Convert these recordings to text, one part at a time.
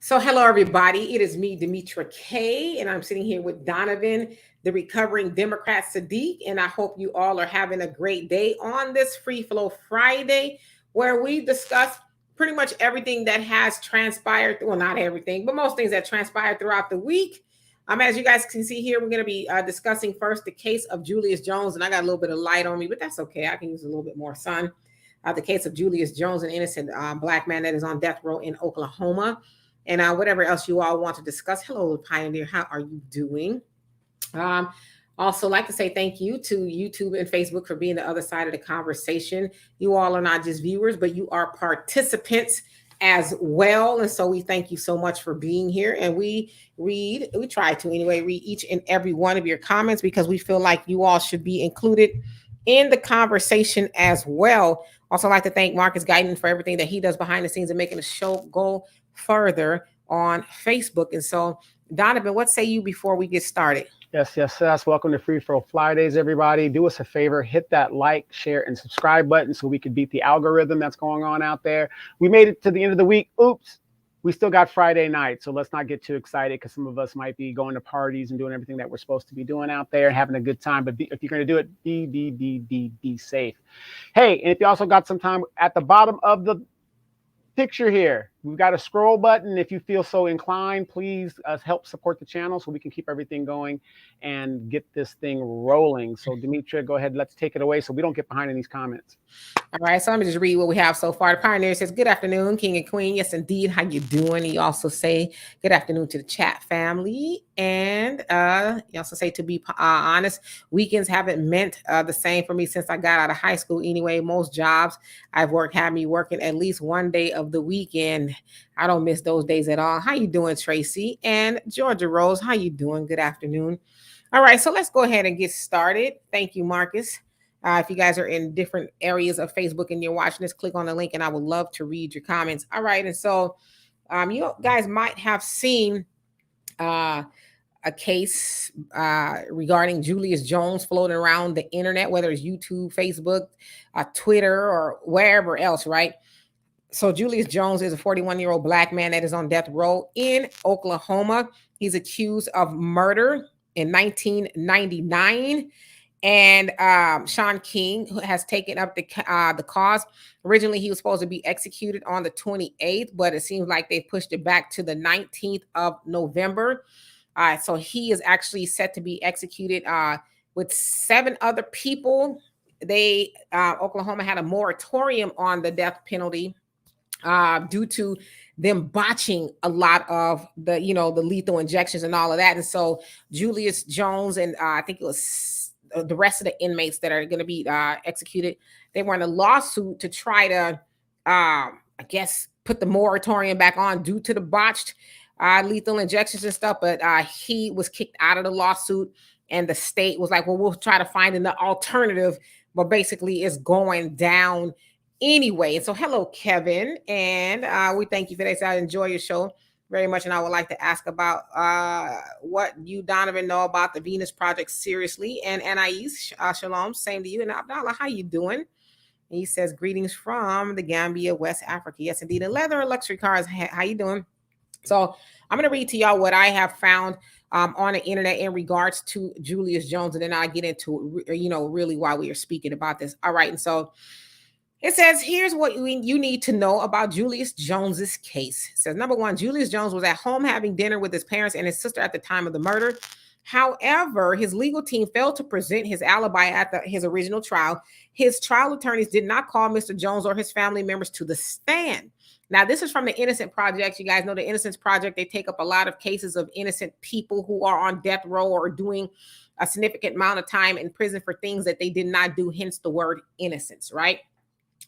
So, hello, everybody. It is me, Demetra K, and I'm sitting here with Donovan, the recovering Democrat Sadiq. And I hope you all are having a great day on this Free Flow Friday, where we discuss pretty much everything that has transpired. Well, not everything, but most things that transpired throughout the week. As you guys can see here, we're going to be discussing first the case of Julius Jones, and I got a little bit of light on me, but that's okay. I can use a little bit more sun. The case of Julius Jones, an innocent black man that is on death row in Oklahoma, and whatever else you all want to discuss. Hello, Pioneer. How are you doing? Um, Also, like to say thank you to YouTube and Facebook for being the other side of the conversation. You all are not just viewers, but you are participants as well. And so we thank you so much for being here. And we try to anyway, read each and every one of your comments because we feel like you all should be included in the conversation as well. Also, like to thank Marcus Guyton for everything that he does behind the scenes and making the show go further on Facebook. And so, Donovan, what say you before we get started? Yes. Welcome to Free Throw Fridays, everybody. Do us a favor, hit that like, share, and subscribe button so we can beat the algorithm that's going on out there. We made it to the end of the week. Oops, we still got Friday night, so let's not get too excited because some of us might be going to parties and doing everything that we're supposed to be doing out there and having a good time. But if you're going to do it, be safe. Hey, and if you also got some time at the bottom of the picture here, we've got a scroll button. If you feel so inclined, please help support the channel so we can keep everything going and get this thing rolling. So Demetra, go ahead, let's take it away so we don't get behind in these comments. All right, so let me just read what we have so far. The Pioneer says, good afternoon, King and Queen. Yes, indeed. How you doing? He also say, good afternoon to the chat family. And he also say, to be honest, weekends haven't meant the same for me since I got out of high school. Anyway, most jobs I've worked have me working at least one day of the weekend. I don't miss those days at all. How you doing, Tracy? And Georgia Rose, how you doing? Good afternoon. All right, so let's go ahead and get started. Thank you, Marcus. If you guys are in different areas of Facebook and you're watching this, click on the link and I would love to read your comments. All right. And so you guys might have seen a case regarding Julius Jones floating around the internet, whether it's YouTube, Facebook, Twitter, or wherever else, right? So Julius Jones is a 41-year-old black man that is on death row in Oklahoma. He's accused of murder in 1999. And Sean King has taken up the cause. Originally, he was supposed to be executed on the 28th, but it seems like they pushed it back to the 19th of November. So he is actually set to be executed with 7 other people. Oklahoma had a moratorium on the death penalty due to them botching a lot of the lethal injections and all of that. And so Julius Jones and I think it was the rest of the inmates that are going to be executed, they were in a lawsuit to try to, I guess, put the moratorium back on due to the botched lethal injections and stuff. But he was kicked out of the lawsuit, and the state was like, well, we'll try to find an alternative. But basically, it's going down anyway. And so, hello, Kevin. And we thank you for this. I enjoy your show very much, and I would like to ask about what you, Donovan, know about the Venus Project seriously. And Anais, shalom, same to you. And Abdallah, how you doing? And he says, greetings from the Gambia, West Africa. Yes, indeed. And leather and luxury cars, how you doing? So I'm going to read to y'all what I have found on the internet in regards to Julius Jones, and then I'll get into, really why we are speaking about this. All right, and so it says, here's what you need to know about Julius Jones's case. It says, number one, Julius Jones was at home having dinner with his parents and his sister at the time of the murder. However, his legal team failed to present his alibi at his original trial. His trial attorneys did not call Mr. Jones or his family members to the stand. Now, this is from the Innocent Project. You guys know the Innocence Project. They take up a lot of cases of innocent people who are on death row or doing a significant amount of time in prison for things that they did not do, hence the word innocence, right?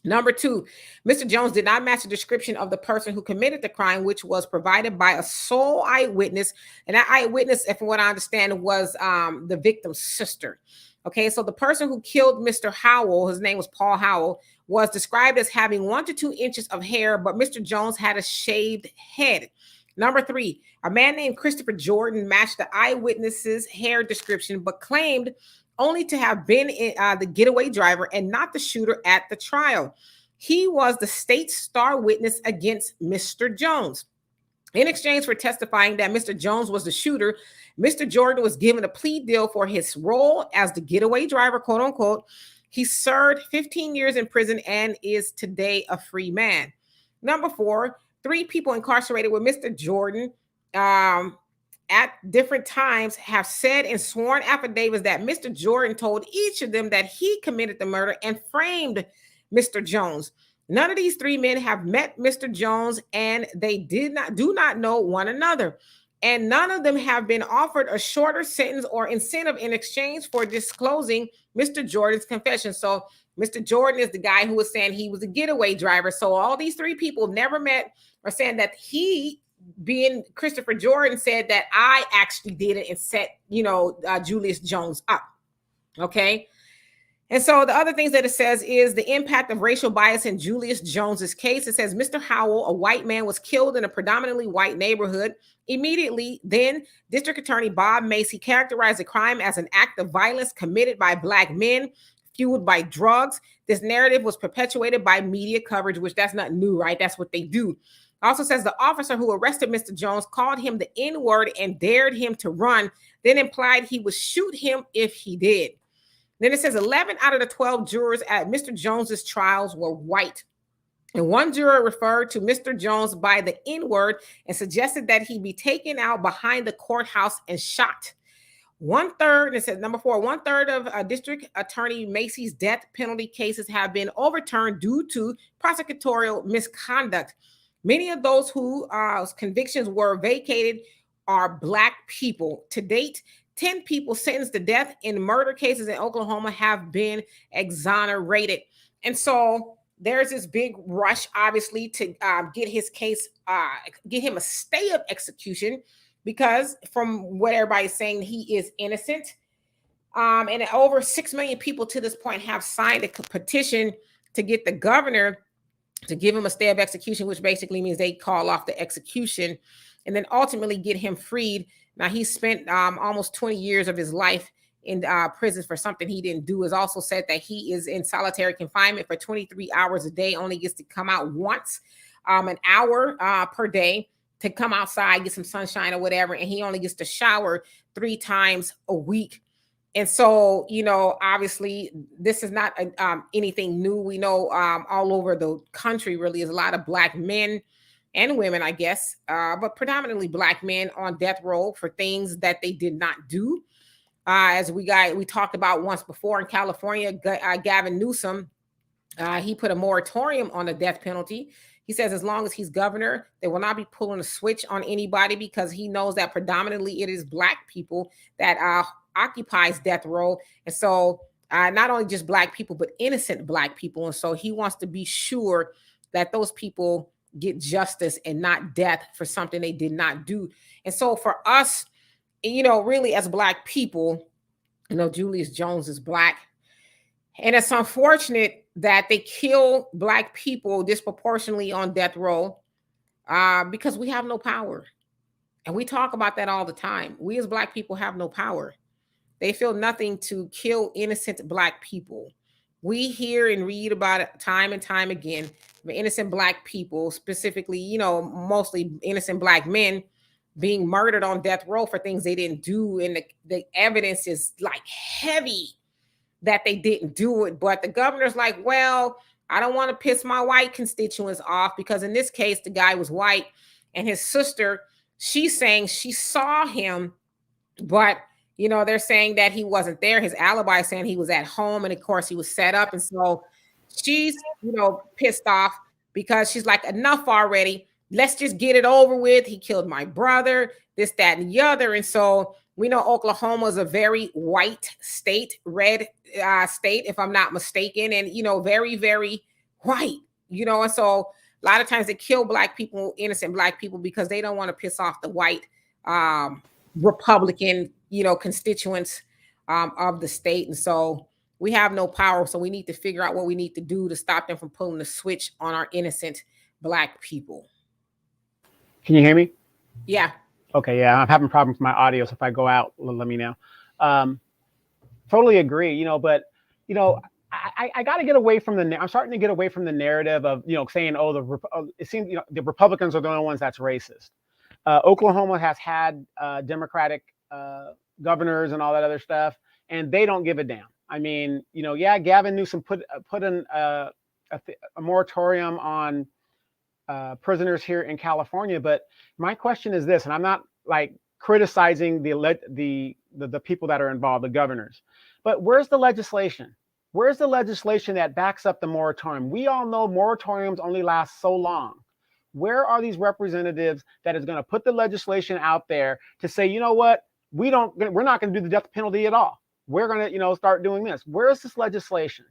Number two, Mr. Jones did not match the description of the person who committed the crime, which was provided by a sole eyewitness. And that eyewitness, from what I understand, was the victim's sister. Okay, so the person who killed Mr. Howell, his name was Paul Howell, was described as having 1 to 2 inches of hair, but Mr. Jones had a shaved head. Number three, a man named Christopher Jordan matched the eyewitness's hair description, but claimed only to have been the getaway driver and not the shooter at the trial. He was the state's star witness against Mr. Jones. In exchange for testifying that Mr. Jones was the shooter, Mr. Jordan was given a plea deal for his role as the getaway driver, quote unquote. He served 15 years in prison and is today a free man. Number 4, 3 people incarcerated with Mr. Jordan at different times have said in sworn affidavits that Mr. Jordan told each of them that he committed the murder and framed Mr. Jones. None of these 3 men have met Mr. Jones, and they do not know one another. And none of them have been offered a shorter sentence or incentive in exchange for disclosing Mr. Jordan's confession. So Mr. Jordan is the guy who was saying he was a getaway driver. So all these 3 people never met, or saying that he, being Christopher Jordan, said that I actually did it and set, Julius Jones up. Okay. And so the other things that it says is the impact of racial bias in Julius Jones's case. It says Mr. Howell, a white man, was killed in a predominantly white neighborhood. Immediately, then District Attorney Bob Macy characterized the crime as an act of violence committed by Black men, fueled by drugs. This narrative was perpetuated by media coverage, which that's not new, right? That's what they do. Also says the officer who arrested Mr. Jones called him the N-word and dared him to run, then implied he would shoot him if he did. Then it says 11 out of the 12 jurors at Mr. Jones's trials were white. And one juror referred to Mr. Jones by the N-word and suggested that he be taken out behind the courthouse and shot. 1/3, and it says number 4, 1/3 of District Attorney Macy's death penalty cases have been overturned due to prosecutorial misconduct. Many of those whose convictions were vacated are Black people. To date, 10 people sentenced to death in murder cases in Oklahoma have been exonerated. And so there's this big rush, obviously, to get his case, get him a stay of execution, because from what everybody's saying, he is innocent. And over 6 million people to this point have signed a petition to get the governor to give him a stay of execution, which basically means they call off the execution and then ultimately get him freed. Now, he spent almost 20 years of his life in prison for something he didn't do. Has also said that he is in solitary confinement for 23 hours a day, only gets to come out once, an hour per day to come outside, get some sunshine or whatever, and he only gets to shower 3 times a week. And so, obviously, this is not anything new. We know all over the country, really, is a lot of Black men and women, I guess, but predominantly Black men on death row for things that they did not do. As we talked about once before in California, Gavin Newsom, he put a moratorium on the death penalty. He says as long as he's governor, they will not be pulling a switch on anybody, because he knows that predominantly it is Black people that occupies death row. And so not only just Black people, but innocent Black people. And so he wants to be sure that those people get justice and not death for something they did not do. And so for us, really as Black people, Julius Jones is Black. And it's unfortunate that they kill Black people disproportionately on death row because we have no power. And we talk about that all the time. We as Black people have no power. They feel nothing to kill innocent Black people. We hear and read about it time and time again. Innocent Black people, specifically, mostly innocent Black men, being murdered on death row for things they didn't do. And the evidence is like heavy that they didn't do it. But the governor's like, well, I don't want to piss my white constituents off, because in this case, the guy was white, and his sister, she's saying she saw him, but they're saying that he wasn't there. His alibi saying he was at home, and of course he was set up. And so she's, pissed off, because she's like, enough already. Let's just get it over with. He killed my brother, this, that, and the other. And so we know Oklahoma is a very white state, red state, if I'm not mistaken, and, very, very white, and so a lot of times they kill Black people, innocent Black people, because they don't want to piss off the white Republican, constituents of the state. And so we have no power. So we need to figure out what we need to do to stop them from pulling the switch on our innocent Black people. Can you hear me? Yeah. Okay. Yeah. I'm having problems with my audio. So if I go out, let me know. Totally agree, but, I got to get away from I'm starting to get away from the narrative of, saying, it seems, the Republicans are the only ones that's racist. Oklahoma has had Democratic governors and all that other stuff, and they don't give a damn. I mean, yeah, Gavin Newsom put in a moratorium on prisoners here in California. But my question is this, and I'm not like criticizing the people that are involved, the governors, but where's the legislation? Where's the legislation that backs up the moratorium? We all know moratoriums only last so long. Where are these representatives that is going to put the legislation out there to say, you know what, we're not going to do the death penalty at all. We're going to, start doing this. Where is this legislation?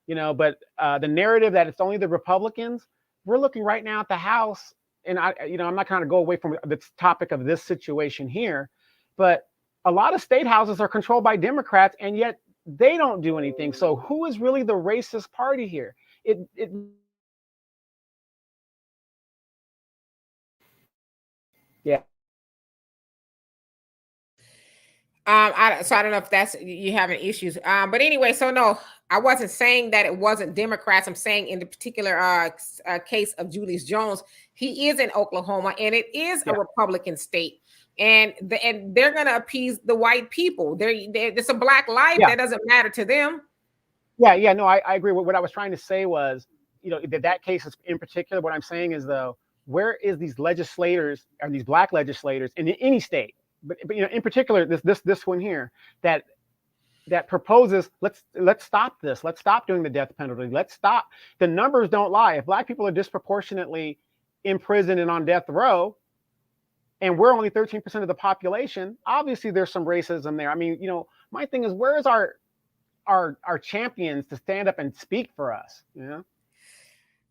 But the narrative that it's only the Republicans, we're looking right now at the House, and I'm not trying to go away from the topic of this situation here, but a lot of state houses are controlled by Democrats, and yet they don't do anything. So who is really the racist party here? It yeah. So I don't know if that's you having issues. But anyway, so no, I wasn't saying that it wasn't Democrats. I'm saying in the particular case of Julius Jones, he is in Oklahoma, and it is a Republican state, and they're going to appease the white people. It's a black life that doesn't matter to them. Yeah, no, I agree. What I was trying to say was, that case is in particular. What I'm saying is, though, where is these legislators or these black legislators in any state? But in particular, this one here that proposes let's stop this. Let's stop doing the death penalty. Let's stop. The numbers don't lie. If black people are disproportionately imprisoned and on death row, and we're only 13% of the population, obviously there's some racism there. I mean, my thing is, where is our champions to stand up and speak for us?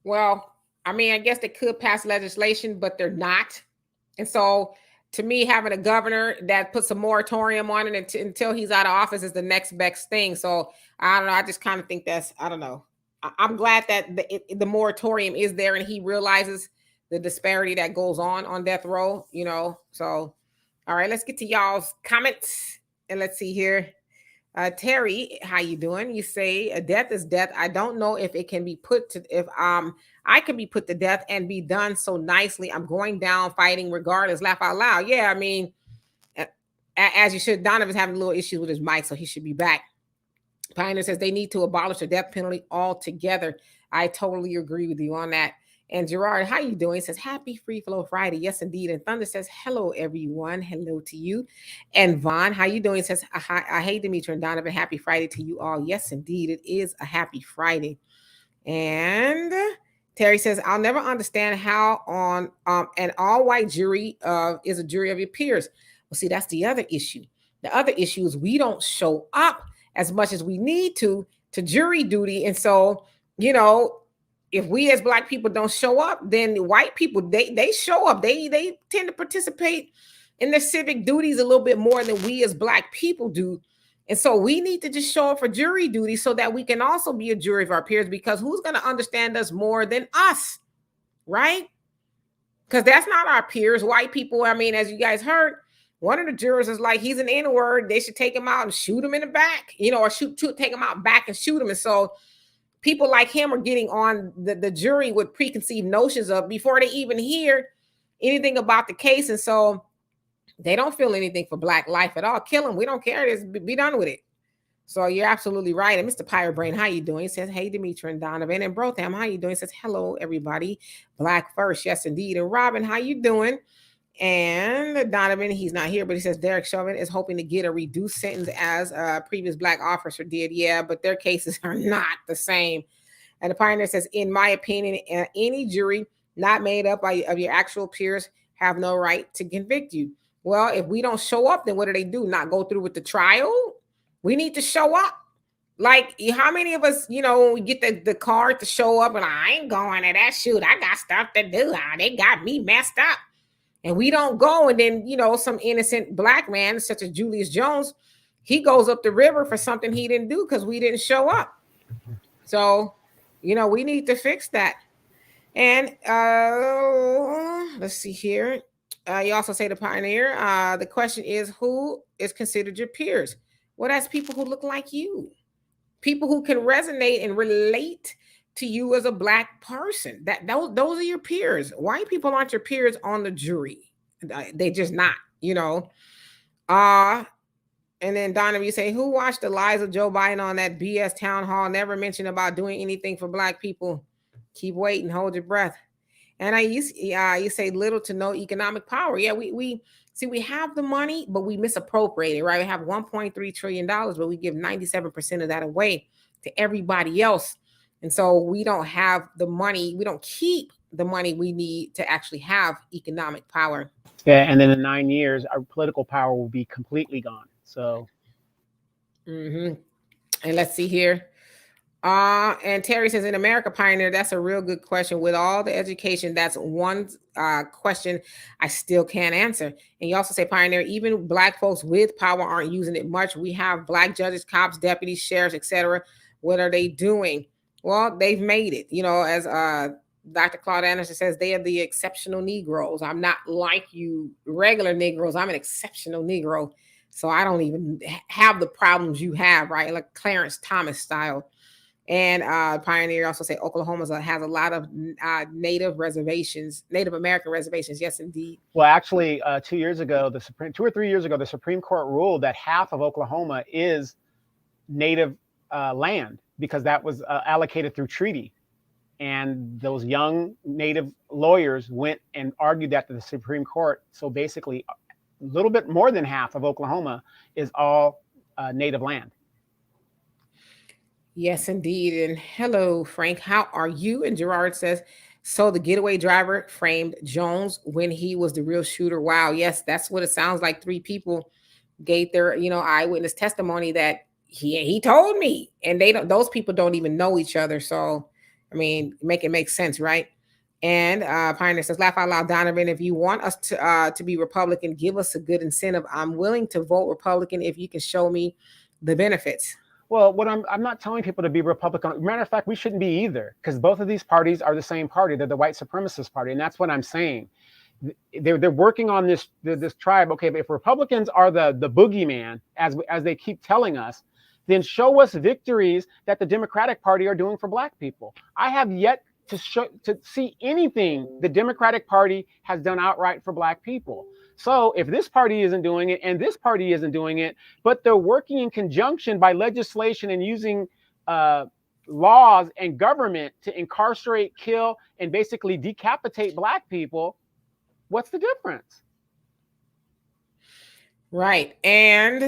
Well, I mean, I guess they could pass legislation, but they're not, and so. To me, having a governor that puts a moratorium on it until he's out of office is the next best thing. So I don't know. I just kind of think I don't know. I'm glad that the moratorium is there and he realizes the disparity that goes on death row, So, all right, let's get to y'all's comments and let's see here. Terry, how you doing? You say a death is death. I don't know if it can be I can be put to death and be done so nicely. I'm going down fighting regardless. Laugh out loud. Yeah, I mean, as you should. Donovan's having a little issues with his mic, so he should be back. Pioneer says they need to abolish the death penalty altogether. I totally agree with you on that. And Gerard, how you doing? He says, happy Free Flow Friday. Yes, indeed. And Thunder says, hello, everyone. Hello to you. And Vaughn, how you doing? He says, I hate Demetra and Donovan. Happy Friday to you all. Yes, indeed. It is a happy Friday. And Terry says, I'll never understand how on an all-white jury is a jury of your peers. Well, see, that's the other issue. The other issue is we don't show up as much as we need to jury duty. And so, if we as black people don't show up, then the white people, they show up. They tend to participate in their civic duties a little bit more than we as black people do. And so we need to just show up for jury duty so that we can also be a jury of our peers, because who's going to understand us more than us, right? Because that's not our peers, white people. I mean, as you guys heard, one of the jurors is like, he's an N-word. They should take him out and shoot him in the back, or take him out back and shoot him. And so people like him are getting on the jury with preconceived notions of before they even hear anything about the case. And so they don't feel anything for black life at all. Kill him. We don't care. Just be done with it. So you're absolutely right. And Mr. Pirate Brain, how you doing? He says, hey, Demetra and Donovan. And Brotham, how you doing? He says, hello, everybody. Black first. Yes, indeed. And Robin, how you doing? And Donovan, he's not here, but he says Derek Chauvin is hoping to get a reduced sentence as a previous black officer did. Yeah, but their cases are not the same. And the Pioneer says, in my opinion, any jury not made up of your actual peers have no right to convict you. Well, if we don't show up, then what do? Not go through with the trial? We need to show up. Like, how many of us, we get the card to show up and I ain't going to that shoot. I got stuff to do. They got me messed up. And we don't go. And then, some innocent black man, such as Julius Jones, he goes up the river for something he didn't do because we didn't show up. So, we need to fix that. And let's see here. You also say the Pioneer. The question is, who is considered your peers? Well, that's people who look like you. People who can resonate and relate to you as a black person. Those are your peers. White people aren't your peers on the jury. They just not, Uh and then Donovan, you say, who watched the lies of Joe Biden on that BS town hall? Never mentioned about doing anything for black people. Keep waiting, hold your breath. And you say little to no economic power. Yeah, we see we have the money, but we misappropriate it, right? We have $1.3 trillion, but we give 97% of that away to everybody else. And so we don't have the money, we don't keep the money we need to actually have economic power. Yeah, and then in 9 years, our political power will be completely gone. So, And let's see here. And Terry says, in America, Pioneer, that's a real good question. With all the education, that's one question I still can't answer. And you also say, Pioneer, even black folks with power aren't using it much. We have black judges, cops, deputies, sheriffs, etc. What are they doing? Well, they've made it. As Dr. Claude Anderson says, they are the exceptional Negroes. I'm not like you regular Negroes. I'm an exceptional Negro. So I don't even have the problems you have, right? Like Clarence Thomas style. And Pioneer also say Oklahoma has a lot of Native reservations, Native American reservations. Yes, indeed. Well, actually, 2 years ago, 2 or 3 years ago, the Supreme Court ruled that half of Oklahoma is Native land because that was allocated through treaty. And those young Native lawyers went and argued that to the Supreme Court. So basically, a little bit more than half of Oklahoma is all Native land. Yes, indeed. And hello, Frank. How are you? And Gerard says, so the getaway driver framed Jones when he was the real shooter. Wow. Yes, that's what it sounds like. Three people gave their, eyewitness testimony that he told me, and those people don't even know each other. So, I mean, make it make sense, right? And Pioneer says, laugh out loud, Donovan. If you want us to be Republican, give us a good incentive. I'm willing to vote Republican if you can show me the benefits. Well, what I'm not telling people to be Republican. Matter of fact, we shouldn't be either, because both of these parties are the same party. They're the white supremacist party, and that's what I'm saying. They're working on this tribe. Okay, but if Republicans are the boogeyman, as they keep telling us, then show us victories that the Democratic Party are doing for black people. I have yet to see anything the Democratic Party has done outright for black people. So if this party isn't doing it and this party isn't doing it, but they're working in conjunction by legislation and using laws and government to incarcerate, kill, and basically decapitate black people, what's the difference? Right. And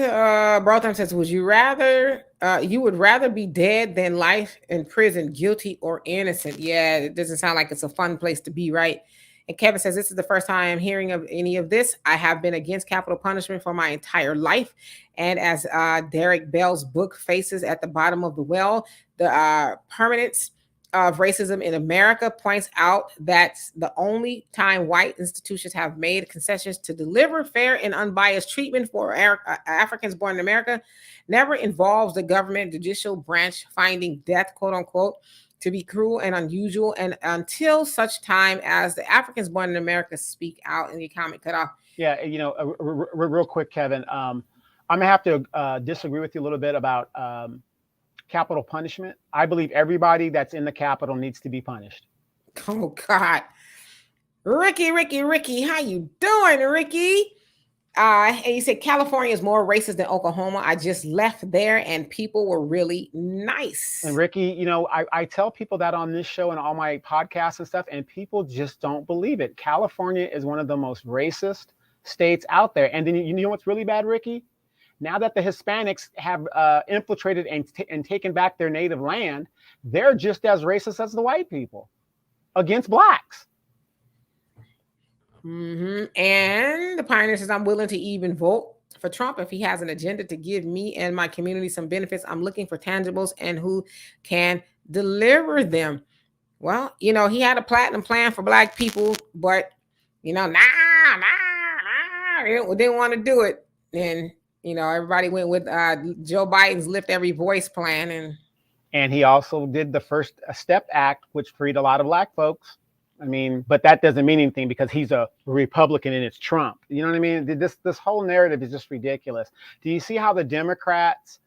Brotham says, would you would rather be dead than life in prison, guilty or innocent? Yeah, it doesn't sound like it's a fun place to be, right? And Kevin says, this is the first time I'm hearing of any of this. I have been against capital punishment for my entire life. And as Derek Bell's book Faces at the Bottom of the Well, the permanence of racism in America points out that the only time white institutions have made concessions to deliver fair and unbiased treatment for Africans born in America never involves the government judicial branch finding death, quote unquote, to be cruel and unusual, and until such time as the Africans born in America speak out. And the comment cut off. Yeah, real quick, Kevin. I'm gonna have to disagree with you a little bit about capital punishment. I believe everybody that's in the Capitol needs to be punished. Oh God, Ricky, how you doing, Ricky? And you said California is more racist than Oklahoma. I just left there and people were really nice. And Ricky, I tell people that on this show and all my podcasts and stuff, and people just don't believe it. California is one of the most racist states out there. And then you know what's really bad, Ricky? Now that the Hispanics have infiltrated and taken back their native land, they're just as racist as the white people against blacks. And the Pioneer says, I'm willing to even vote for Trump if he has an agenda to give me and my community some benefits. I'm looking for tangibles and who can deliver them. Well, he had a platinum plan for black people, but they didn't want to do it. And everybody went with Joe Biden's Lift Every Voice plan. And he also did the First Step Act, which freed a lot of black folks. I mean, but that doesn't mean anything because he's a Republican and it's Trump. You know what I mean? This whole narrative is just ridiculous. Do you see how the Democrats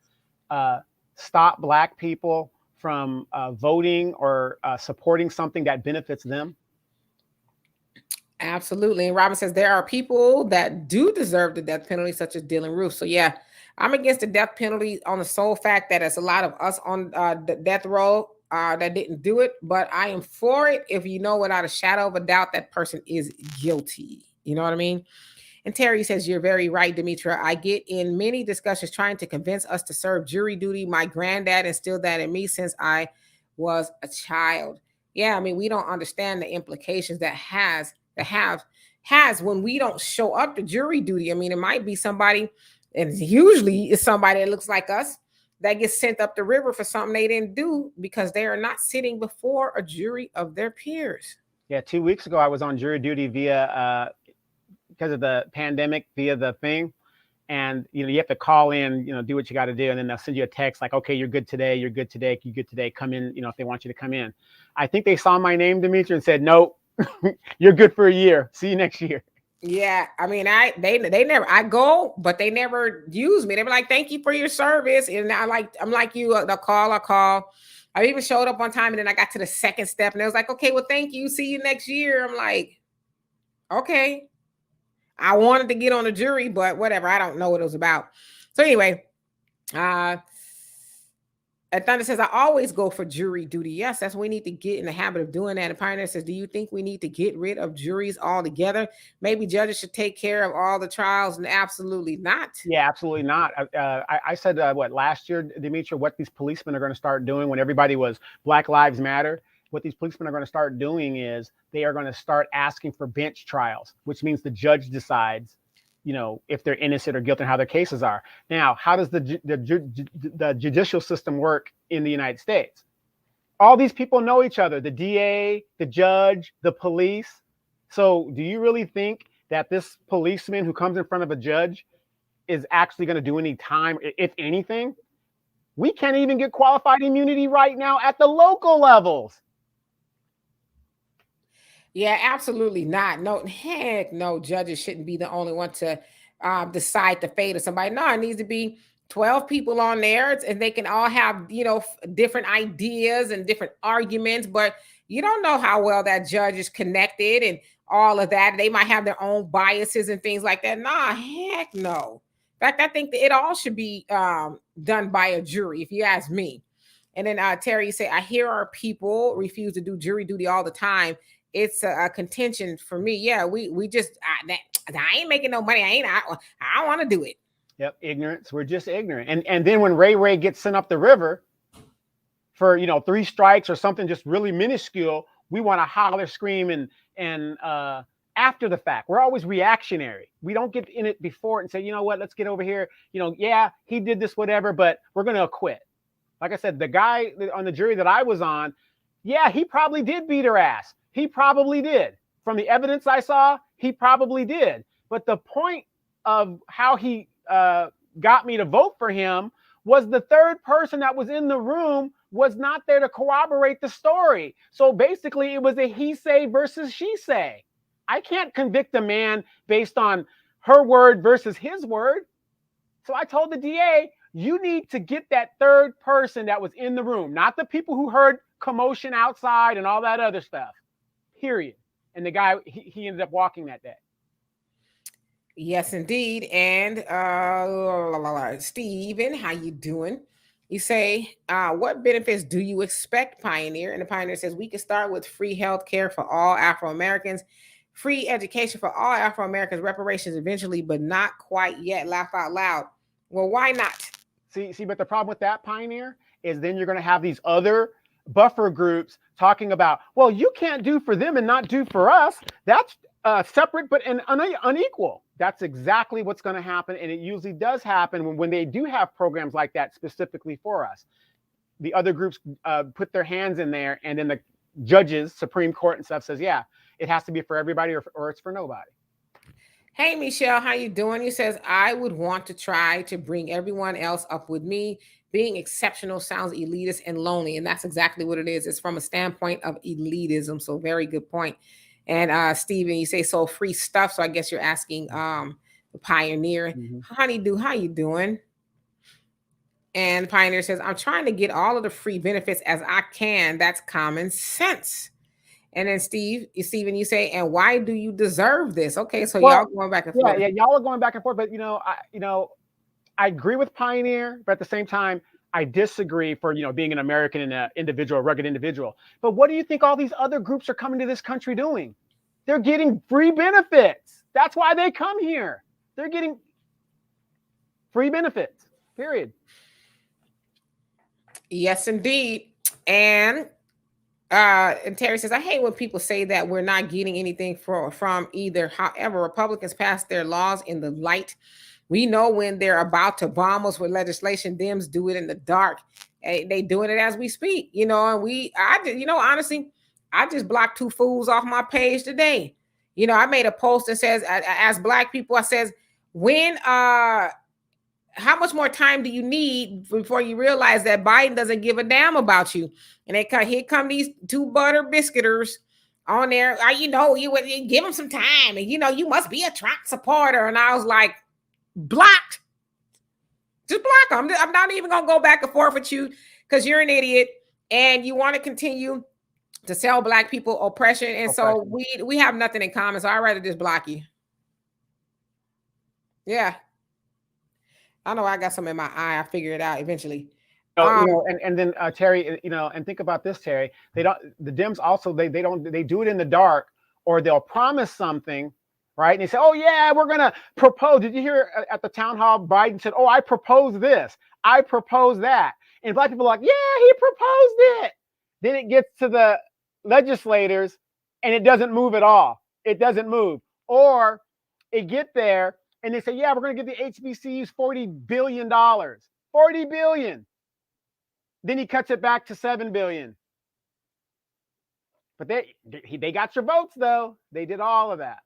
stop black people from voting or supporting something that benefits them? Absolutely. And Robin says there are people that do deserve the death penalty, such as Dylan Roof. So yeah, I'm against the death penalty on the sole fact that it's a lot of us on the death row that didn't do it. But I am for it if you know without a shadow of a doubt that person is guilty. You know what I mean? And Terry says, you're very right, Demetra. I get in many discussions trying to convince us to serve jury duty. My granddad instilled that in me since I was a child. Yeah, I mean, we don't understand the implications that has when we don't show up to jury duty. I mean, it might be somebody, and usually it's somebody that looks like us that gets sent up the river for something they didn't do because they are not sitting before a jury of their peers. Yeah, 2 weeks ago I was on jury duty via because of the pandemic via the thing. And you have to call in, do what you got to do, and then they'll send you a text like, okay, you're good today, you're good today, you're good today, come in, if they want you to come in. I think they saw my name, Demetra, and said, no, you're good for a year, see you next year. Yeah, I mean, they never, I go, but they never use me. They were like, "Thank you for your service," and I'm like you, the call, I call. I even showed up on time, and then I got to the second step, and it was like, "Okay, well, thank you, see you next year." I'm like, "Okay." I wanted to get on the jury, but whatever. I don't know what it was about. So anyway, uh, and Thunder says, I always go for jury duty. Yes, that's what we need to get in the habit of doing that. And Pioneer says, do you think we need to get rid of juries altogether? Maybe judges should take care of all the trials, and absolutely not. Yeah, absolutely not. I said, last year, Demetra, what these policemen are going to start doing when everybody was Black Lives Matter, what these policemen are going to start doing is they are going to start asking for bench trials, which means the judge decides, if they're innocent or guilty and how their cases are. Now, how does the judicial system work in the United States? All these people know each other, the DA, the judge, the police. So do you really think that this policeman who comes in front of a judge is actually going to do any time, if anything? We can't even get qualified immunity right now at the local levels. Yeah, absolutely not. No, heck no, judges shouldn't be the only one to decide the fate of somebody. No, it needs to be 12 people on there, and they can all have, different ideas and different arguments, but you don't know how well that judge is connected and all of that. They might have their own biases and things like that. Nah, heck no. In fact, I think that it all should be done by a jury, if you ask me. And then Terry say, I hear our people refuse to do jury duty all the time. It's a contention for me. Yeah, we just I ain't making no money. I want to do it. Yep, ignorance. We're just ignorant. And then when Ray gets sent up the river for 3 strikes or something just really minuscule, we want to holler, scream, and after the fact. We're always reactionary. We don't get in it before and say, you know what, let's get over here. Yeah, he did this, whatever, but we're going to acquit. Like I said, the guy on the jury that I was on, yeah, he probably did beat her ass. He probably did. From the evidence I saw, he probably did. But the point of how he got me to vote for him was the third person that was in the room was not there to corroborate the story. So basically, it was a he say versus she say. I can't convict a man based on her word versus his word. So I told the DA, you need to get that third person that was in the room, not the people who heard commotion outside and all that other stuff, period. And the guy, he ended up walking that day. Yes, indeed. And Steven, how you doing? You say, what benefits do you expect, Pioneer? And the Pioneer says, we can start with free health care for all Afro-Americans, free education for all Afro-Americans, reparations eventually, but not quite yet. Laugh out loud. Well, why not? See, but the problem with that, Pioneer, is then you're going to have these other buffer groups talking about, well, you can't do for them and not do for us. That's separate but unequal. That's exactly what's going to happen, and it usually does happen when they do have programs like that specifically for us. The other groups put their hands in there, and then the judges, Supreme Court and stuff says, yeah, it has to be for everybody or it's for nobody. Hey, Michelle, how you doing? He says, I would want to try to bring everyone else up with me. Being exceptional sounds elitist and lonely, and that's exactly what it is. It's from a standpoint of elitism, so very good point. And Steven, you say so free stuff, so I guess you're asking the Pioneer. Mm-hmm. Honeydew, how you doing? And the Pioneer says, I'm trying to get all of the free benefits as I can. That's common sense. And then Steven, you say, and why do you deserve this? Okay, so Well, y'all going back and yeah, forth. yeah, y'all are going back and forth, but I agree with Pioneer, but at the same time, I disagree for being an American and an individual, a rugged individual. But what do you think all these other groups are coming to this country doing? They're getting free benefits. That's why they come here. They're getting free benefits. Period. Yes, indeed. And Terry says, I hate when people say that we're not getting anything from either. However, Republicans pass their laws in the light. We know when they're about to bomb us with legislation. Dems do it in the dark. They doing it as we speak. Honestly, I just blocked two fools off my page today. I made a post that says, I asked black people, I says, when how much more time do you need before you realize that Biden doesn't give a damn about you? And here come these two butter biscuiters on there. You give them some time, and you must be a Trump supporter. And I was like, blocked. Just block them. I'm not even gonna go back and forth with you because you're an idiot and you want to continue to sell black people oppression. And so we have nothing in common. So I'd rather just block you. Yeah. I know I got some in my eye. I figure it out eventually. And then Terry, and think about this, Terry. The Dems also they do it in the dark, or they'll promise something, right? And they say, oh yeah, we're gonna propose. Did you hear at the town hall Biden said, oh, I propose this, I propose that, and black people are like, yeah, he proposed it. Then it gets to the legislators, and it doesn't move at all. It doesn't move, or it get there and they say, yeah, we're going to give the HBCUs $40 billion. $40 billion. Then he cuts it back to $7 billion. But they got your votes, though. They did all of that.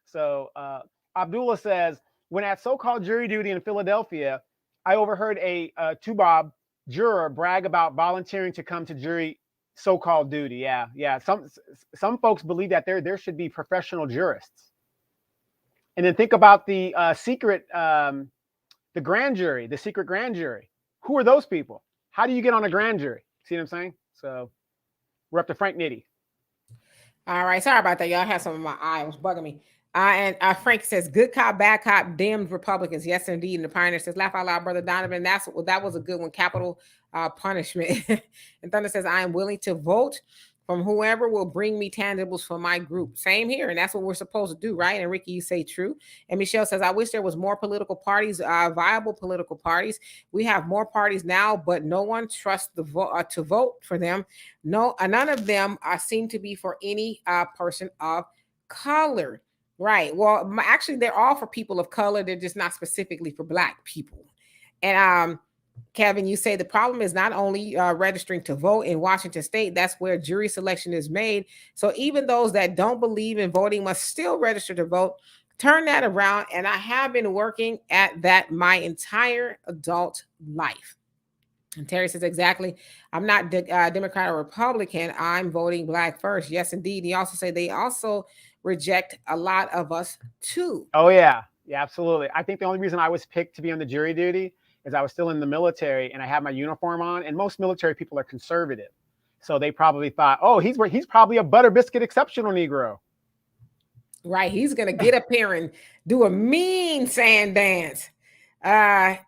So Abdullah says, when at so-called jury duty in Philadelphia, I overheard a Tubob juror brag about volunteering to come to jury so-called duty. Yeah. Some folks believe that there should be professional jurists. And then think about the the grand jury, the secret grand jury. Who are those people? How do you get on a grand jury? See what I'm saying? So we're up to Frank Nitty. All right. Sorry about that. Y'all had some in my eye. It was bugging me. And Frank says, good cop, bad cop, Dems, Republicans. Yes, indeed. And the Pioneer says, laugh out loud, Brother Donovan. That was a good one. Capital punishment. And Thunder says, I am willing to vote from whoever will bring me tangibles for my group. Same here. And that's what we're supposed to do, right? And Ricky, you say true. And Michelle says, I wish there was more political parties, viable political parties. We have more parties now, but no one trusts to vote for them. No, none of them seem to be for any person of color. Right. Well, actually, they're all for people of color. They're just not specifically for black people. And Kevin, you say the problem is not only registering to vote in Washington state, that's where jury selection is made. So even those that don't believe in voting must still register to vote. Turn that around. And I have been working at that my entire adult life. And Terry says, exactly. I'm not Democrat or Republican. I'm voting black first. Yes, indeed. He also said they also reject a lot of us too. Oh, yeah. Yeah, absolutely. I think the only reason I was picked to be on the jury duty is I was still in the military and I had my uniform on, and most military people are conservative. So they probably thought, oh, he's probably a butter biscuit exceptional Negro. Right. He's going to get up here and do a mean sand dance. And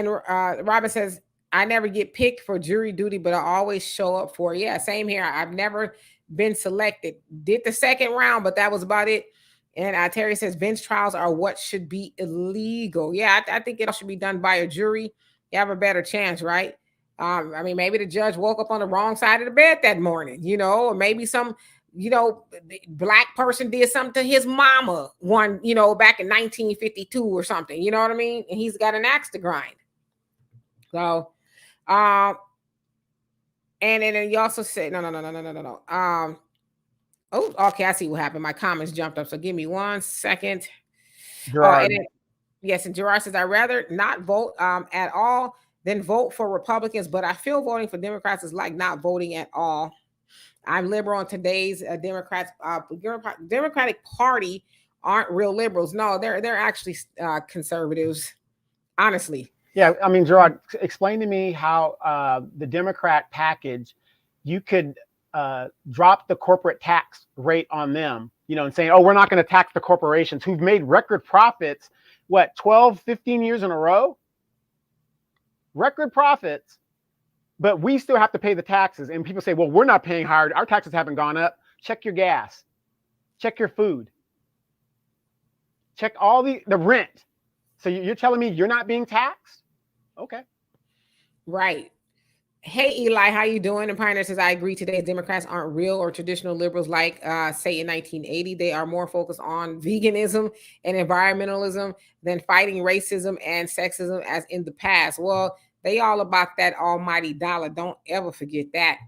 Robin says, I never get picked for jury duty, but I always show up for it. Yeah, same here. I've never been selected. Did the second round, but that was about it. And Terry says bench trials are what should be illegal. Yeah, I think it all should be done by a jury. You have a better chance, right? I mean, maybe the judge woke up on the wrong side of the bed that morning, or maybe some, black person did something to his mama back in 1952 or something. You know what I mean? And he's got an axe to grind. So, and then you also said, no. Oh, okay. I see what happened. My comments jumped up. So give me 1 second. Gerard. Yes, and Gerard says, I'd rather not vote at all than vote for Republicans, but I feel voting for Democrats is like not voting at all. I'm liberal on today's Democratic Party aren't real liberals. No, they're actually conservatives, honestly. Yeah, I mean, Gerard, explain to me how the Democrat package, you could dropped the corporate tax rate on them, and saying, oh, we're not going to tax the corporations who've made record profits, 12, 15 years in a row? Record profits, but we still have to pay the taxes. And people say, well, we're not paying higher. Our taxes haven't gone up. Check your gas. Check your food. Check all the rent. So you're telling me you're not being taxed? Okay. Right. Hey, Eli, how you doing? And Pioneer says, I agree. Today's Democrats aren't real or traditional liberals like, say, in 1980. They are more focused on veganism and environmentalism than fighting racism and sexism as in the past. Well, they all about that almighty dollar. Don't ever forget that.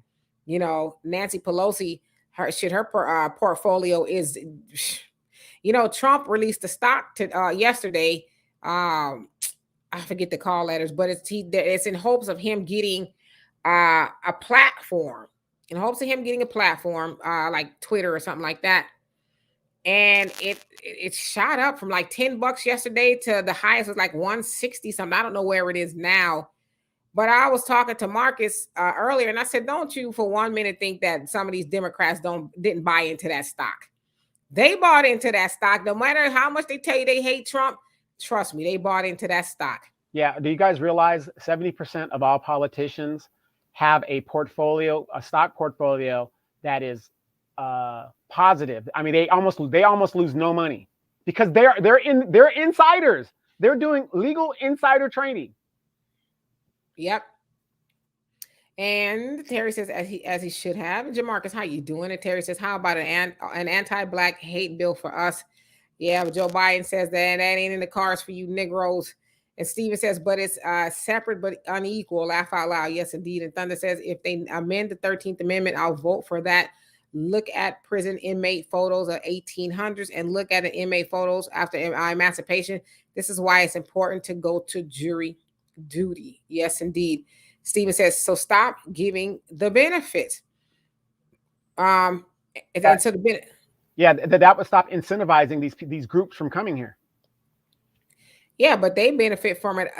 Nancy Pelosi, her portfolio is, Trump released a stock to yesterday. I forget the call letters, but it's in hopes of him getting a platform, in hopes of him getting a platform like Twitter or something like that. And it shot up from like $10 yesterday to the highest was like 160 something. I don't know where it is now, but I was talking to Marcus earlier, and I said, don't you for 1 minute think that some of these Democrats didn't buy into that stock. They bought into that stock. No matter how much they tell you they hate Trump, trust me, they bought into that stock. Yeah. Do you guys realize 70% of all politicians have a portfolio, a stock portfolio that is positive? I mean, they almost lose no money because they're insiders. They're doing legal insider trading. Yep. And Terry says, as he should have. And Jamarcus, how you doing? And Terry says, how about an anti-black hate bill for us? Yeah, but Joe Biden says that ain't in the cards for you Negroes. And Steven says, but it's separate but unequal. Laugh out loud. Yes, indeed. And Thunder says, if they amend the 13th Amendment, I'll vote for that. Look at prison inmate photos of 1800s and look at an inmate photos after emancipation. This is why it's important to go to jury duty. Yes, indeed. Steven says, so stop giving the benefits. And so the benefit. Yeah, that would stop incentivizing these groups from coming here. Yeah, but they benefit from it,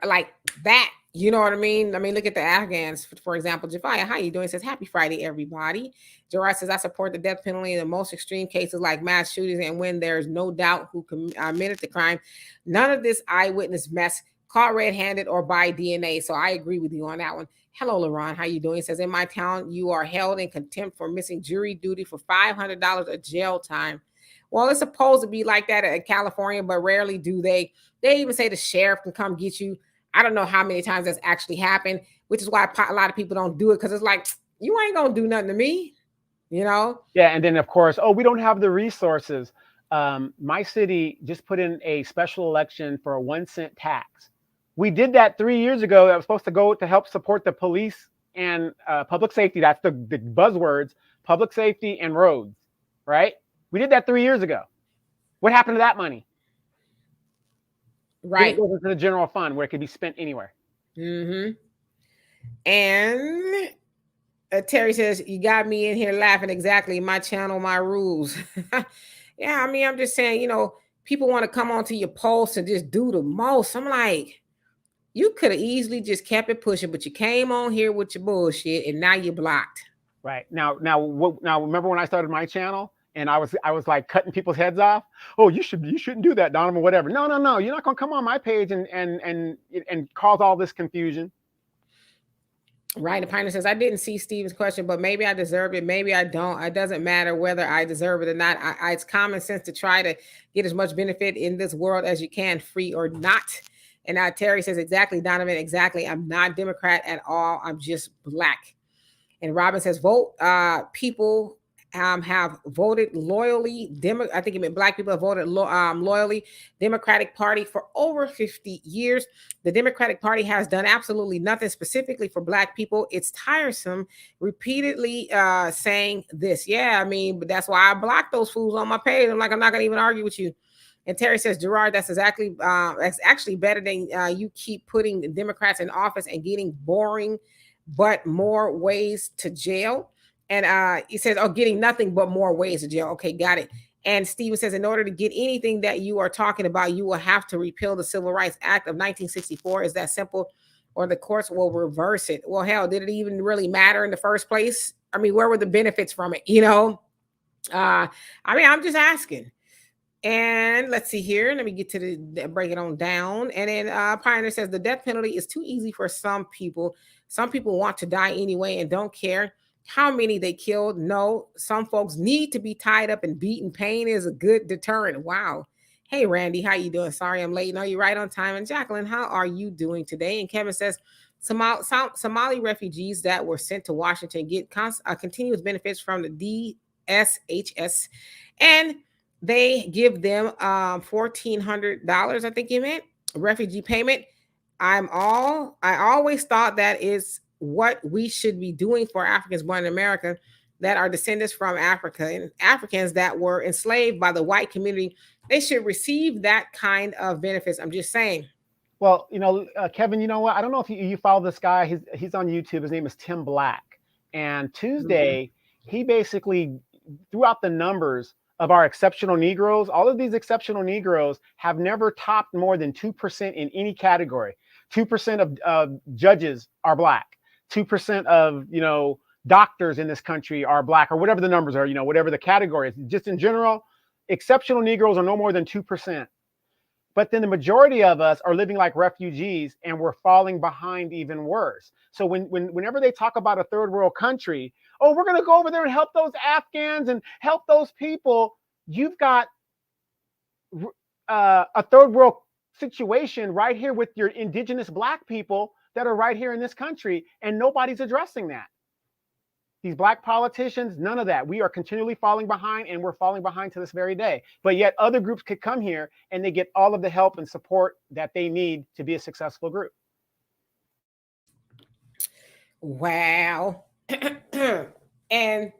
like that. You know what I mean? I mean, look at the Afghans, for example. Jafia, how you doing? Says, happy Friday, everybody. Gerard says, I support the death penalty in the most extreme cases like mass shootings and when there's no doubt who committed the crime. None of this eyewitness mess, caught red-handed or by DNA. So I agree with you on that one. Hello, LaRon. How you doing? Says, in my town, you are held in contempt for missing jury duty for $500 of jail time. Well, it's supposed to be like that in California, but rarely do they. They even say the sheriff can come get you. I don't know how many times that's actually happened, which is why a lot of people don't do it, because it's like, you ain't going to do nothing to me, Yeah, and then, of course, we don't have the resources. My city just put in a special election for a 1-cent tax. We did that 3 years ago. That was supposed to go to help support the police and public safety. That's the buzzwords, public safety and roads, right? We did that 3 years ago. What happened to that money? Right. It goes into the general fund where it could be spent anywhere. Mm-hmm. And Terry says, you got me in here laughing. Exactly. My channel, my rules. Yeah, I mean, I'm just saying, people want to come onto your post and just do the most. I'm like, you could have easily just kept it pushing, but you came on here with your bullshit and now you're blocked. Right. Now, remember when I started my channel? And I was like cutting people's heads off. Oh, you shouldn't do that, Donovan, whatever. No. You're not gonna come on my page and cause all this confusion. Right. The Pioneer says, I didn't see Steven's question, but maybe I deserve it. Maybe I don't. It doesn't matter whether I deserve it or not. It's common sense to try to get as much benefit in this world as you can, free or not. And Terry says, exactly, Donovan, exactly. I'm not Democrat at all. I'm just black. And Robin says, vote people have voted loyally. I think it meant black people have voted loyally Democratic Party for over 50 years. The Democratic Party has done absolutely nothing specifically for black people. It's tiresome repeatedly saying this. Yeah, I mean, but that's why I blocked those fools on my page. I'm like, I'm not going to even argue with you. And Terry says, Gerard, that's actually better than you keep putting the Democrats in office and getting boring, but more ways to jail. And he says, getting nothing but more ways to jail. Okay, got it. And Steven says, in order to get anything that you are talking about, you will have to repeal the Civil Rights Act of 1964. Is that simple? or the courts will reverse it. Well, hell, did it even really matter in the first place? I mean, where were the benefits from it? I mean, I'm just asking. And let's see here. Let me get to the break it on down. And then Pioneer says the death penalty is too easy for some people. Some people want to die anyway and don't care how many they killed. No, some folks need to be tied up and beaten. Pain is a good deterrent. Wow. Hey Randy, how you doing? Sorry I'm late. No, you're right on time. And Jacqueline, how are you doing today? And Kevin says Somali refugees that were sent to Washington get continuous benefits from the DSHS, and they give them $1,400, I think you meant, refugee payment. I always thought that is what we should be doing for Africans born in America that are descendants from Africa, and Africans that were enslaved by the white community. They should receive that kind of benefits. I'm just saying. Well, Kevin, you know what? I don't know if you follow this guy. He's on YouTube. His name is Tim Black. And Tuesday, he basically threw out the numbers of our exceptional Negroes. All of these exceptional Negroes have never topped more than 2% in any category. 2% of judges are black. 2% of, doctors in this country are black, or whatever the numbers are, whatever the category is. Just in general, exceptional Negroes are no more than 2%. But then the majority of us are living like refugees, and we're falling behind even worse. So whenever they talk about a third world country, oh, we're going to go over there and help those Afghans and help those people. You've got a third world situation right here with your indigenous black people that are right here in this country, and nobody's addressing that. These black politicians, none of that. We are continually falling behind, and we're falling behind to this very day. But yet other groups could come here and they get all of the help and support that they need to be a successful group. Wow. And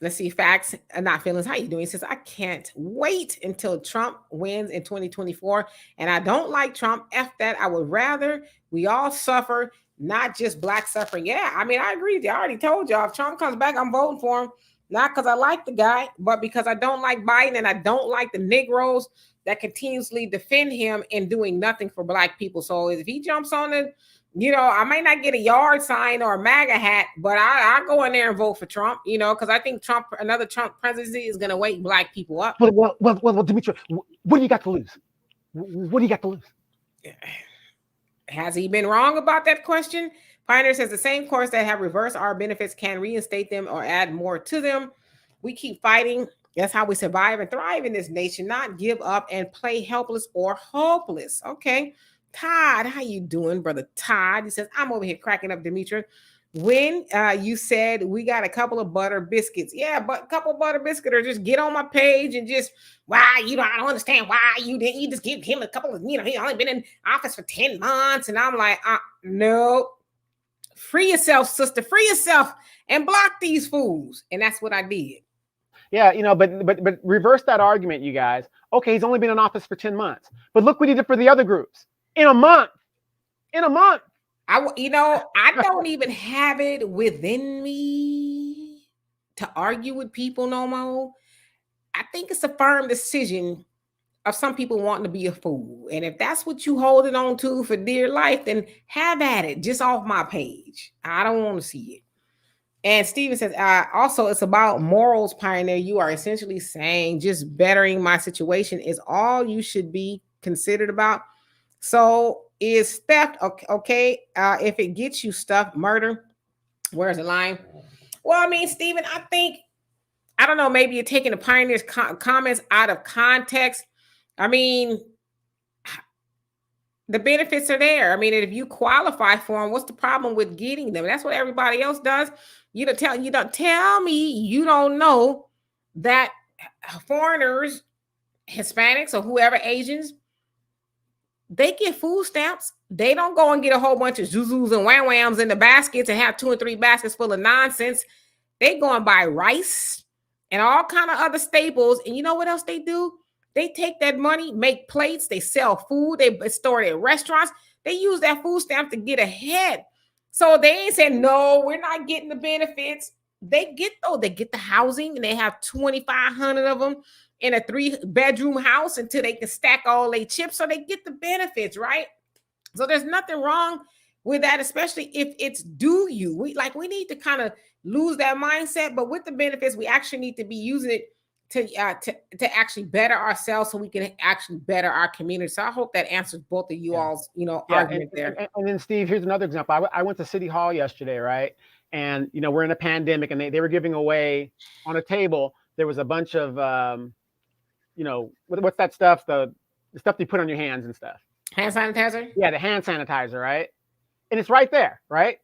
let's see, facts and not feelings. How you doing? He says, I can't wait until Trump wins in 2024. And I don't like Trump. F that. I would rather we all suffer, not just black suffering. Yeah, I mean, I agree with you. I already told y'all, if Trump comes back, I'm voting for him. Not because I like the guy, but because I don't like Biden, and I don't like the Negroes that continuously defend him and doing nothing for black people. So if he jumps on it, I might not get a yard sign or a MAGA hat, but I go in there and vote for Trump, because I think another Trump presidency is going to wake black people up. Well, Demetra, what do you got to lose? What do you got to lose? Has he been wrong about that question? Pioneer says the same courts that have reversed our benefits can reinstate them or add more to them. We keep fighting. That's how we survive and thrive in this nation, not give up and play helpless or hopeless. Okay. Todd, how you doing, brother Todd? He says, I'm over here cracking up, Demetra. When you said we got a couple of butter biscuits. Yeah, but a couple of butter biscuits, or just get on my page and just, I don't understand why you didn't. You just give him a couple of, he only been in office for 10 months. And I'm like, no. Free yourself, sister. Free yourself and block these fools. And that's what I did. Yeah, but reverse that argument, you guys. Okay, he's only been in office for 10 months. But look what he did for the other groups. In a month. I don't even have it within me to argue with people no more. I think it's a firm decision of some people wanting to be a fool. And if that's what you holding on to for dear life, then have at it, just off my page. I don't want to see it. And Steven says, also, it's about morals, Pioneer. You are essentially saying just bettering my situation is all you should be considered about. So is theft okay? If it gets you stuff, murder, where's the line? Well, I mean, Stephen, I don't know, maybe you're taking the Pioneer's comments out of context. I mean, the benefits are there. I mean, if you qualify for them, what's the problem with getting them? That's what everybody else does. You don't tell me you don't know that foreigners, Hispanics, or whoever, Asians, they get food stamps. They don't go and get a whole bunch of zuzus and wham-whams in the baskets and have 2 or 3 baskets full of nonsense. They go and buy rice and all kind of other staples. And you know what else they do? They take that money, make plates, they sell food, they store it at restaurants. They use that food stamp to get ahead. So they ain't saying, no, we're not getting the benefits. They get the housing, and they have 2,500 of them in a 3-bedroom house until they can stack all their chips, so they get the benefits, right? So there's nothing wrong with that, especially if it's do you. We need to kind of lose that mindset, but with the benefits, we actually need to be using it to actually better ourselves so we can actually better our community. So I hope that answers both of you Yeah. all's, Yeah. argument there. And then Steve, here's another example. I went to City Hall yesterday, right? And we're in a pandemic, and they were giving away on a table. There was a bunch of what's that stuff? The stuff you put on your hands and stuff. Hand sanitizer? Yeah, the hand sanitizer, right? And it's right there, right?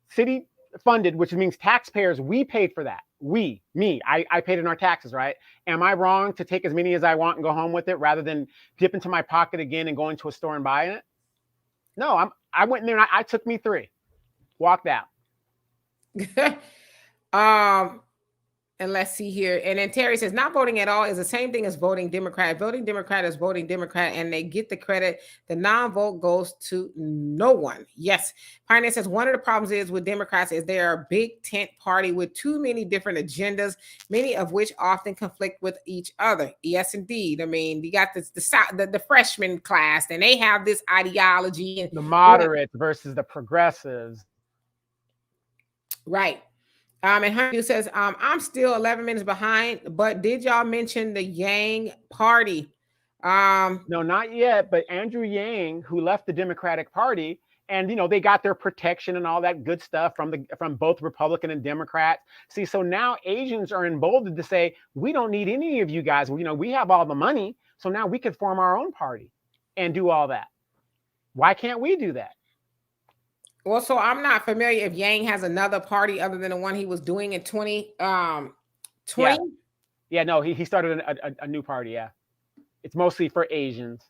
City funded, which means taxpayers, we paid for that. I paid in our taxes, right? Am I wrong to take as many as I want and go home with it rather than dip into my pocket again and go into a store and buy it? No, I went in there and I took me 3, walked out. um And let's see here. And then Terry says, not voting at all is the same thing as voting Democrat. Voting Democrat is voting Democrat, and they get the credit. The non-vote goes to no one. Yes. Pioneer says, one of the problems is with Democrats is they are a big tent party with too many different agendas, many of which often conflict with each other. Yes, indeed. I mean, you got the freshman class, and they have this ideology. And the moderates versus the progressives. Right. And Honey says, I'm still 11 minutes behind, but did y'all mention the Yang party? No, not yet. But Andrew Yang, who left the Democratic Party, and they got their protection and all that good stuff from both Republican and Democrat. See, so now Asians are emboldened to say, we don't need any of you guys. We have all the money, so now we can form our own party and do all that. Why can't we do that? Well, so I'm not familiar if Yang has another party other than the one he was doing in 2020. Yeah, no, he started a new party. Yeah, it's mostly for Asians.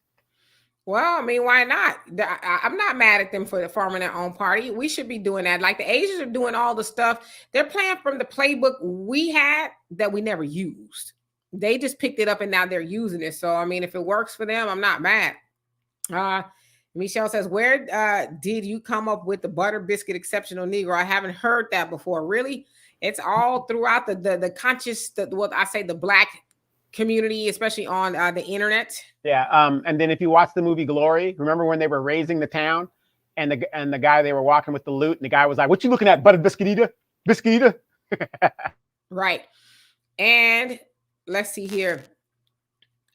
Well, I mean, why not? I'm not mad at them for forming their own party. We should be doing that. Like the Asians are doing all the stuff. They're playing from the playbook we had that we never used. They just picked it up and now they're using it. So, I mean, if it works for them, I'm not mad. Michelle says, where did you come up with the butter biscuit exceptional Negro? I haven't heard that before. Really? It's all throughout the conscious, what I say, the Black community, especially on the internet. Yeah. And then if you watch the movie Glory, remember when they were raising the town and the guy, they were walking with the loot, and the guy was like, what you looking at, buttered biscuit eater? Biscuit eater? Right. And let's see here.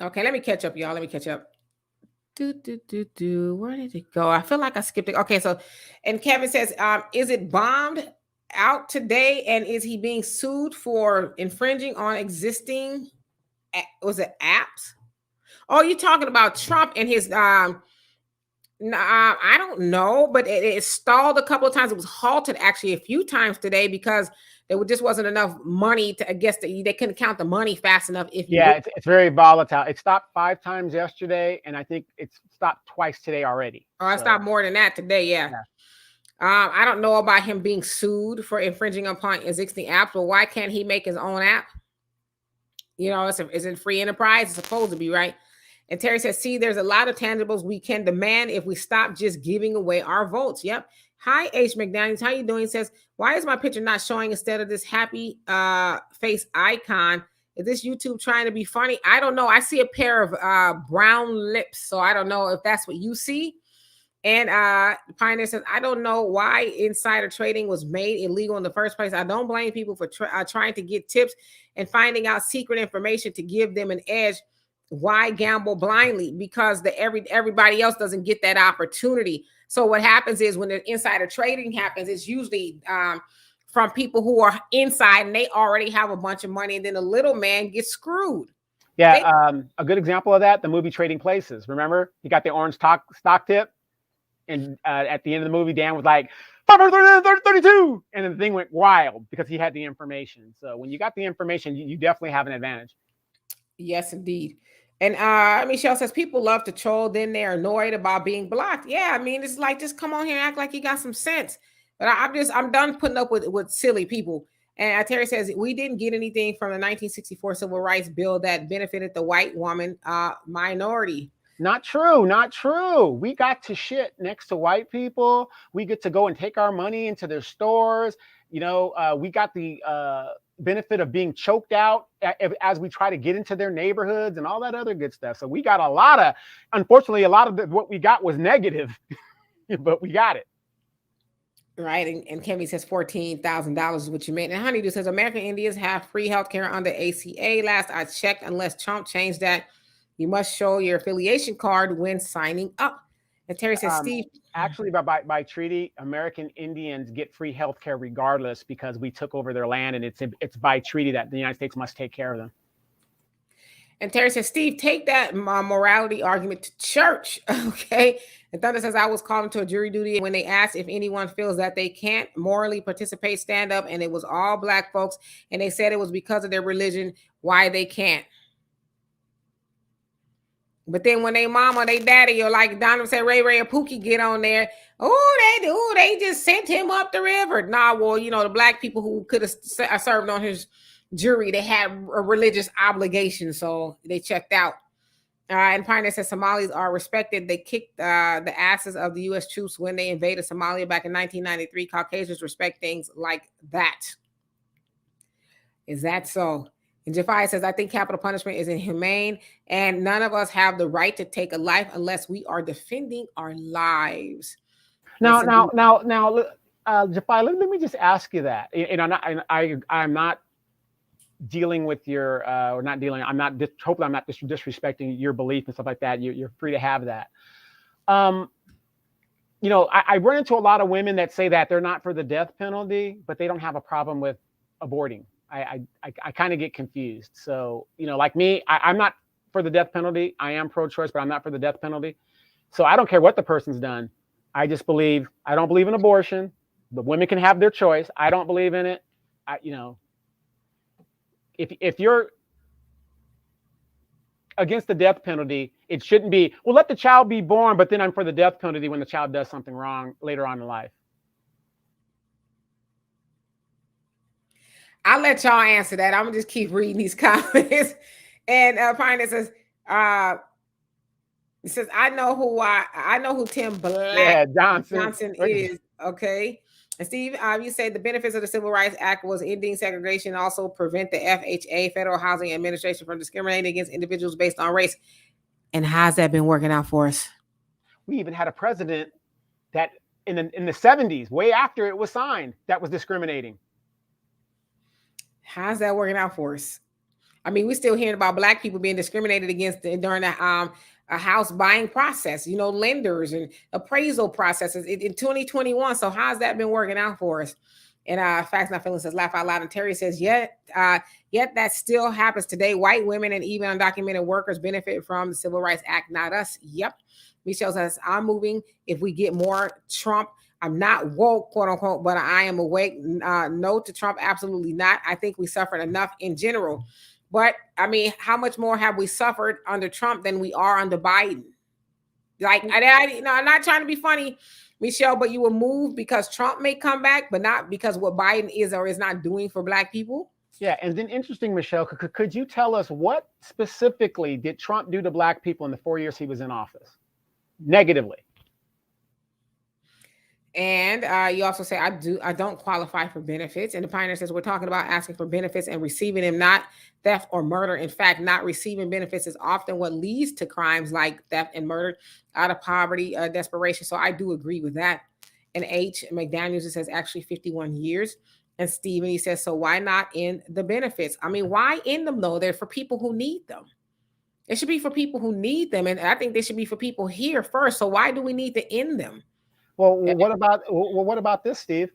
Okay, let me catch up, y'all. Let me catch up. Where did it go? I feel like I skipped it. Okay, so and Kevin says, is it bombed out today? And is he being sued for infringing on existing was it apps? Oh, you're talking about Trump and his I don't know, but it stalled a couple of times. It was halted actually a few times today because there just wasn't enough money to, I guess, they couldn't count the money fast enough. It's very volatile. It stopped 5 times yesterday, and I think it's stopped twice today already. Oh, I stopped more than that today. Yeah. I don't know about him being sued for infringing upon existing apps, but why can't he make his own app? It's a free enterprise. It's supposed to be, right? And Terry says, see, there's a lot of tangibles we can demand if we stop just giving away our votes. Yep. Hi, H. McDaniels. How you doing? He says, why is my picture not showing instead of this happy face icon? Is this YouTube trying to be funny? I don't know. I see a pair of brown lips, so I don't know if that's what you see. And Pioneer says, I don't know why insider trading was made illegal in the first place. I don't blame people for trying to get tips and finding out secret information to give them an edge. Why gamble blindly? Because everybody else doesn't get that opportunity. So what happens is when the insider trading happens, it's usually from people who are inside and they already have a bunch of money, and then the little man gets screwed. Yeah, a good example of that, the movie Trading Places. Remember, he got the orange stock tip, and at the end of the movie, Dan was like, 532, and then the thing went wild because he had the information. So when you got the information, you definitely have an advantage. Yes, indeed. And Michelle says people love to troll, then they're annoyed about being blocked. Yeah, I mean, it's like, just come on here and act like you got some sense. But I'm done putting up with silly people. And Terry says we didn't get anything from the 1964 Civil Rights Bill that benefited the white woman minority. Not true. Not true. We got to shit next to white people. We get to go and take our money into their stores. We got the benefit of being choked out as we try to get into their neighborhoods and all that other good stuff. So we got unfortunately, a lot of what we got was negative, but we got it. Right. And Kemi says $14,000 is what you meant. And Honeydew says American Indians have free health care under ACA. Last I checked, unless Trump changed that, you must show your affiliation card when signing up. And Terry says, Steve. Actually, by treaty, American Indians get free health care regardless because we took over their land, and it's by treaty that the United States must take care of them. And Terry says, Steve, take that morality argument to church. Okay. And Thunder says, I was called into a jury duty when they asked if anyone feels that they can't morally participate, stand up. And it was all Black folks. And they said it was because of their religion, why they can't. But then when they mama, they daddy, or like Donovan said, Ray Ray or Pookie get on there. Oh, they just sent him up the river. Nah, well, you know, the Black people who could have served on his jury, they had a religious obligation, so they checked out. And Pioneer says Somalis are respected. They kicked the asses of the U.S. troops when they invaded Somalia back in 1993. Caucasians respect things like that. Is that so? And Jafai says, I think capital punishment is inhumane, and none of us have the right to take a life unless we are defending our lives. Now, Jafai, let me just ask you that. And I'm not dealing with your or not dealing. Hopefully I'm not disrespecting your belief and stuff like that. You're free to have that. You know, I run into a lot of women that say that they're not for the death penalty, but they don't have a problem with aborting. I kind of get confused. So, you know, like me, I'm not for the death penalty. I am pro-choice, but I'm not for the death penalty. So I don't care what the person's done. I don't believe in abortion. The women can have their choice. I don't believe in it. You know, if you're against the death penalty, it shouldn't be, well, let the child be born, but then I'm for the death penalty when the child does something wrong later on in life. I'll let y'all answer that. I'm gonna just keep reading these comments. And Pioneer says, it says, I know who Tim Black Johnson is. Okay. And Steve, you say the benefits of the Civil Rights Act was ending segregation, also prevent the FHA, Federal Housing Administration, from discriminating against individuals based on race. And how's that been working out for us? We even had a president that in the 70s, way after it was signed, that was discriminating. How's that working out for us? I mean, we're still hearing about Black people being discriminated against during a house buying process, you know, lenders and appraisal processes in 2021. So how's that been working out for us? And Facts Not Feelings says, laugh out loud. And Terry says, yet that still happens today. White women and even undocumented workers benefit from the Civil Rights Act, not us. Yep. Michelle says, I'm moving if we get more Trump. I'm not woke, quote unquote, but I am awake. No to Trump, absolutely not. I think we suffered enough in general. But I mean, how much more have we suffered under Trump than we are under Biden? Like, I'm not trying to be funny, Michelle, but you will move because Trump may come back, but not because what Biden is or is not doing for Black people. Yeah, and then interesting, Michelle, could you tell us what specifically did Trump do to Black people in the 4 years he was in office? Negatively. And you also say, I don't qualify for benefits. And the Pioneer says, we're talking about asking for benefits and receiving them, not theft or murder. In fact, not receiving benefits is often what leads to crimes like theft and murder out of poverty, desperation. So I do agree with that. And H. McDaniels says, actually 51 years. And Steven, he says, so why not end the benefits? I mean, why end them though? They're for people who need them. It should be for people who need them. And I think they should be for people here first. So why do we need to end them? Well, what about this, Steve?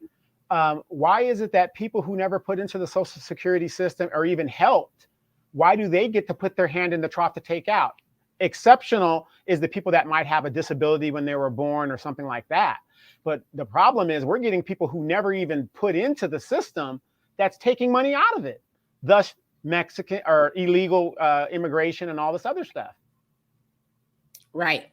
Why is it that people who never put into the Social Security system or even helped, why do they get to put their hand in the trough to take out? Exceptional is the people that might have a disability when they were born or something like that. But the problem is we're getting people who never even put into the system that's taking money out of it. Thus, Mexican or illegal immigration and all this other stuff. Right.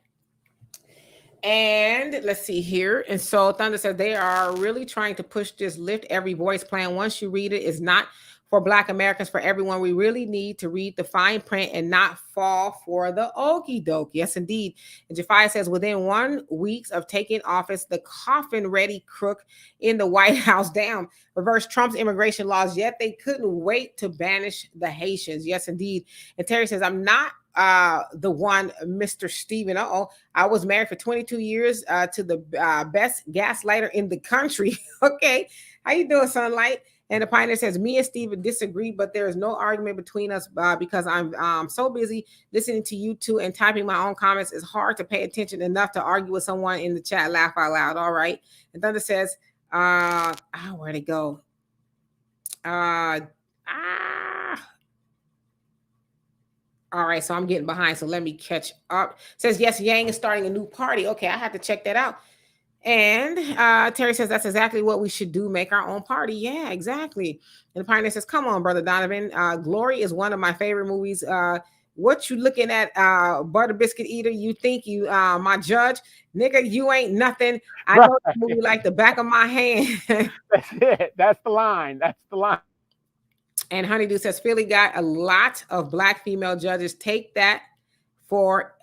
And let's see here. And so Thunder said they are really trying to push this lift every voice plan. Once you read it, it's not for Black Americans, for everyone. We really need to read the fine print and not fall for the okie doke. Yes, indeed. And Jafai says within 1 week of taking office, the coffin-ready crook in the White House down reversed Trump's immigration laws, yet they couldn't wait to banish the Haitians. Yes, indeed. And Terry says, I'm not the one, Mr. Steven. I was married for 22 years to the best gaslighter in the country. Okay. How you doing, Sunlight? And the Pioneer says, me and Steven disagree, but there is no argument between us because I'm so busy listening to you two and typing my own comments. It's hard to pay attention enough to argue with someone in the chat. Laugh out loud. All right. And Thunder says, where'd it go? All right, so I'm getting behind, so let me catch up. Says, yes, Yang is starting a new party. Okay, I have to check that out. And Terry says, that's exactly what we should do, make our own party. Yeah, exactly. And the Pioneer says, come on, Brother Donovan. Glory is one of my favorite movies. What you looking at, Butter Biscuit Eater? You think you my judge? Nigga, you ain't nothing. I know the movie like the back of my hand. That's it. That's the line. That's the line. And Honeydew says, Philly got a lot of black female judges. Take that for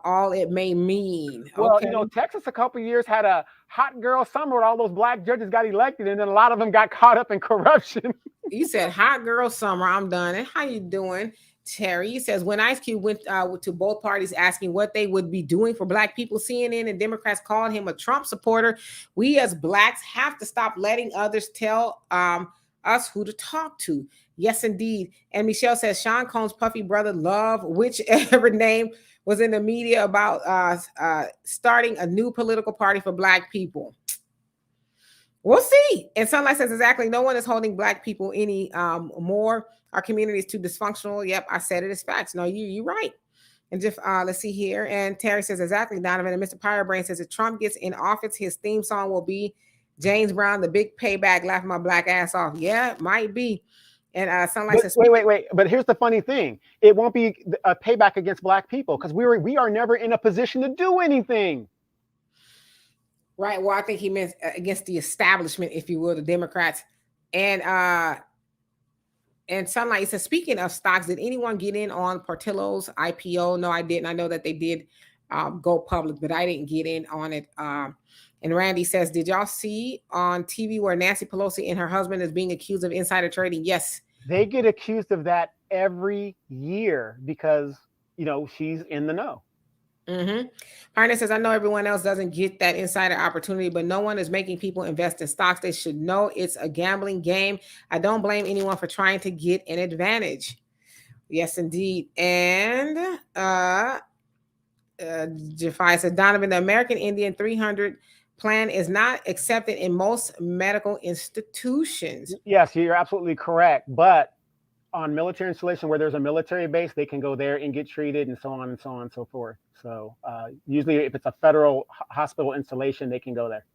all it may mean. Well, okay. Texas a couple of years had a hot girl summer where all those black judges got elected, and then a lot of them got caught up in corruption. You said hot girl summer. I'm done. And how you doing, Terry? Says, when Ice Cube went to both parties asking what they would be doing for black people, CNN and Democrats called him a Trump supporter. We as blacks have to stop letting others tell us who to talk to. Yes, indeed. And Michelle says, Sean Combs' puffy brother, Love, whichever name was in the media about starting a new political party for black people. We'll see. And Sunlight says, exactly. No one is holding black people any more. Our community is too dysfunctional. Yep, I said it as facts. No, you're right. And just let's see here. And Terry says, exactly, Donovan. And Mr. Pyrebrain says, if Trump gets in office, his theme song will be James Brown, the big payback, laughing my black ass off. Yeah, it might be. And Sunlight says, wait. But here's the funny thing. It won't be a payback against black people because we are never in a position to do anything. Right. Well, I think he meant against the establishment, if you will, the Democrats. And Sunlight says, speaking of stocks, did anyone get in on Portillo's IPO? No, I didn't. I know that they did go public, but I didn't get in on it. And Randy says, did y'all see on TV where Nancy Pelosi and her husband is being accused of insider trading? Yes. They get accused of that every year because, she's in the know. Mm-hmm. Pioneer says, I know everyone else doesn't get that insider opportunity, but no one is making people invest in stocks. They should know it's a gambling game. I don't blame anyone for trying to get an advantage. Yes, indeed. And Jafai says, Donovan, the American Indian 300 plan is not accepted in most medical institutions. Yes, you're absolutely correct. But on military installation where there's a military base, they can go there and get treated and so on and so on and so forth. So usually if it's a federal hospital installation, they can go there.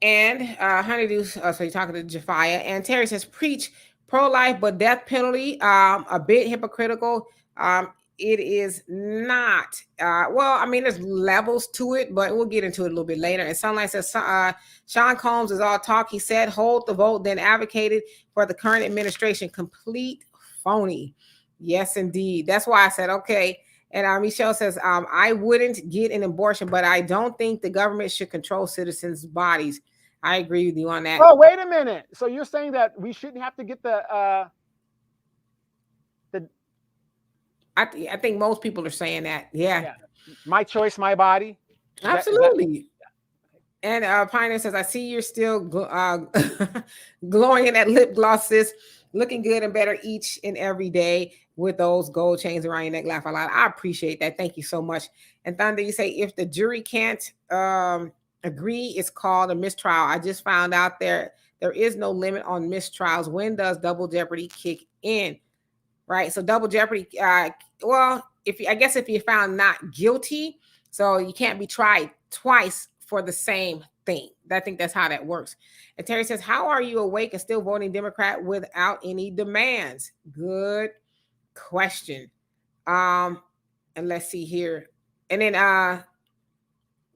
And Honeydew, so you're talking to Jafia. And Terry says, preach pro-life, but death penalty, a bit hypocritical. It is not. There's levels to it, but we'll get into it a little bit later. And Sunlight says, Sean Combs is all talk. He said, hold the vote, then advocated for the current administration. Complete phony. Yes, indeed. That's why I said, okay. And Michelle says, I wouldn't get an abortion, but I don't think the government should control citizens' bodies. I agree with you on that. Oh, wait a minute. So you're saying that we shouldn't have to get I think most people are saying that. Yeah. My choice, my body. Absolutely. And Pioneer says, I see you're still glowing in that lip gloss, sis. Looking good and better each and every day with those gold chains around your neck. Laugh a lot. I appreciate that. Thank you so much. And Thunder, you say, if the jury can't agree, it's called a mistrial. I just found out there is no limit on mistrials. When does double jeopardy kick in? Right. So double jeopardy. If you're found not guilty, so you can't be tried twice for the same thing. I think that's how that works. And Terry says, how are you awake and still voting Democrat without any demands? Good question. And let's see here. And then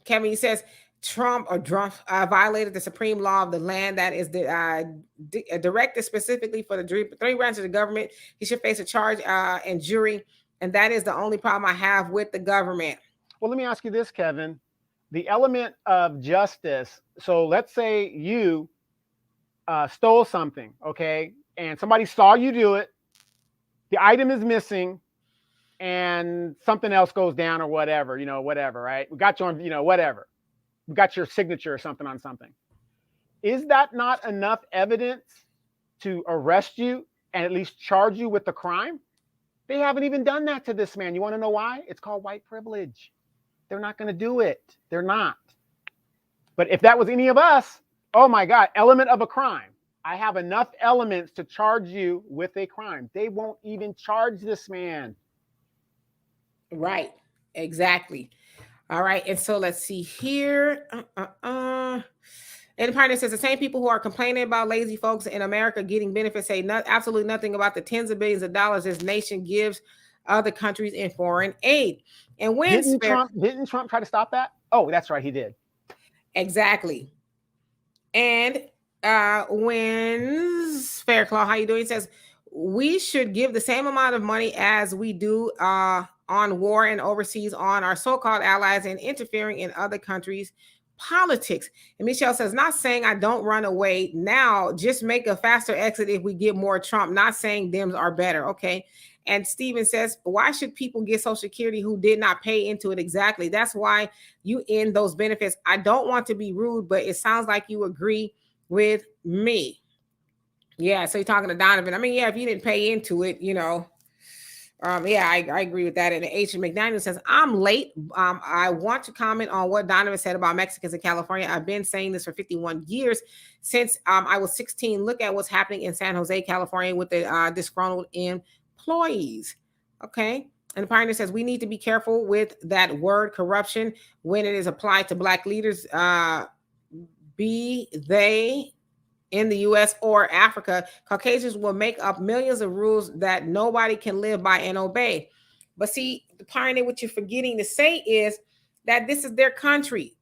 Kevin says, Trump violated the supreme law of the land that is directed specifically for the three branches of the government. He should face a charge and jury. And that is the only problem I have with the government. Well, let me ask you this, Kevin. The element of justice. So let's say you stole something, okay? And somebody saw you do it. The item is missing. and something else goes down or whatever, whatever, right? We got you on, whatever. We got your signature or something on something. Is that not enough evidence to arrest you and at least charge you with the crime? They haven't even done that to this man. You want to know why? It's called white privilege. They're not going to do it. They're not. But if that was any of us, oh my God, element of a crime. I have enough elements to charge you with a crime. They won't even charge this man. Right. Exactly. All right. And so let's see here. And the partner says the same people who are complaining about lazy folks in America getting benefits say absolutely nothing about the tens of billions of dollars this nation gives other countries in foreign aid. And when didn't Trump try to stop that? Oh, that's right, he did. Exactly. And when Fairclaw, how you doing? He says we should give the same amount of money as we do on war and overseas on our so-called allies and interfering in other countries' politics. And Michelle says, not saying I don't run away now, just make a faster exit if we get more Trump. Not saying Dems are better. Okay. And Steven says, why should people get Social Security who did not pay into it? Exactly. That's why you end those benefits. I don't want to be rude, but it sounds like you agree with me. Yeah. So you're talking to Donovan. I mean, yeah, if you didn't pay into it, yeah, I agree with that. And H. McDaniel says, I'm late. I want to comment on what Donovan said about Mexicans in California. I've been saying this for 51 years since I was 16. Look at what's happening in San Jose, California with the disgruntled employees. Okay. And the Pioneer says, we need to be careful with that word corruption when it is applied to Black leaders, be they in the US or Africa. Caucasians will make up millions of rules that nobody can live by and obey. But see, the Pioneer, what you're forgetting to say is that this is their country.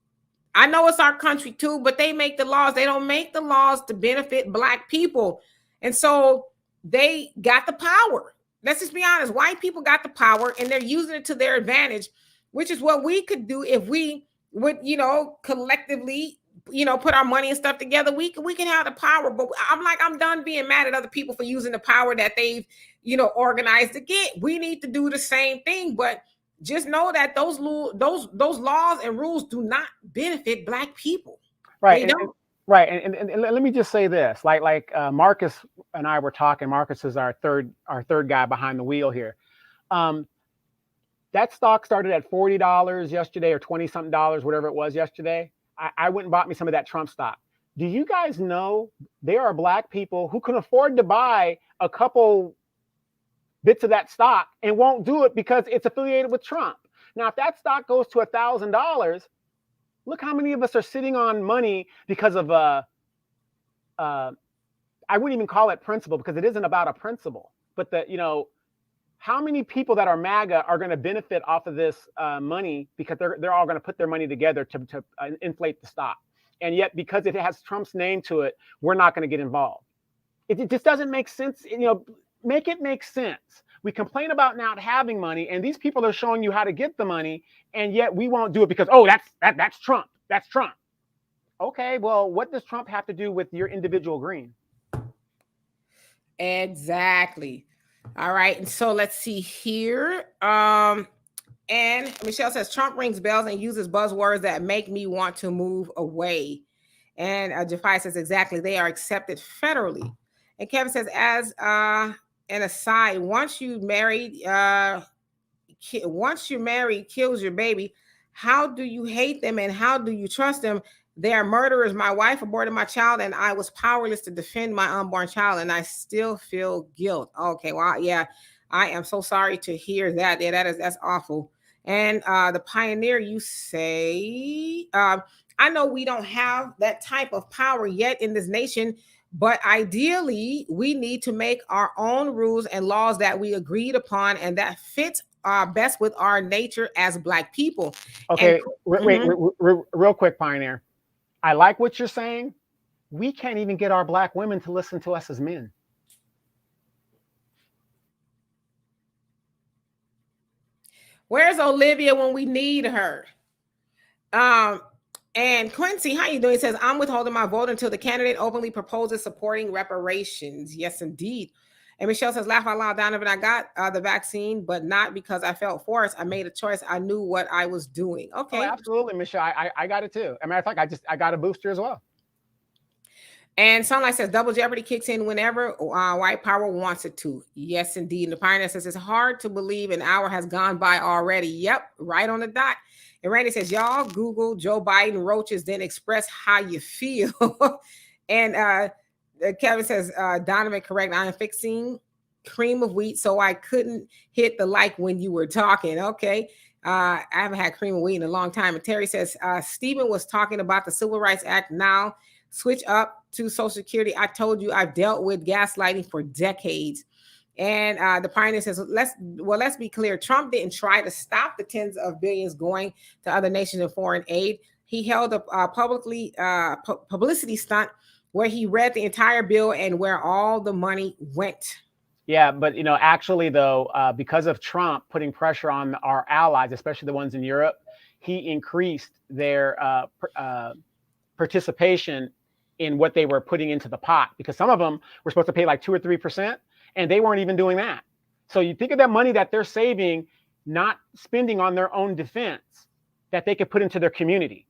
I know it's our country too, but they make the laws. They don't make the laws to benefit Black people. And so they got the power. Let's just be honest. White people got the power and they're using it to their advantage, which is what we could do if we would, collectively, put our money and stuff together. We can have the power. But I'm done being mad at other people for using the power that they've, organized to get. We need to do the same thing. But just know that those laws and rules do not benefit Black people. Right. They don't. Right. And let me just say this, like Marcus and I were talking. Marcus is our third guy behind the wheel here. That stock started at $40 yesterday or 20 something dollars, whatever it was yesterday. I went and bought me some of that Trump stock. Do you guys know there are Black people who can afford to buy a couple bits of that stock and won't do it because it's affiliated with Trump? Now, if that stock goes to $1,000, look how many of us are sitting on money because of I wouldn't even call it principle because it isn't about a principle, but how many people that are MAGA are going to benefit off of this money because they're all going to put their money together to inflate the stock. And yet, because it has Trump's name to it, we're not going to get involved. It just doesn't make sense. Make it make sense. We complain about not having money, and these people are showing you how to get the money, and yet we won't do it because, oh, that's Trump. That's Trump. Okay, well, what does Trump have to do with your individual green? Exactly. All right. And so let's see here. And Michelle says Trump rings bells and uses buzzwords that make me want to move away. And Jafai says exactly. They are accepted federally. And Kevin says, as an aside, once you're married, kills your baby. How do you hate them and how do you trust them? They are murderers. My wife aborted my child and I was powerless to defend my unborn child and I still feel guilt. Okay, well, yeah, I am so sorry to hear that. Yeah, that's awful. And the Pioneer, you say, I know we don't have that type of power yet in this nation, but ideally we need to make our own rules and laws that we agreed upon and that fits best with our nature as Black people. Okay, wait, real quick, Pioneer. I like what you're saying. We can't even get our Black women to listen to us as men. Where's Olivia when we need her? And Quincy, how you doing? He says, I'm withholding my vote until the candidate openly proposes supporting reparations. Yes, indeed. And Michelle says, laugh out loud, Donovan. I got the vaccine, but not because I felt forced. I made a choice. I knew what I was doing. Oh, Okay. absolutely, Michelle. I got it too. As a matter of fact, I got a booster as well. And Sunlight says double jeopardy kicks in whenever white power wants it to. Yes, indeed. And the Pioneer says it's hard to believe an hour has gone by already. Yep, right on the dot. And Randy says, y'all Google Joe Biden roaches, then express how you feel. And Kevin says, Donovan, correct. I am fixing cream of wheat, so I couldn't hit the like when you were talking. Okay. I haven't had cream of wheat in a long time. And Terry says, Stephen was talking about the Civil Rights Act. Now switch up to Social Security. I told you I've dealt with gaslighting for decades. And the Pioneer says, let's be clear. Trump didn't try to stop the tens of billions going to other nations in foreign aid. He held a publicity stunt where he read the entire bill and where all the money went. Yeah, but actually though, because of Trump putting pressure on our allies, especially the ones in Europe, he increased their participation in what they were putting into the pot, because some of them were supposed to pay like 2 or 3%, and they weren't even doing that. So you think of that money that they're saving, not spending on their own defense, that they could put into their community,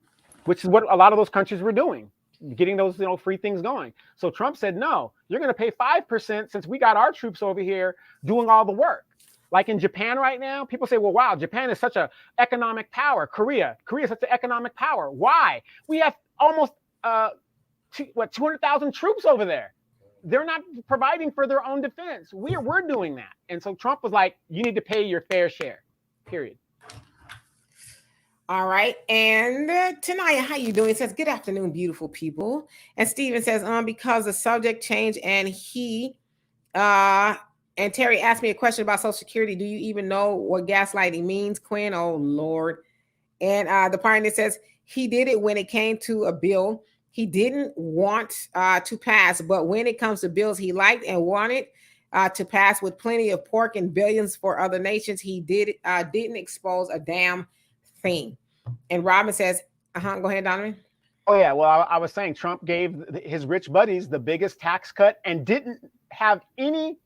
which is what a lot of those countries were doing, getting those free things going. So Trump said, no, you're going to pay 5% since we got our troops over here doing all the work. Like in Japan right now, people say, well, wow, Japan is such an economic power. Korea is such an economic power. Why? We have almost 200,000 troops over there. They're not providing for their own defense. We're doing that. And so Trump was like, you need to pay your fair share, period. All right. And Tanaya, how you doing? It says, good afternoon, beautiful people. And Steven says, because the subject changed and and Terry asked me a question about Social Security. Do you even know what gaslighting means, Quinn? Oh, Lord. And the Pioneer says, he did it when it came to a bill he didn't want to pass, but when it comes to bills he liked and wanted to pass with plenty of pork and billions for other nations, he didn't expose a damn thing. And Robin says, go ahead, Donovan. Oh, yeah. Well, I was saying Trump gave his rich buddies the biggest tax cut and didn't have any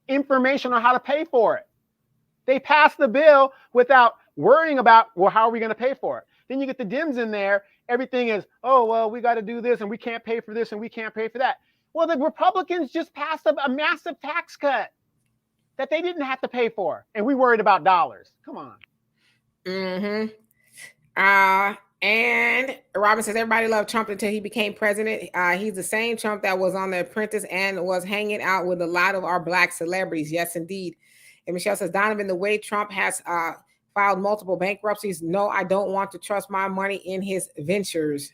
information on how to pay for it. They passed the bill without worrying about, well, how are we going to pay for it? Then you get the Dems in there. Everything is, oh, well, we got to do this and we can't pay for this and we can't pay for that. Well, the Republicans just passed a massive tax cut that they didn't have to pay for. And we worried about dollars. Come on. Mm-hmm. And Robin says, everybody loved Trump until he became president. He's the same Trump that was on The Apprentice and was hanging out with a lot of our Black celebrities. Yes, indeed. And Michelle says, Donovan, the way Trump has filed multiple bankruptcies, no, I don't want to trust my money in his ventures.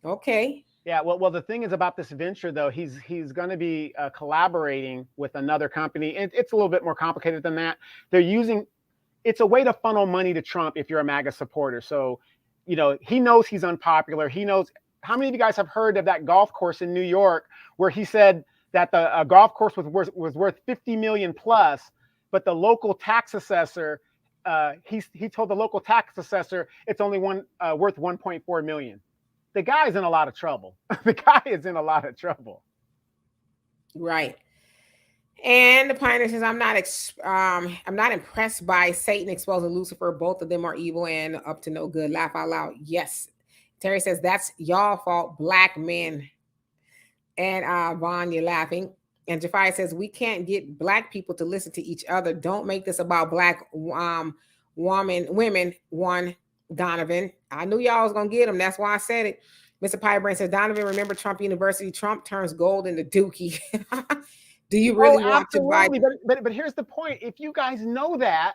Okay. Yeah, well, the thing is about this venture, though, he's going to be collaborating with another company. It's a little bit more complicated than that. It's a way to funnel money to Trump if you're a MAGA supporter. So, he knows he's unpopular. He knows. How many of you guys have heard of that golf course in New York where he said that the golf course was worth $50 million plus, but the local tax assessor, he told the local tax assessor it's only worth $1.4 million. The guy's in a lot of trouble. The guy is in a lot of trouble. Right. And the Pioneer says, I'm not impressed by Satan exposing Lucifer. Both of them are evil and up to no good. Laugh out loud. Yes. Terry says, that's y'all fault, Black men. And Vaughn, you're laughing. And Jafai says, we can't get Black people to listen to each other. Don't make this about Black women, one, Donovan. I knew y'all was going to get them. That's why I said it. Mr. Pybrand says, Donovan, remember Trump University? Trump turns gold into Dookie. Do you really want to buy? But here's the point. If you guys know that,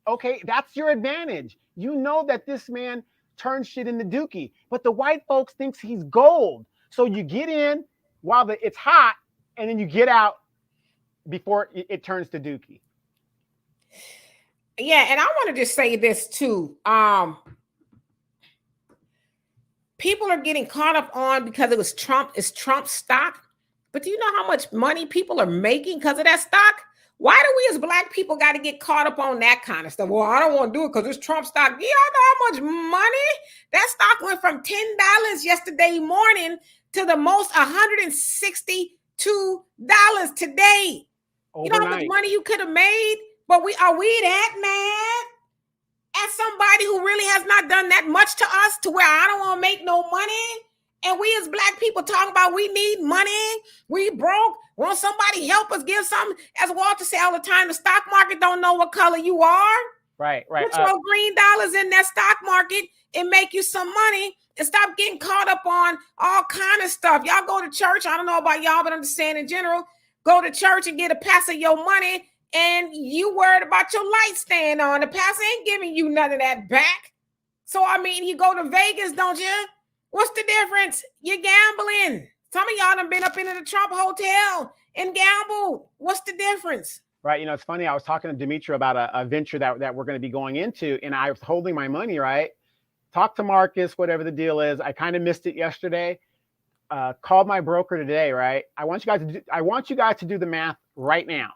okay, that's your advantage. You know that this man turns shit into Dookie. But the white folks thinks he's gold. So you get in while it's hot, and then you get out before it turns to Dookie. Yeah, and I want to just say this too. People are getting caught up on because it was Trump. It's Trump stock. But do you know how much money people are making because of that stock? Why do we as Black people got to get caught up on that kind of stuff? Well, I don't want to do it because it's Trump stock. Do y'all know how much money? That stock went from $10 yesterday morning to the most $162 today. You know how much Overnight. money you could have made? But are we that mad at somebody who really has not done that much to us to where I don't want to make no money? And we as Black people talking about we need money, we broke, want somebody help us give something. As Walter say all the time, the stock market don't know what color you are. Right. Put your green dollars in that stock market and make you some money and stop getting caught up on all kind of stuff. Y'all go to church. I don't know about y'all, but I'm just saying in general, go to church and get a pass of your money and you worried about your light staying on. The pastor ain't giving you none of that back. So, I mean, you go to Vegas, don't you? What's the difference? You're gambling. Some of y'all done been up into the Trump Hotel and gambled. What's the difference? Right. You know, it's funny. I was talking to Demetra about a venture that we're going to be going into, and I was holding my money, right? Talked to Marcus, whatever the deal is. I kind of missed it yesterday. Called my broker today, right? I want you guys to do the math right now.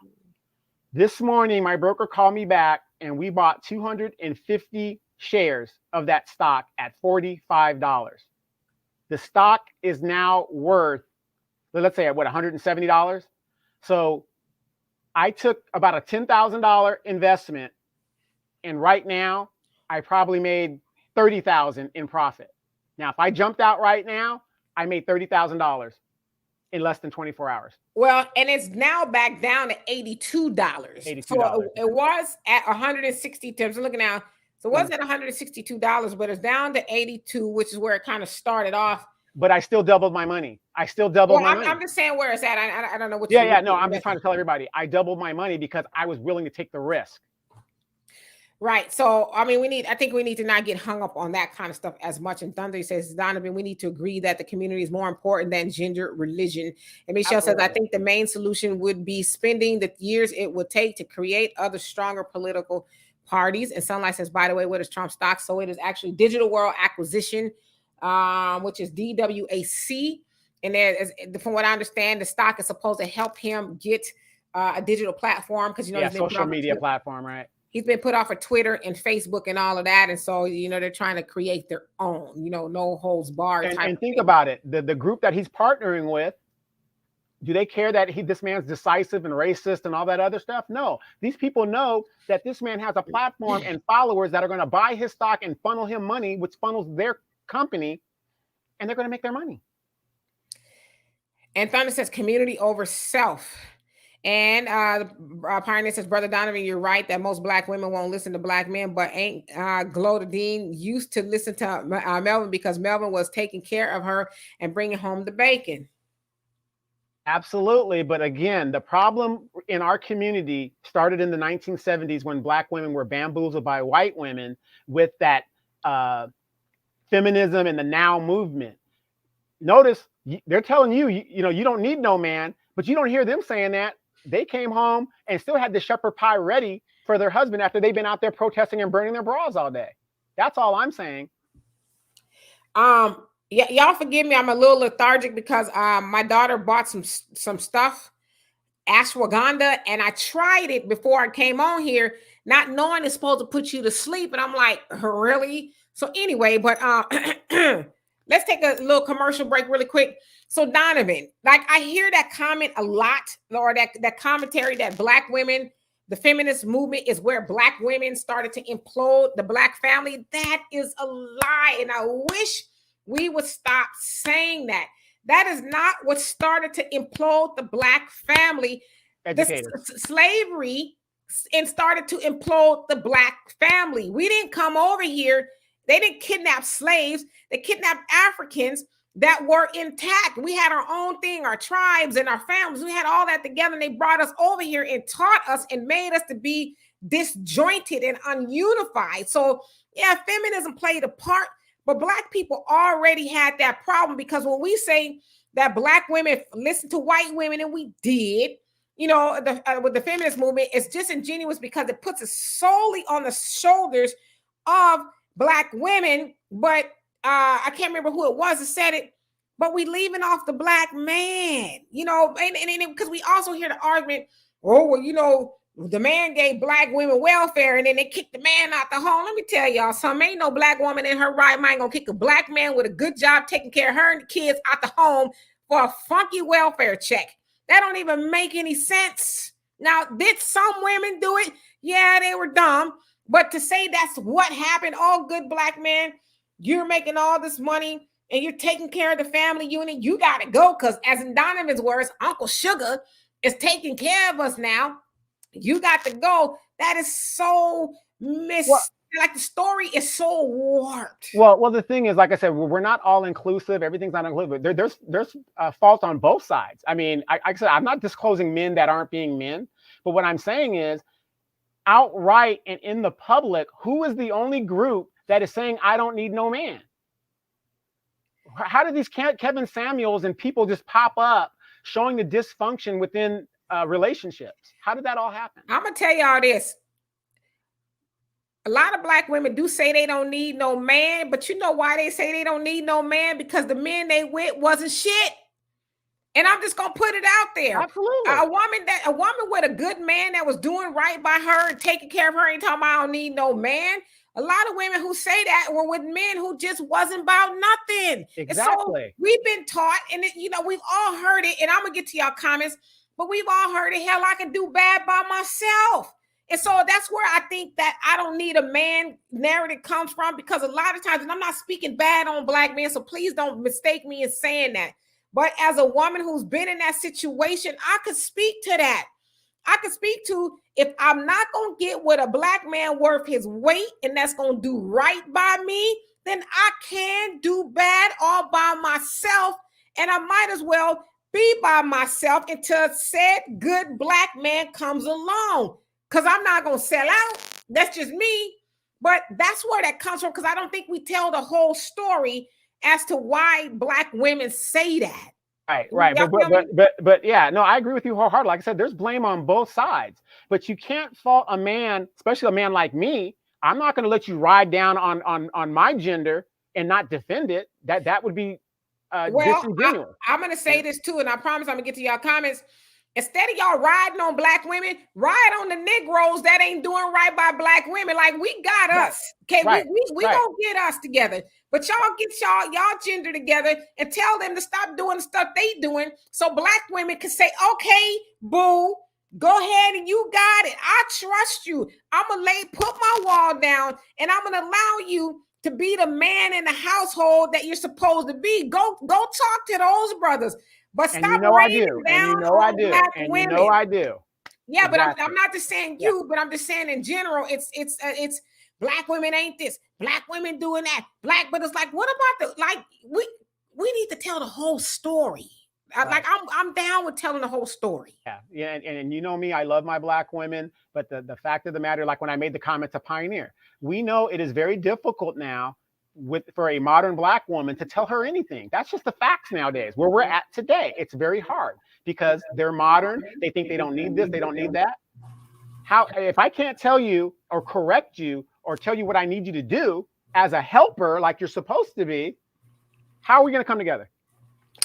This morning, my broker called me back, and we bought 250 shares of that stock at $45. The stock is now worth, let's say, what, $170? So I took about a $10,000 investment, and right now I probably made $30,000 in profit. Now, if I jumped out right now, I made $30,000 in less than 24 hours. Well, and it's now back down to $82. $82. So it was at 160 times. I'm looking now. So it was at $162, but it's down to 82, which is where it kind of started off. But I still doubled my money. My money. I'm just saying where it's at. I don't know what. No, I'm just trying to tell everybody. I doubled my money because I was willing to take the risk. Right. So, I mean, I think we need to not get hung up on that kind of stuff as much. And Thunder says, Donovan, we need to agree that the community is more important than gender, religion. And Michelle says, I think the main solution would be spending the years it would take to create other stronger political parties. And Sunlight says, by the way, what is Trump stock? So it is actually Digital World Acquisition, which is DWAC. And there is, from what I understand, the stock is supposed to help him get a digital platform because, social media platform, right? He's been put off of Twitter and Facebook and all of that. And so, they're trying to create their own, no holds barred. And think about it. The group that he's partnering with, do they care that this man's decisive and racist and all that other stuff? No. These people know that this man has a platform and followers that are going to buy his stock and funnel him money, which funnels their company, and they're going to make their money. And Thunder says community over self. And Pioneer says, Brother Donovan, you're right that most Black women won't listen to Black men, but ain't Gloda Dean used to listen to Melvin because Melvin was taking care of her and bringing home the bacon. Absolutely. But again, the problem in our community started in the 1970s when Black women were bamboozled by white women with that feminism and the now movement. Notice they're telling you, you don't need no man, but you don't hear them saying that. They came home and still had the shepherd pie ready for their husband after they've been out there protesting and burning their bras all day. That's all I'm saying. Yeah, y'all forgive me. I'm a little lethargic because my daughter bought some stuff, ashwagandha, and I tried it before I came on here, not knowing it's supposed to put you to sleep. And I'm like, really? So anyway, but let's take a little commercial break really quick. So Donovan, like I hear that comment a lot, or that commentary that Black women, the feminist movement is where Black women started to implode the Black family. That is a lie. And I wish we would stop saying that. That is not what started to implode the Black family. Slavery and started to implode the Black family. We didn't come over here. They didn't kidnap slaves. They kidnapped Africans that were intact. We had our own thing, our tribes and our families. We had all that together, and they brought us over here and taught us and made us to be disjointed and ununified. So yeah, feminism played a part, but Black people already had that problem, because when we say that Black women listen to white women, and we did, with the feminist movement, it's disingenuous because it puts it solely on the shoulders of Black women. But I can't remember who it was that said it, but we leaving off the Black man, and because we also hear the argument, the man gave Black women welfare and then they kicked the man out the home. Let me tell y'all something. Ain't no Black woman in her right mind gonna kick a Black man with a good job taking care of her and the kids out the home for a funky welfare check. That don't even make any sense. Now, did some women do it? Yeah, they were dumb. But to say that's what happened, all good black men, you're making all this money and you're taking care of the family unit, you got to go. Because as in Donovan's words, Uncle Sugar is taking care of us now. You got to go. That is so like the story is so warped. Well, the thing is, like I said, we're not all inclusive. Everything's not inclusive. There's fault on both sides. I mean, like I said, I'm not disclosing men that aren't being men, but what I'm saying is, outright and in the public, who is the only group that is saying I don't need no man? How did these Kevin Samuels and people just pop up showing the dysfunction within relationships? How did that all happen? I'm gonna tell y'all this. A lot of black women do say they don't need no man, but you know why they say they don't need no man? Because the men they with wasn't shit. And I'm just gonna put it out there. Absolutely. A woman with a good man that was doing right by her and taking care of her ain't talking about I don't need no man. A lot of women who say that were with men who just wasn't about nothing. Exactly. And so we've been taught, and we've all heard it. And I'm gonna get to y'all comments, but we've all heard it. Hell, I can do bad by myself. And so that's where I think that I don't need a man narrative comes from, because a lot of times, and I'm not speaking bad on black men, so please don't mistake me in saying that. But as a woman who's been in that situation, I could speak to that. I could speak to, if I'm not going to get with a black man worth his weight and that's going to do right by me, then I can do bad all by myself. And I might as well be by myself until said good black man comes along. Because I'm not going to sell out. That's just me. But that's where that comes from, because I don't think we tell the whole story as to why black women say that. Right. But yeah, no, I agree with you wholeheartedly. Like I said, there's blame on both sides, but you can't fault a man, especially a man like me. I'm not going to let you ride down on my gender and not defend it. That would be disingenuous. I'm going to say this too, and I promise I'm going to get to y'all comments. Instead of y'all riding on black women, ride on the Negroes that ain't doing right by black women. Like, we got us. Okay, we gonna get us together. But y'all get y'all gender together and tell them to stop doing the stuff they doing, so black women can say, okay, boo, go ahead and you got it. I trust you. I'm gonna put my wall down, and I'm gonna allow you to be the man in the household that you're supposed to be. Go talk to those brothers. But stop raining down on black women. I do. Yeah, exactly. But I'm not just saying you, but I'm just saying in general, it's black women ain't this, black women doing that, but it's like, what about we need to tell the whole story. Right. Like, I'm down with telling the whole story. Yeah, and you know me, I love my black women, but the fact of the matter, like when I made the comment to Pioneer, we know it is very difficult now for a modern black woman to tell her anything. That's just the facts nowadays. Where we're at today, it's very hard because they're modern. They think they don't need this, they don't need that. How, if I can't tell you or correct you or tell you what I need you to do as a helper, like you're supposed to be, how are we going to come together?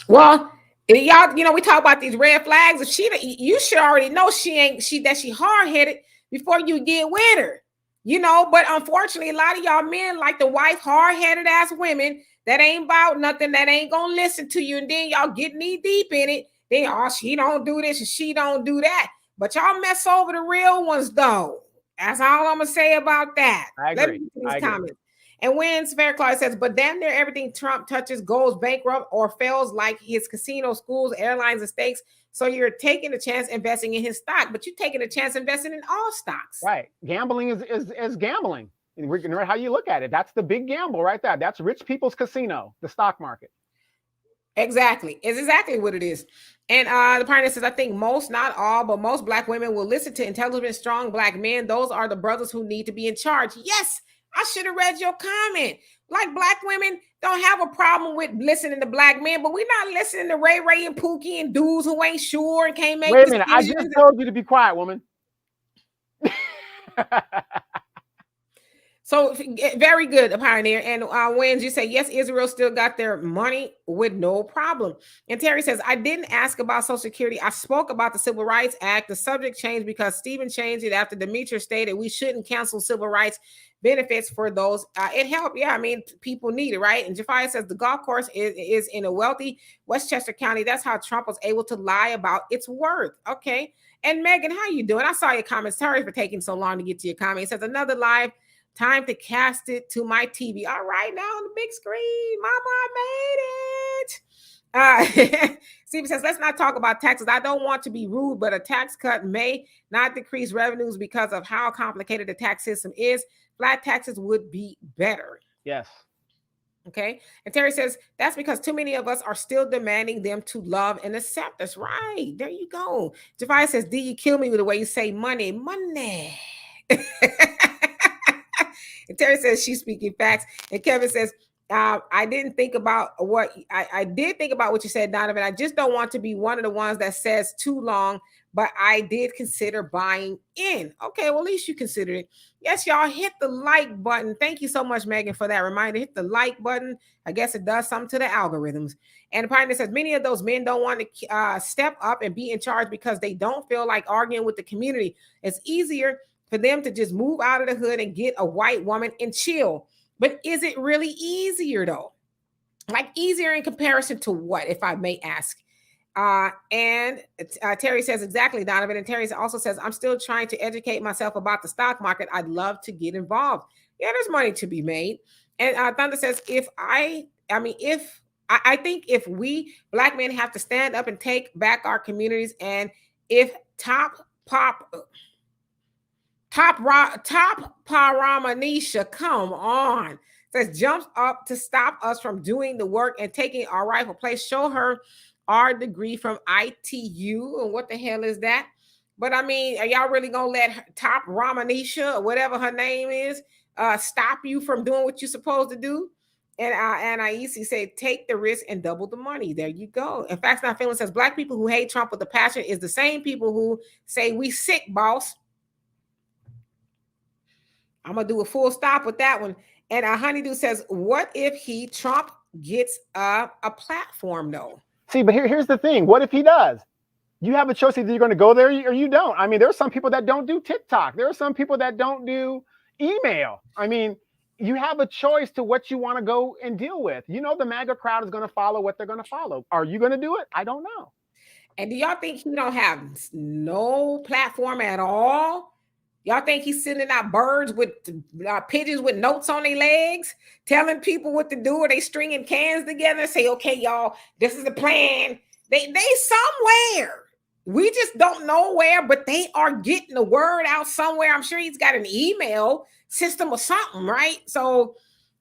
Well, y'all, we talk about these red flags. If you should already know that she hard-headed before you get with her. But unfortunately, a lot of y'all men like the wife, hard-headed ass women that ain't about nothing, that ain't gonna listen to you, and then y'all get knee deep in it. Then, she don't do this and she don't do that. But y'all mess over the real ones, though. That's all I'm gonna say about that. I agree. Let me get these comments. And when Fair Claude says, but damn near everything Trump touches goes bankrupt or fails, like his casino, schools, airlines, and stakes. So you're taking a chance investing in his stock, but you're taking a chance investing in all stocks. Right. Gambling is gambling. Remember how you look at it. That's the big gamble right there. That's rich people's casino, the stock market. Exactly. It's exactly what it is. And the partner says, I think most, not all, but most black women will listen to intelligent, strong black men. Those are the brothers who need to be in charge. Yes, I should have read your comment. Like, black women don't have a problem with listening to black men, but we're not listening to Ray and Pookie and dudes who ain't sure and can't make Wait a minute. I just told you to be quiet, woman. So very good, Pioneer. And Wins, you say, yes, Israel still got their money with no problem. And Terry says, I didn't ask about Social Security. I spoke about the Civil Rights Act. The subject changed because Stephen changed it after Demetra stated we shouldn't cancel civil rights benefits for those. It helped. Yeah, I mean, people need it, right? And Jafia says the golf course is in a wealthy Westchester County. That's how Trump was able to lie about its worth. Okay. And Megan, how you doing? I saw your comments. Sorry for taking so long to get to your comment. It says another live. Time to cast it to my TV. All right, now on the big screen. Mama, I made it. Steve says, let's not talk about taxes. I don't want to be rude, but a tax cut may not decrease revenues because of how complicated the tax system is. Flat taxes would be better. Yes. Okay. And Terry says, that's because too many of us are still demanding them to love and accept us. Right. There you go. Jafai says, do you kill me with the way you say money? Money. And Terry says she's speaking facts. And Kevin says, I didn't think about what I did think about what you said, Donovan. I just don't want to be one of the ones that says too long, but I did consider buying in. Okay, well, at least you considered it. Yes, y'all hit the like button. Thank you so much, Megan, for that reminder. Hit the like button. I guess it does something to the algorithms. And the Pioneer says many of those men don't want to step up and be in charge because they don't feel like arguing with the community. It's easier for them to just move out of the hood and get a white woman and chill. But is it really easier though? Like easier in comparison to what, if I may ask? And Terry says exactly, Donovan. And Terry also says, I'm still trying to educate myself about the stock market. I'd love to get involved. Yeah, there's money to be made. And Thunder says, I think if we Black men have to stand up and take back our communities, and if Top Paramanisha, come on, says jumps up to stop us from doing the work and taking our rightful place, show her our degree from ITU. And what the hell is that? But I mean, are y'all really gonna let her, Top Ramanisha or whatever her name is, stop you from doing what you're supposed to do? And I used to say, take the risk and double the money. There you go. In fact, Not Feeling says Black people who hate Trump with a passion is the same people who say we sick, boss. I'm gonna do a full stop with that one. And Honeydew says, what if Trump gets a platform though? See, but here's the thing. What if he does? You have a choice either you're going to go there or you don't. I mean, there are some people that don't do TikTok. There are some people that don't do email. I mean, you have a choice to what you want to go and deal with. You know, the MAGA crowd is going to follow what they're going to follow. Are you going to do it? I don't know. And do y'all think he don't have no platform at all? Y'all think he's sending out birds with pigeons with notes on their legs, telling people what to do, or they stringing cans together and say, okay, y'all, this is the plan. They somewhere. We just don't know where, but they are getting the word out somewhere. I'm sure he's got an email system or something, right? So,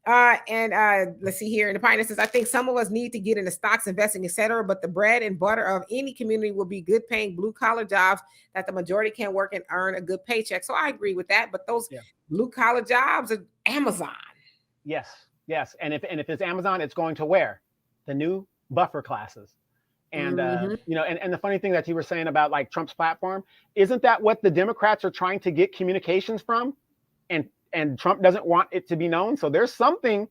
let's see here. And the Pioneer says, I think some of us need to get into stocks, investing, etc. But the bread and butter of any community will be good paying blue collar jobs that the majority can work and earn a good paycheck. So I agree with that. But those blue collar jobs are Amazon. Yes. And if it's Amazon, it's going to where? The new buffer classes. And you know, and the funny thing that you were saying about like Trump's platform, isn't that what the Democrats are trying to get communications from? And Trump doesn't want it to be known. So there's something,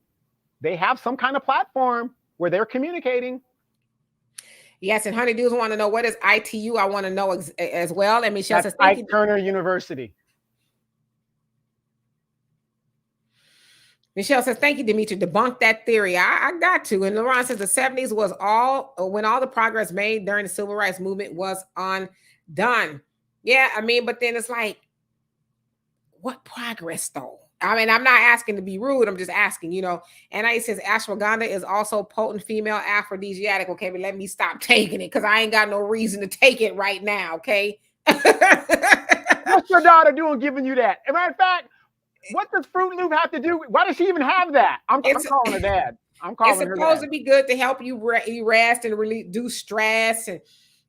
they have some kind of platform where they're communicating. Yes, and Honeydews want to know, what is ITU? I want to know as well. And Michelle says, Ike Turner University. Michelle says, thank you, Demetra. Debunk that theory. I got to. And Laurent says the 70s was when all the progress made during the civil rights movement was undone. Yeah, I mean, but then it's like, what progress though? I mean, I'm not asking to be rude. I'm just asking, you know. And I says ashwagandha is also potent female aphrodisiac. Okay, but let me stop taking it because I ain't got no reason to take it right now. Okay. What's your daughter doing giving you that? As a matter of fact, what does Fruit Loop have to do? Why does she even have that? I'm calling her dad. I'm calling her dad. It's supposed to be good to help you rest and reduce stress and,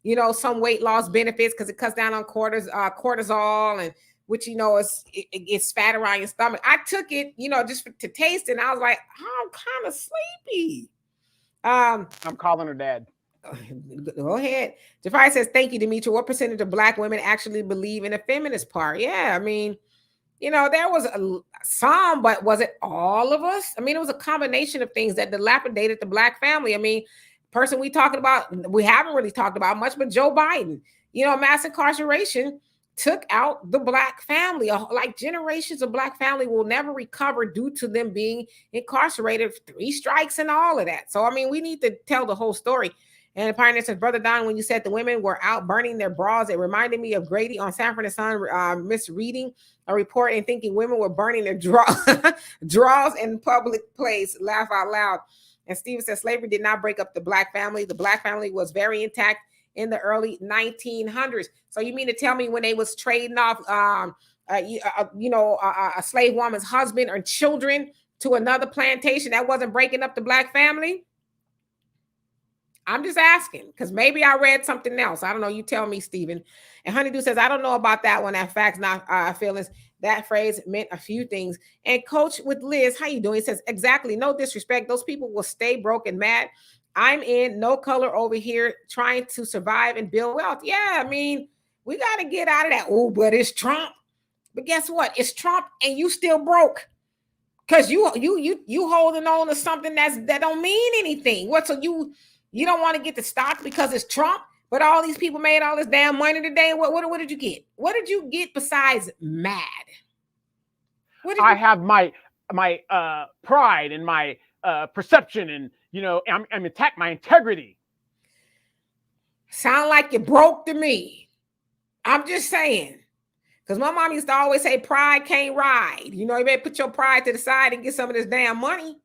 you know, some weight loss benefits because it cuts down on cortisol, and which, you know, it gets fat around your stomach. I took it, you know, just to taste it, and I was like, oh, I'm kind of sleepy. I'm calling her dad. Go ahead. Jafari says, thank you, Demetra. What percentage of Black women actually believe in the feminist part? Yeah, I mean, you know, there was some, but was it all of us? I mean, it was a combination of things that dilapidated the Black family. I mean, person we haven't really talked about much, but Joe Biden, you know, mass incarceration took out the Black family. Like generations of Black family will never recover due to them being incarcerated, 3 strikes and all of that. So, I mean, we need to tell the whole story. And the Pioneer says, Brother Don, when you said the women were out burning their bras, it reminded me of Grady on Sanford and Son misreading a report and thinking women were burning their drawers in public place. Laugh out loud. And Steven says, slavery did not break up the black family. The black family was very intact in the early 1900s. So you mean to tell me when they was trading off, a slave woman's husband or children to another plantation, that wasn't breaking up the black family? I'm just asking, because maybe I read something else. I don't know. You tell me, Stephen. And Honeydew says, I don't know about that one. That fact's not feelings. That phrase meant a few things. And Coach with Liz, how you doing? He says, exactly. No disrespect. Those people will stay broke and mad. I'm in no color over here trying to survive and build wealth. Yeah, I mean, we got to get out of that. Oh, but it's Trump. But guess what? It's Trump and you still broke. Because you holding on to something that don't mean anything. What, so you don't want to get the stock because it's Trump, but all these people made all this damn money today. What did you get? What did you get besides mad? I have my pride and my perception, and I'm attack my integrity. Sound like you broke to me. I'm just saying. Because my mom used to always say pride can't ride. You better put your pride to the side and get some of this damn money.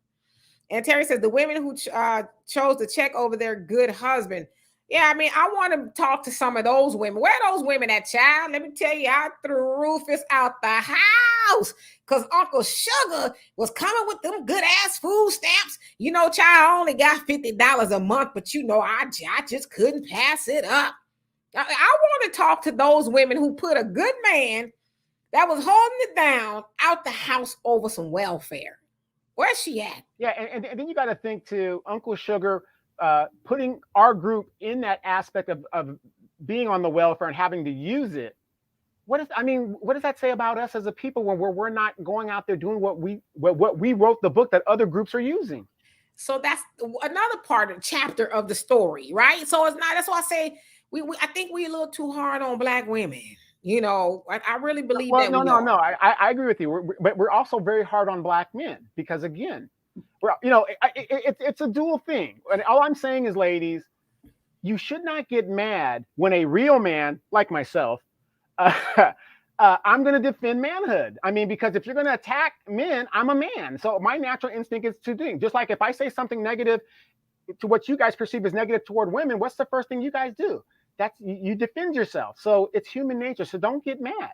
And Terry says, the women who chose to check over their good husband. Yeah, I mean, I want to talk to some of those women. Where are those women at, child? Let me tell you, I threw Rufus out the house because Uncle Sugar was coming with them good-ass food stamps. Child, I only got $50 a month, but I just couldn't pass it up. I want to talk to those women who put a good man that was holding it down out the house over some welfare. Where's she at? Yeah, and then you got to think to Uncle Sugar putting our group in that aspect of being on the welfare and having to use it. What does that say about us as a people when we're not going out there doing what we wrote the book that other groups are using? So that's another part of the chapter of the story, right? So it's not. That's why I say I think we're a little too hard on black women. I really believe that. No. I agree with you. But we're also very hard on black men because, again, it's a dual thing. And all I'm saying is, ladies, you should not get mad when a real man like myself, I'm going to defend manhood. I mean, because if you're going to attack men, I'm a man. So my natural instinct is to do. Just like if I say something negative to what you guys perceive as negative toward women, what's the first thing you guys do? You defend yourself. So it's human nature. So don't get mad.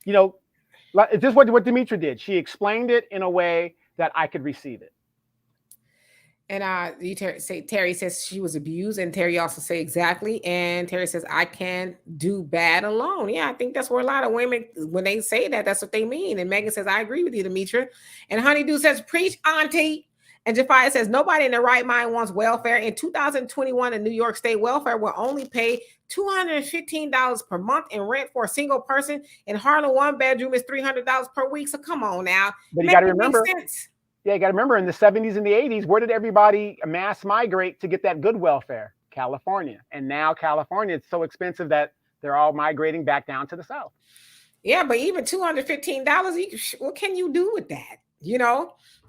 Just what Demetra did. She explained it in a way that I could receive it. And Terry says she was abused, and Terry also say exactly. And Terry says, I can't do bad alone. Yeah, I think that's where a lot of women, when they say that, that's what they mean. And Megan says, I agree with you, Demetra. And Honeydew says, preach, auntie. And Jafia says, nobody in their right mind wants welfare. In 2021, in New York State, welfare will only pay $215 per month in rent for a single person. In Harlem, one bedroom is $300 per week. So come on now. But you got to remember, you got to remember in the 70s and the 80s, where did everybody mass migrate to get that good welfare? California. And now California, it's so expensive that they're all migrating back down to the South. Yeah, but even $215, what can you do with that?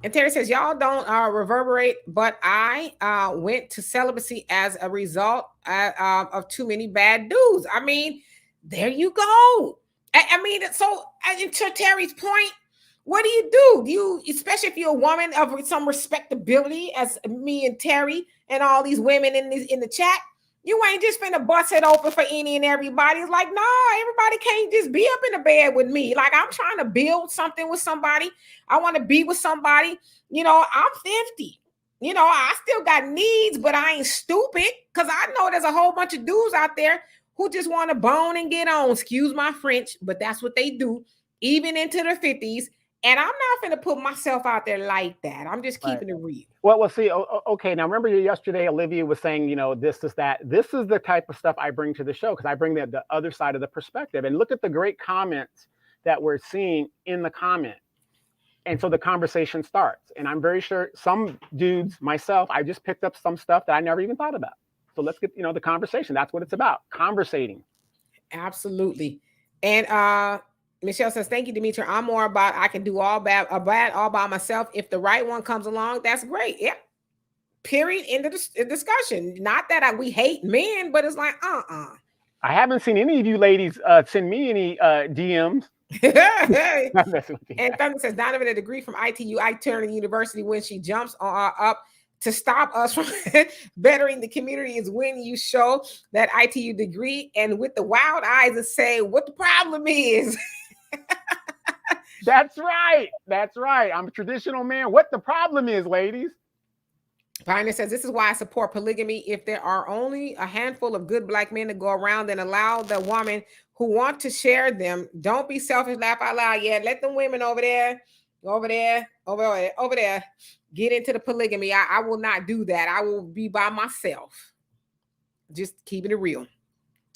And Terry says, y'all don't reverberate, but I went to celibacy as a result of too many bad dudes. I mean, there you go. I mean, so to Terry's point, what do? You, especially if you're a woman of some respectability, as me and Terry and all these women in the chat, you ain't just finna bust it open for any and everybody. It's like, nah, everybody can't just be up in the bed with me. Like, I'm trying to build something with somebody. I want to be with somebody. I'm 50. I still got needs, but I ain't stupid, because I know there's a whole bunch of dudes out there who just want to bone and get on. Excuse my French, but that's what they do, even into their 50s. And I'm not going to put myself out there like that. I'm just keeping it real. Well, see, okay. Now, remember yesterday, Olivia was saying, this is that. This is the type of stuff I bring to the show, because I bring the other side of the perspective. And look at the great comments that we're seeing in the comment. And so the conversation starts. And I'm very sure some dudes, myself, I just picked up some stuff that I never even thought about. So let's get, the conversation. That's what it's about. Conversating. Absolutely. And Michelle says, thank you, Demetra. I'm more about I can do all bad all by myself. If the right one comes along, that's great. Yeah. Period. End of the discussion. Not that we hate men, but it's like, I haven't seen any of you ladies send me any DMs. And Thunder says Donovan, a degree from ITU, Turner University, when she jumps up to stop us from bettering the community is when you show that ITU degree and with the wild eyes and say what the problem is. That's right. That's right. I'm a traditional man. What the problem is, ladies. Pioneer says, this is why I support polygamy. If there are only a handful of good black men to go around, then allow the woman who want to share them. Don't be selfish, laugh out loud. Yeah, let the women over there, get into the polygamy. I will not do that. I will be by myself. Just keeping it real.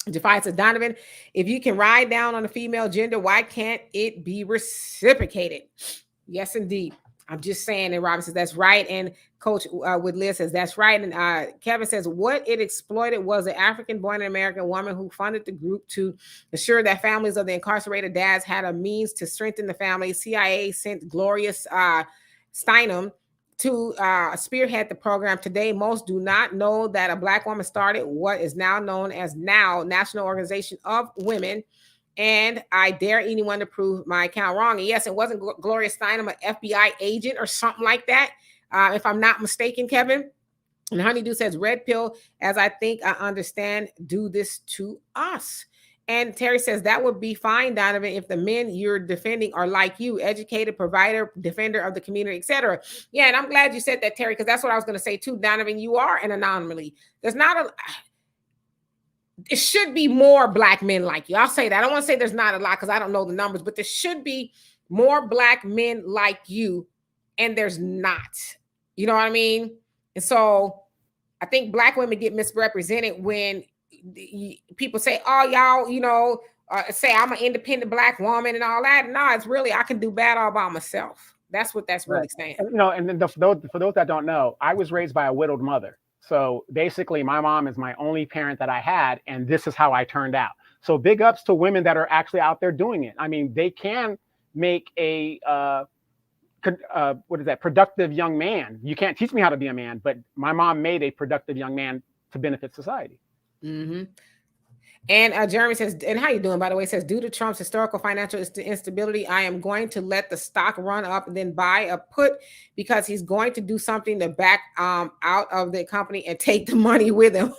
Jafai says, Donovan, if you can ride down on the female gender, why can't it be reciprocated? Yes, indeed. I'm just saying. And Robin says, that's right. And Coach with Liz says, that's right. And Kevin says, what it exploited was an African-born American woman who funded the group to ensure that families of the incarcerated dads had a means to strengthen the family. CIA sent Glorious Steinem to spearhead the program. Today, most do not know that a black woman started what is now known as National Organization of Women. And I dare anyone to prove my account wrong. And yes, it wasn't Gloria Steinem, an FBI agent or something like that, if I'm not mistaken, Kevin. And Honeydew says, red pill, as I think I understand, do this to us. And Terry says, that would be fine, Donovan, if the men you're defending are like you, educated, provider, defender of the community, etc. Yeah, and I'm glad you said that, Terry, because that's what I was going to say too, Donovan. You are an anomaly. There's not a... It should be more black men like you. I'll say that. I don't want to say there's not a lot because I don't know the numbers, but there should be more black men like you, and there's not. You know what I mean? And so I think black women get misrepresented when people say, oh, y'all, say I'm an independent black woman and all that. No, it's really, I can do bad all by myself. That's what that's really saying. And then for those that don't know, I was raised by a widowed mother. So basically, my mom is my only parent that I had, and this is how I turned out. So big ups to women that are actually out there doing it. I mean, they can make a productive young man. You can't teach me how to be a man, but my mom made a productive young man to benefit society. Mm-hmm. And Jeremy says, and how you doing, by the way, says, due to Trump's historical financial instability, I am going to let the stock run up and then buy a put because he's going to do something to back out of the company and take the money with him.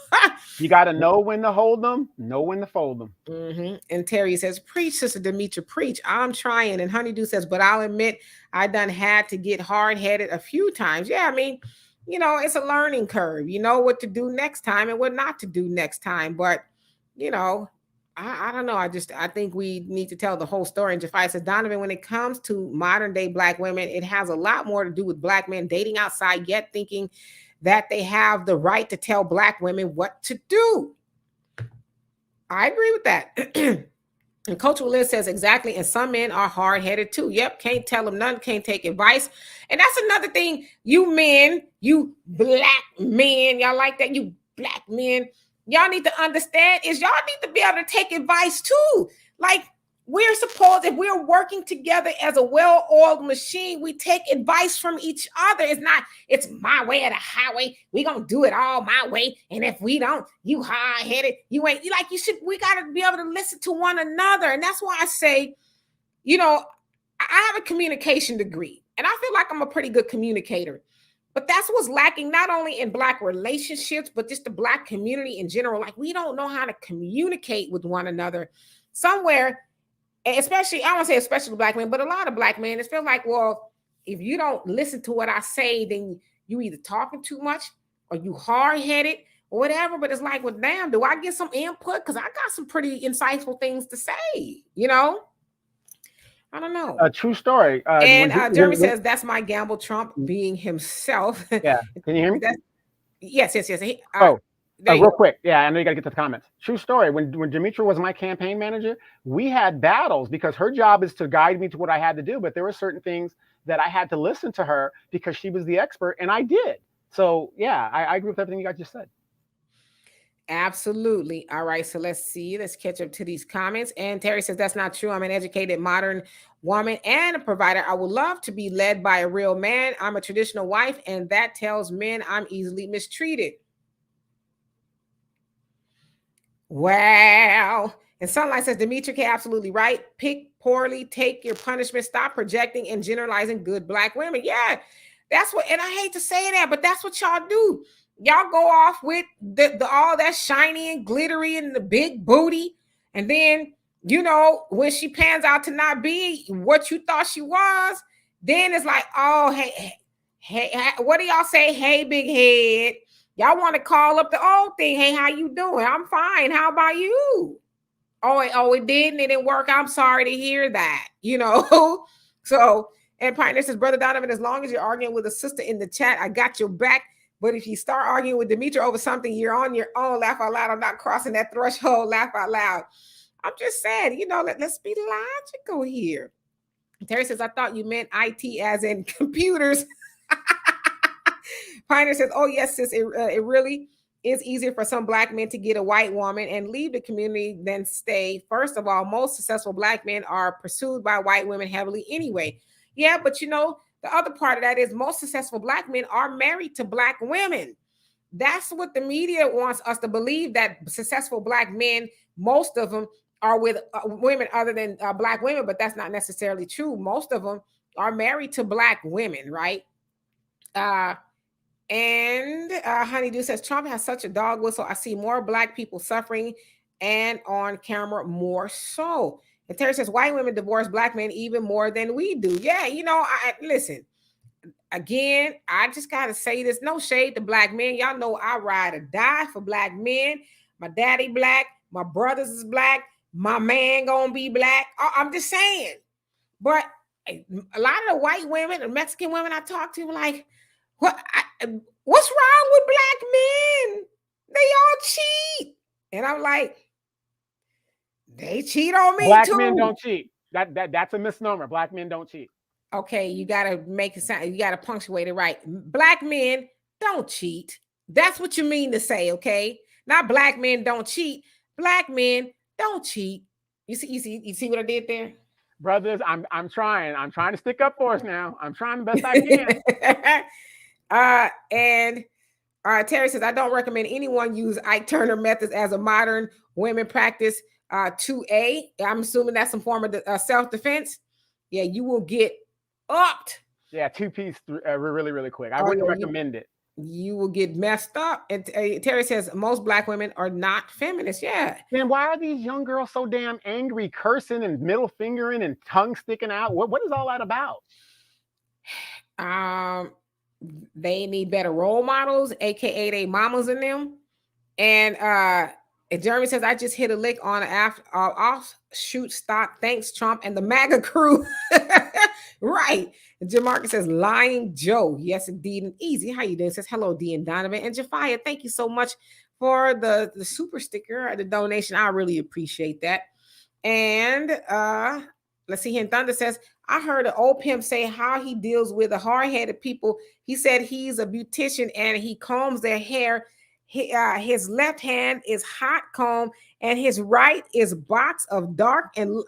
You got to know when to hold them, know when to fold them. Mm-hmm. And Terry says, preach, Sister Demetra, preach. I'm trying. And Honeydew says, but I'll admit I done had to get hard-headed a few times. Yeah, I mean, it's a learning curve. You know what to do next time and what not to do next time. But I don't know. I think we need to tell the whole story. And Jafai says, Donovan, when it comes to modern day black women, it has a lot more to do with black men dating outside, yet thinking that they have the right to tell black women what to do. I agree with that. And Coach Liz says, exactly. And some men are hard-headed too. Yep. Can't tell them none, can't take advice. And that's another thing. You men, you black men, y'all like that? You black men. Y'all need to understand is y'all need to be able to take advice too. Like we're supposed, if we're working together as a well-oiled machine, we take advice from each other. It's my way or the highway. We gonna do it all my way. And if we don't, you hard-headed, you ain't like you should. We gotta be able to listen to one another. And that's why I say, I have a communication degree, and I feel like I'm a pretty good communicator. But that's what's lacking, not only in black relationships, but just the black community in general. Like we don't know how to communicate with one another somewhere, especially, I don't want to say especially black men, but a lot of black men, it feels like, well, if you don't listen to what I say, then you either talking too much or you hard-headed or whatever. But it's like, well, damn, do I get some input? Because I got some pretty insightful things to say, I don't know. A true story. And Jeremy says, that's my gamble, Trump being himself. Yeah. Can you hear me? Yes. Real quick. Yeah, I know you got to get to the comments. True story. When Demetra was my campaign manager, we had battles because her job is to guide me to what I had to do. But there were certain things that I had to listen to her because she was the expert, and I did. So, yeah, I agree with everything you guys just said. Absolutely. All right. So let's see. Let's catch up to these comments. And Terry says, that's not true. I'm an educated, modern woman and a provider. I would love to be led by a real man. I'm a traditional wife, and that tells men I'm easily mistreated. Wow. And Sunlight says, Demetra absolutely right. Pick poorly, take your punishment, stop projecting and generalizing good black women. Yeah, that's what, and I hate to say that, but that's what y'all do. Y'all go off with the all that shiny and glittery and the big booty. And then, when she pans out to not be what you thought she was, then it's like, oh, hey, what do y'all say? Hey, big head. Y'all want to call up the old thing. Hey, how you doing? I'm fine. How about you? It didn't. It didn't work. I'm sorry to hear that. So, and Pioneer says, Brother Donovan, as long as you're arguing with a sister in the chat, I got your back. But if you start arguing with Demetra over something, you're on your own. Laugh out loud. I'm not crossing that threshold. Laugh out loud. I'm just saying, let's be logical here. Terry says, I thought you meant IT as in computers. Pioneer says, oh, yes, sis, it really is easier for some black men to get a white woman and leave the community than stay. First of all, most successful black men are pursued by white women heavily anyway. Yeah, but the other part of that is most successful black men are married to black women. That's what the media wants us to believe, that successful black men, most of them are with women other than black women, but that's not necessarily true. Most of them are married to black women, right? And Honeydew says, Trump has such a dog whistle. I see more black people suffering and on camera more so. And Terry says, white women divorce black men even more than we do. Yeah, listen, again, I just got to say this. No shade to black men. Y'all know I ride or die for black men. My daddy black. My brothers is black. My man gonna be black. I'm just saying. But a lot of the white women and Mexican women I talk to, like, what's wrong with black men? They all cheat. And I'm like, they cheat on me black too. Men don't cheat. That's a misnomer. Black men don't cheat. Okay, you gotta make it sound, you gotta punctuate it right. Black men don't cheat. That's what you mean to say, okay? Not black men don't cheat. Black men don't cheat. You see what I did there? Brothers, I'm trying. I'm trying to stick up for us now. I'm trying the best I can. And Terry says, I don't recommend anyone use Ike Turner methods as a modern women practice. 2A, I'm assuming that's some form of self-defense. Yeah, you will get upped. Yeah, 2-piece really, really quick. I wouldn't recommend it. You will get messed up. And Terry says, most black women are not feminists. Yeah. Man, why are these young girls so damn angry, cursing and middle fingering and tongue sticking out? What is all that about? They need better role models, aka they mamas in them. And Jeremy says, I just hit a lick on an offshoot stock. Thanks, Trump and the MAGA crew. Right. And Jim Marcus says, lying Joe. Yes, indeed. And easy. How you doing? Says, hello, D and Donovan. And Jafia, thank you so much for the super sticker, the donation. I really appreciate that. And let's see here. And Thunder says, I heard an old pimp say how he deals with the hard-headed people. He said he's a beautician and he combs their hair. His left hand is hot comb and his right is box of dark and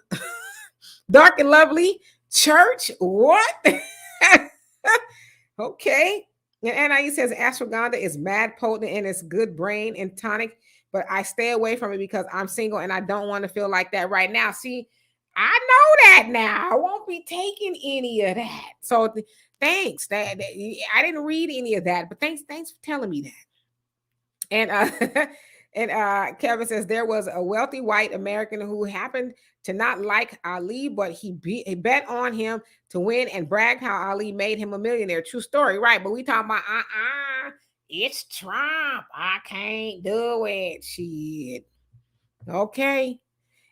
lovely church. What? Okay. And NIE says ashwagandha is mad potent and it's good brain and tonic, but I stay away from it because I'm single and I don't want to feel like that right now. See, I know that now. I won't be taking any of that. So thanks. That I didn't read any of that, but thanks for telling me that. And Kevin says there was a wealthy white American who happened to not like Ali, but he bet on him to win and bragged how Ali made him a millionaire. True story, right? But we talking about it's Trump. I can't do it. Shit. Okay.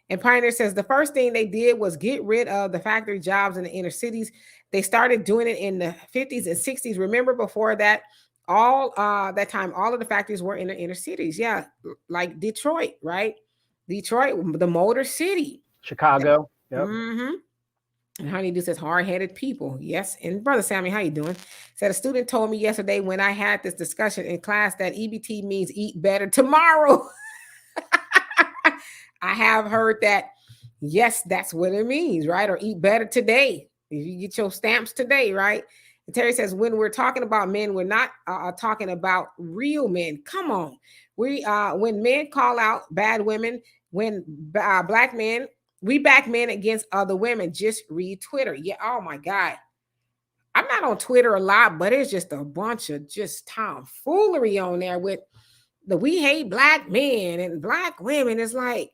And Pioneer says the first thing they did was get rid of the factory jobs in the inner cities. They started doing it in the 50s and 60s. Remember, before that, all that time, all of the factories were in the inner cities. Yeah, like Detroit, right? Detroit, the Motor City. Chicago. Yep. Mm-hmm. And Honeydew says hard-headed people. Yes. And Brother Sammy, how you doing? Said a student told me yesterday when I had this discussion in class that EBT means eat better tomorrow. I have heard that. Yes, that's what it means, right? Or eat better today. If you get your stamps today, right? And Terry says when we're talking about men, we're not talking about real men. Come on, we when men call out bad women, when black men, we back men against other women. Just read Twitter. Yeah. Oh my God. I'm not on Twitter a lot, but it's just a bunch of just tomfoolery on there with the we hate black men and black women. It's like,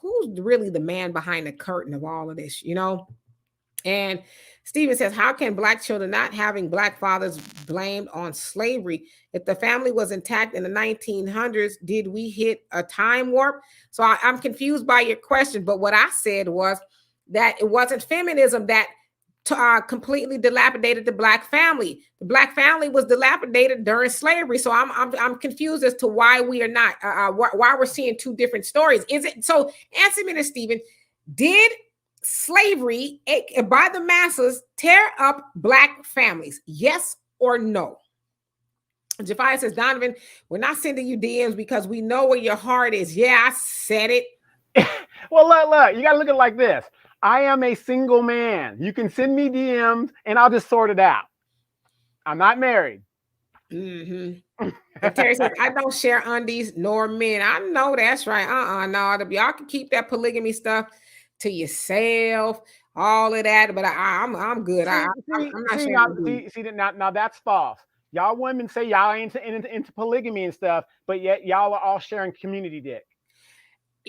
who's really the man behind the curtain of all of this, you know? And Stephen says, how can black children not having black fathers blamed on slavery? If the family was intact in the 1900s, did we hit a time warp? So I'm confused by your question, but what I said was that it wasn't feminism that completely dilapidated the black family. The black family was dilapidated during slavery. So I'm confused as to why we are not why we're seeing two different stories. Is it so? Answer me this, Stephen. Did slavery by the masses tear up black families? Yes or no? Jafia says, Donovan, we're not sending you DMs because we know where your heart is. Yeah, I said it. Well, look, you got to look at it like this. I am a single man. You can send me DMs and I'll just sort it out. I'm not married. Mm-hmm. And Terry says, I don't share undies nor men. I know that's right. No, y'all can keep that polygamy stuff to yourself, all of that. But I'm good. I'm not sharing. See, now that's false. Y'all women say y'all ain't into polygamy and stuff, but yet y'all are all sharing community dick.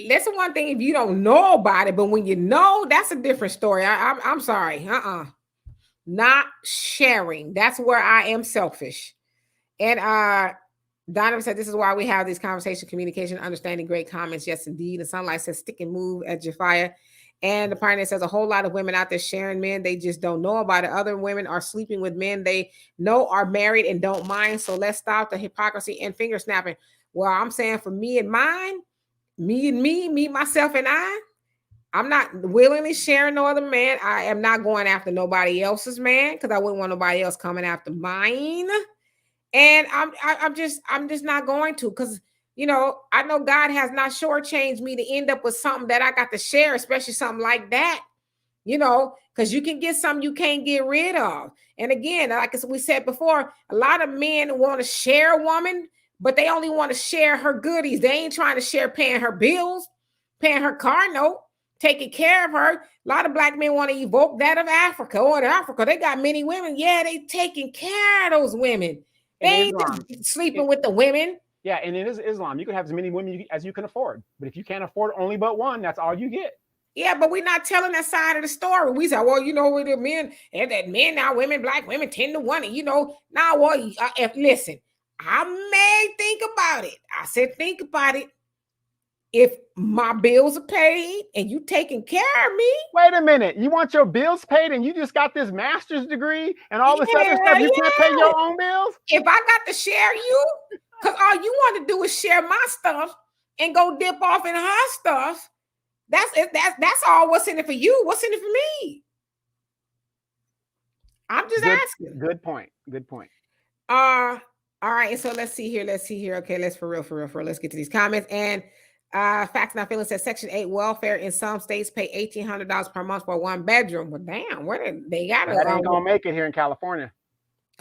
That's one thing if you don't know about it, but when you know, that's a different story. I'm sorry. Not sharing. That's where I am selfish. And Donovan said, this is why we have these conversations, communication, understanding, great comments. Yes, indeed. And Sunlight says, stick and move at Jafia. And the Pioneer says, a whole lot of women out there sharing men. They just don't know about it. Other women are sleeping with men they know are married and don't mind. So let's stop the hypocrisy and finger snapping. Well, I'm saying for me and mine, me, myself, and I'm not willingly sharing no other man. I am not going after nobody else's man because I wouldn't want nobody else coming after mine. And I'm just not going to, because you know, I know God has not shortchanged me to end up with something that I got to share, especially something like that, you know, because you can get something you can't get rid of. And again, like we said before, a lot of men want to share a woman, but they only want to share her goodies. They ain't trying to share paying her bills, paying her car note, taking care of her. A lot of black men want to evoke that of Africa. Or in Africa, they got many women. Yeah, they taking care of those women. They ain't just sleeping with the women. Yeah, and it is Islam. You can have as many women as you can afford. But if you can't afford only but one, that's all you get. Yeah, but we're not telling that side of the story. We say, well, you know, with the men, and that men now, women, black women 10 to 1. And, you know, now, well, listen, I may think about it. I said, think about it. If my bills are paid and you taking care of me. Wait a minute. You want your bills paid and you just got this master's degree and all this other stuff. You can't pay your own bills? If I got to share you, because all you want to do is share my stuff and go dip off in her stuff. That's it. That's all. What's in it for you? What's in it for me? I'm just asking. Good point. Good point. All right. So let's see here. Okay, let's for real. Let's get to these comments. And Facts Not Feeling says Section 8 welfare in some states pay $1,800 per month for one bedroom. Well, damn, where did they got it? That ain't gonna make it here in California.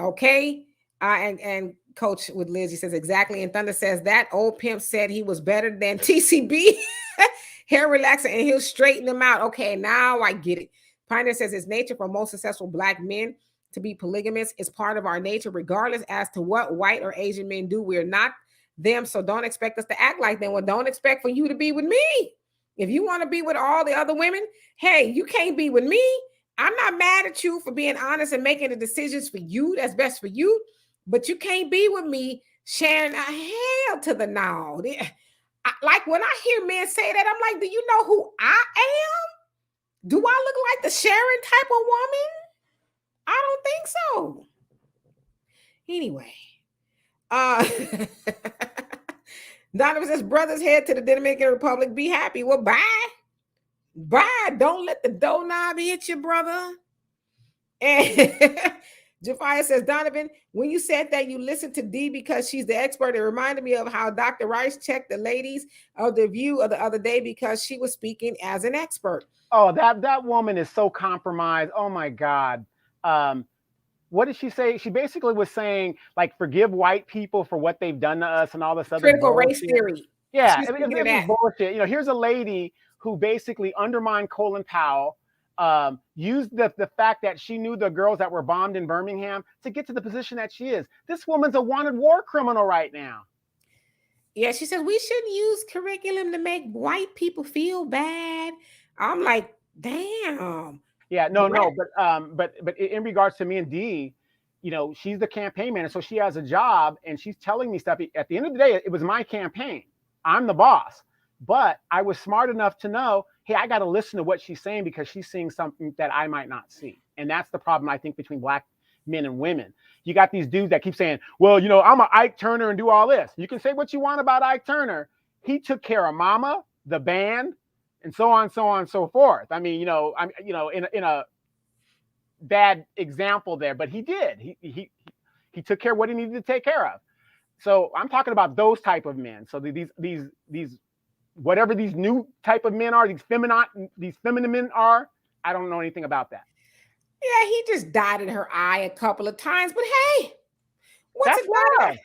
Okay. And Coach with Liz, he says exactly. And Thunder says that old pimp said he was better than TCB. Hair relaxer, and he'll straighten them out. Okay, now I get it. Pioneer says it's nature for most successful black men to be polygamous. It's part of our nature, regardless as to what white or Asian men do. We're not them, so don't expect us to act like them. Well, don't expect for you to be with me. If you want to be with all the other women, hey, you can't be with me. I'm not mad at you for being honest and making the decisions for you that's best for you, but you can't be with me sharing a hell to the no. Like when I hear men say that, I'm like, do you know who I am? Do I look like the Sharon type of woman? I don't think so. Anyway, Donovan says, brothers head to the Dominican Republic. Be happy. Well, bye. Bye. Don't let the doorknob hit you, brother. And Jafia says, Donovan, when you said that you listened to D because she's the expert, it reminded me of how Dr. Rice checked the ladies of the View of the other day because she was speaking as an expert. Oh, that woman is so compromised. Oh my God. Um, what did she say? She basically was saying, like, forgive white people for what they've done to us and all this other Critical race bullshit. theory. Yeah, She's speaking of it was that. bullshit. Here's a lady who basically undermined Colin Powell, used the fact that she knew the girls that were bombed in Birmingham to get to the position that she is. This woman's a wanted war criminal right now. Yeah, she says we shouldn't use curriculum to make white people feel bad. I'm like, damn. Yeah, no, but in regards to me and Dee, she's the campaign manager, so she has a job, and she's telling me stuff. At the end of the day, it was my campaign. I'm the boss, but I was smart enough to know, hey, I got to listen to what she's saying because she's seeing something that I might not see, and that's the problem I think between black men and women. You got these dudes that keep saying, well, I'm a Ike Turner and do all this. You can say what you want about Ike Turner. He took care of Mama, the band, and so on, so on, so forth. I mean, I'm, in a bad example there, but he did. He took care of what he needed to take care of. So I'm talking about those type of men. So these whatever these new type of men are, these feminine men are, I don't know anything about that. Yeah, he just dotted her eye a couple of times, but hey, what's That's it matter? love.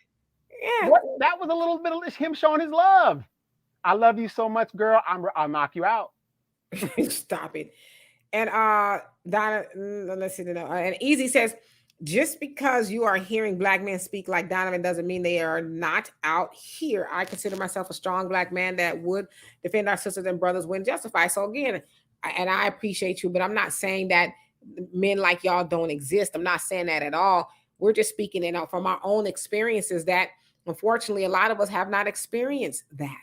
Yeah, That was a little bit of him showing his love. I love you so much, girl. I'll knock you out. stop it. And Donna, let's see. And Easy says, just because you are hearing black men speak like Donovan doesn't mean they are not out here. I consider myself a strong black man that would defend our sisters and brothers when justified. So again, and I appreciate you, but I'm not saying that men like y'all don't exist. I'm not saying that at all. We're just speaking from our own experiences that unfortunately a lot of us have not experienced that.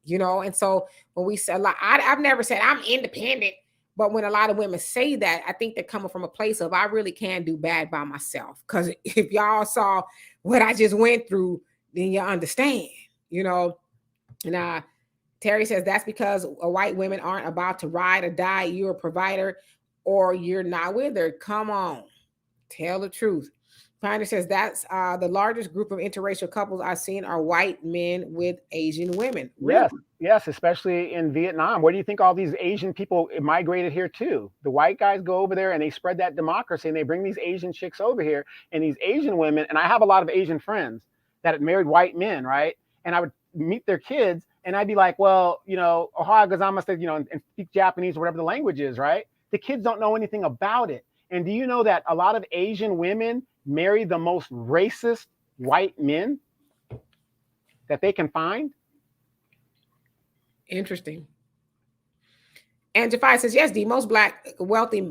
And so when we say, like, I've never said I'm independent. But when a lot of women say that, I think they're coming from a place of I really can't do bad by myself. Because if y'all saw what I just went through, then you understand, And Terry says that's because white women aren't about to ride or die. You're a provider or you're not with her. Come on, tell the truth. Pioneer says that's the largest group of interracial couples I've seen are white men with Asian women. Really? Yes, especially in Vietnam. Where do you think all these Asian people migrated here to? The white guys go over there and they spread that democracy and they bring these Asian chicks over here and these Asian women. And I have a lot of Asian friends that had married white men, right? And I would meet their kids and I'd be like, well, Ohio Gazama said, and speak Japanese or whatever the language is, right? The kids don't know anything about it. And do you know that a lot of Asian women marry the most racist white men that they can find? Interesting. And Jafai says, yes, the most wealthy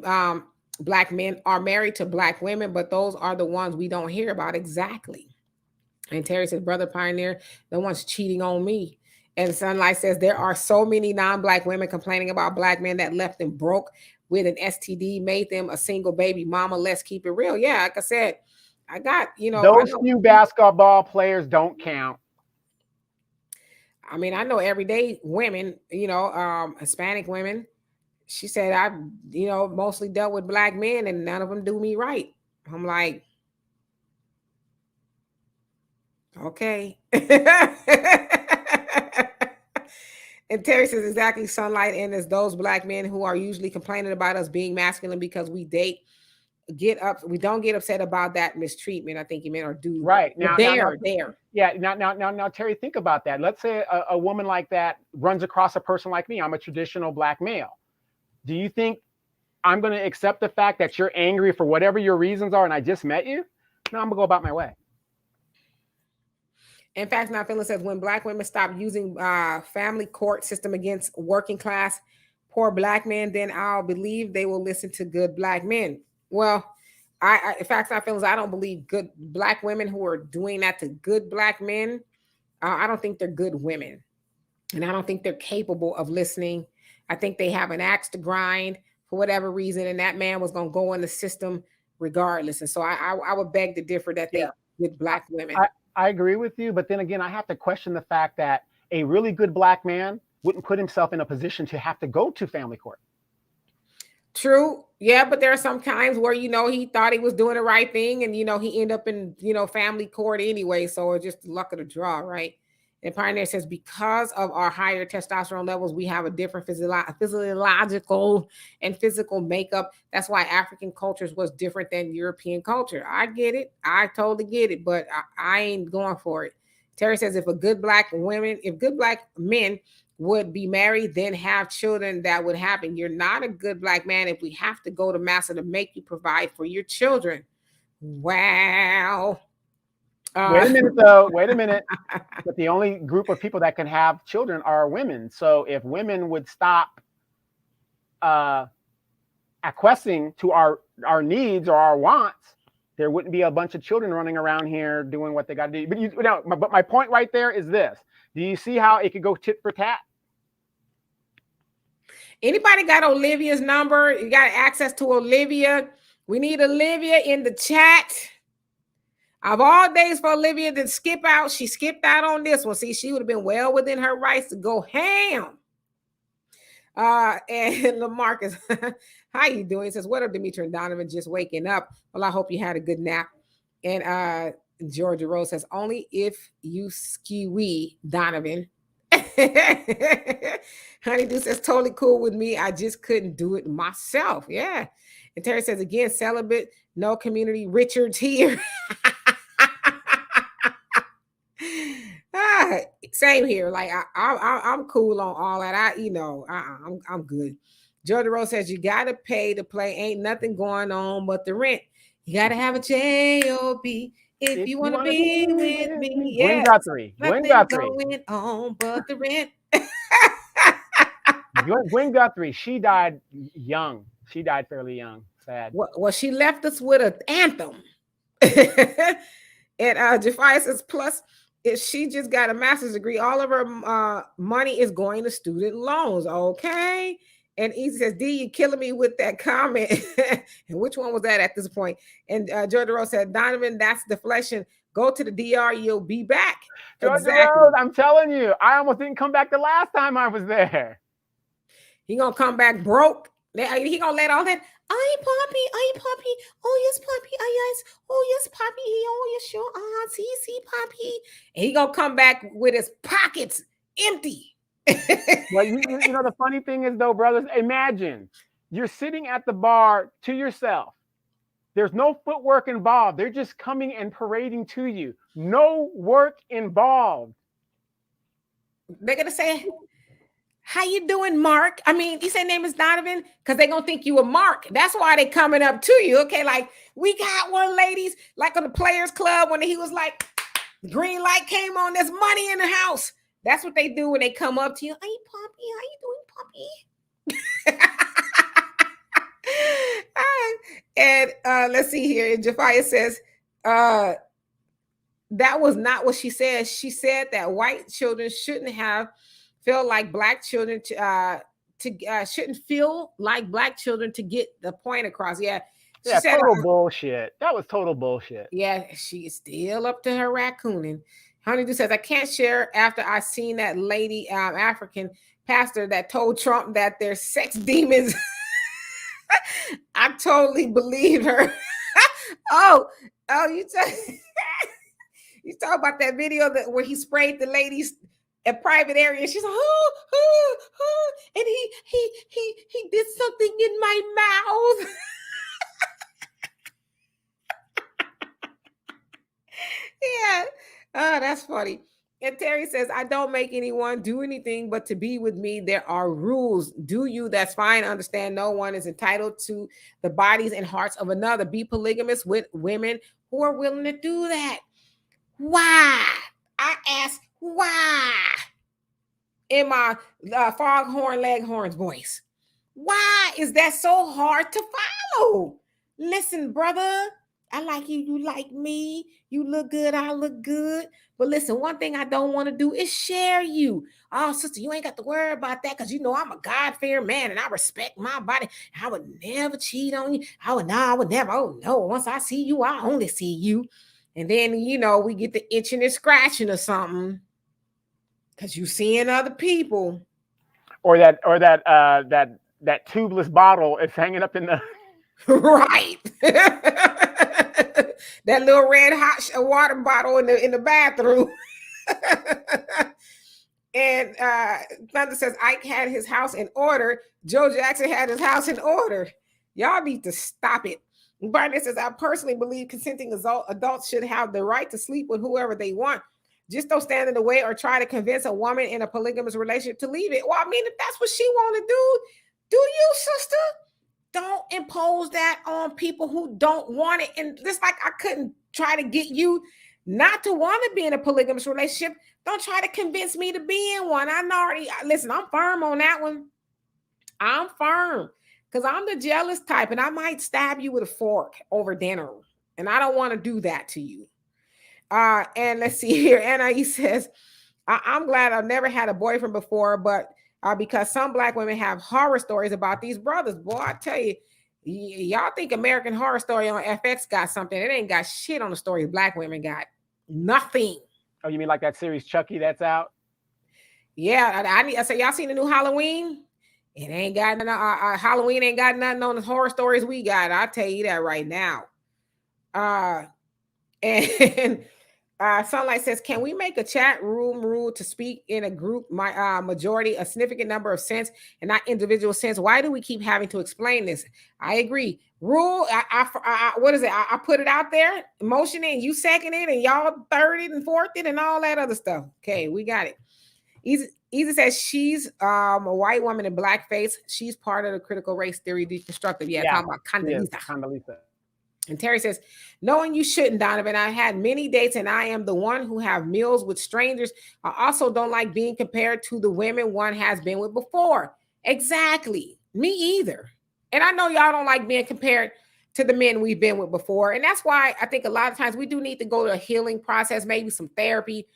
black men are married to black women, but those are the ones we don't hear about exactly. And Terry says, brother Pioneer, the one's cheating on me. And Sunlight says, there are so many non-black women complaining about black men that left them broke with an STD, made them a single baby mama. Let's keep it real. Yeah, like I said, I got, those few basketball players don't count. I mean, I know everyday women, Hispanic women. She said, I've, mostly dealt with black men and none of them do me right. I'm like, okay. And Terry says, exactly, Sunlight. And it's those black men who are usually complaining about us being masculine because we we don't get upset about that mistreatment. I think you meant, or do. Right. Now, there. Yeah. Now, Terry, think about that. Let's say a woman like that runs across a person like me. I'm a traditional black male. Do you think I'm going to accept the fact that you're angry for whatever your reasons are and I just met you? No, I'm going to go about my way. In fact, now Phyllis says, when black women stop using family court system against working class poor black men, then I'll believe they will listen to good black men. Well, in fact, now Phyllis, I don't believe good black women who are doing that to good black men. I don't think they're good women. And I don't think they're capable of listening. I think they have an axe to grind for whatever reason. And that man was going to go in the system regardless. And so I would beg to differ that they with black women. I agree with you. But then again, I have to question the fact that a really good black man wouldn't put himself in a position to have to go to family court. True. Yeah, but there are some times where, he thought he was doing the right thing and, he ended up in, family court anyway. So it's just the luck of the draw, right? And Pioneer says, because of our higher testosterone levels, we have a different physiological and physical makeup. That's why African cultures was different than European culture. I get it. I totally get it, but I ain't going for it. Terry says, if good black men would be married, then have children, that would happen. You're not a good black man if we have to go to massa to make you provide for your children. Wow. Wait a minute, though. Wait a minute. But the only group of people that can have children are women. So if women would stop acquiescing to our needs or our wants, there wouldn't be a bunch of children running around here doing what they got to do. But my point right there is this. Do you see how it could go tit for tat? Anybody got Olivia's number? You got access to Olivia? We need Olivia in the chat. Of all days for Olivia to skip out, she skipped out on this one. See, she would have been well within her rights to go ham. And LaMarcus, how you doing? He says, what up, Demetra and Donovan? Just waking up. Well, I hope you had a good nap. And Georgia Rose says, only if you ski Donovan. Honeydew says, totally cool with me. I just couldn't do it myself. Yeah. And Terry says, again, celibate, no community. Richard's here. Same here. Like I'm cool on all that. I'm good. Georgia Rose says, you gotta pay to play. Ain't nothing going on but the rent. You gotta have a job if you want to be with me. Yeah. Gwen Guthrie. Going on but the rent. Gwen Guthrie, she died young. She died fairly young. Sad. Well, she left us with an anthem. And Jafia says, plus, if she just got a master's degree, all of her money is going to student loans. Okay. And Easy says, D, you killing me with that comment. And which one was that at this point? And Georgia Rose said, Donovan, that's deflection. Go to the DR, you'll be back. Georgia Rose, I'm telling you, I almost didn't come back the last time I was there. He gonna come back broke. He gonna let all that. Ay, Poppy. Oh, yes, Poppy. Oh, yes, Poppy. Oh, yes, sure. See, Poppy. And he gonna come back with his pockets empty. Well, you know, the funny thing is, though, brothers, imagine you're sitting at the bar to yourself. There's no footwork involved. They're just coming and parading to you. No work involved. They're gonna say, how you doing, Mark? I mean, you say name is Donovan because they're gonna think you a Mark. That's why they coming up to you. Okay, like we got one ladies, like on the Players Club when he was like, the green light came on, there's money in the house. That's what they do when they come up to you. Hey, Poppy, how you doing, Poppy? And let's see here. And Jafia says, that was not what she said. She said that white children shouldn't have feel like black children shouldn't feel like black children to get the point across. Yeah. Yeah, total bullshit. That was total bullshit. Yeah, she's still up to her raccooning. Honeydew says, I can't share after I seen that lady African pastor that told Trump that they're sex demons. I totally believed her. oh, you talk about that video where he sprayed the ladies a private area. She's like, and he did something in my mouth. Yeah. Oh, that's funny. And Terry says, I don't make anyone do anything but to be with me. There are rules. Do you? That's fine. Understand no one is entitled to the bodies and hearts of another. Be polygamous with women who are willing to do that. Why? I ask why? In my foghorn leghorns voice. Why is that so hard to follow? Listen, brother, I like you, you like me. You look good, I look good. But listen, one thing I don't want to do is share you. Oh, sister, you ain't got to worry about that because you know I'm a God-fearing man and I respect my body. I would never cheat on you. I would never. Oh, no, once I see you, I only see you. And then, you know, we get the itching and scratching or something because you seeing other people. that tubeless bottle is hanging up in the Right. That little red hot water bottle in the bathroom. And Thunder says Ike had his house in order. Joe Jackson had his house in order. Y'all need to stop it. Barnett says, I personally believe consenting adults should have the right to sleep with whoever they want. Just don't stand in the way or try to convince a woman in a polygamous relationship to leave it. Well, I mean, if that's what she want to do you, sister? Don't impose that on people who don't want it. And just like I couldn't try to get you not to want to be in a polygamous relationship, don't try to convince me to be in one. Listen, I'm firm on that one. I'm firm because I'm the jealous type and I might stab you with a fork over dinner. And I don't want to do that to you. And let's see here. Anna, he says, I'm glad I've never had a boyfriend before, but because some Black women have horror stories about these brothers. Boy, I tell you, y'all think American Horror Story on FX got something. It ain't got shit on the stories Black women got. Nothing. Oh, you mean like that series Chucky that's out? Yeah, I say y'all seen the new Halloween? It ain't got Halloween ain't got nothing on the horror stories we got. I'll tell you that right now. And Sunlight says, can we make a chat room rule to speak in a group majority, a significant number of cents and not individual cents? Why do we keep having to explain this? I agree. Rule, what is it? I put it out there, motion it, and you second it, and y'all third it and fourth it, and all that other stuff. Okay, we got it. Easy says she's a white woman in blackface. She's part of the critical race theory deconstructive. Yeah. Talking about Condoleezza. And Terry says, knowing you shouldn't, Donovan. I had many dates and I am the one who have meals with strangers. I also don't like being compared to the women one has been with before. Exactly. Me either. And I know y'all don't like being compared to the men we've been with before. And that's why I think a lot of times we do need to go to a healing process, maybe some therapy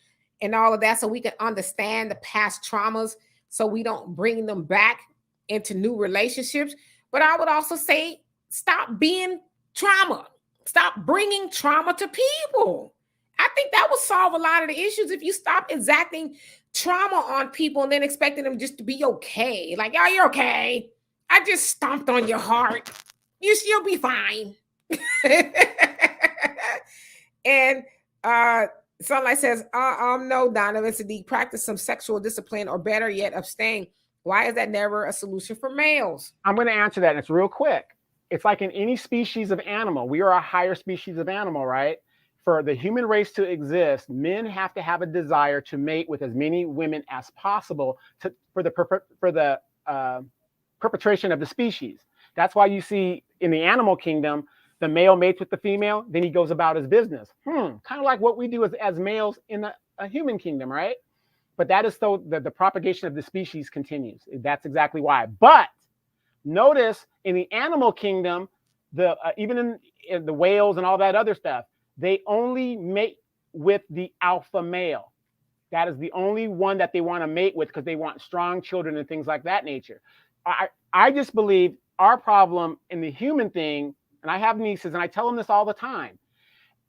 and all of that, so we can understand the past traumas so we don't bring them back into new relationships. But I would also say, stop being trauma. Stop bringing trauma to people. I think that would solve a lot of the issues if you stop exacting trauma on people and then expecting them just to be okay. Like, oh, you're okay. I just stomped on your heart. You'll be fine. And Sunlight says, no, Donovan Sadiq, practice some sexual discipline or better yet, abstain. Why is that never a solution for males? I'm going to answer that, and it's real quick. It's like in any species of animal. We are a higher species of animal, right? For the human race to exist, men have to have a desire to mate with as many women as possible for the perpetration of the species. That's why you see in the animal kingdom, the male mates with the female, then he goes about his business. Kind of like what we do as males in a human kingdom, right? But that is so the propagation of the species continues. That's exactly why. But notice in the animal kingdom, even in the whales and all that other stuff, they only mate with the alpha male. That is the only one that they want to mate with because they want strong children and things like that nature. I just believe our problem in the human thing, and I have nieces and I tell them this all the time,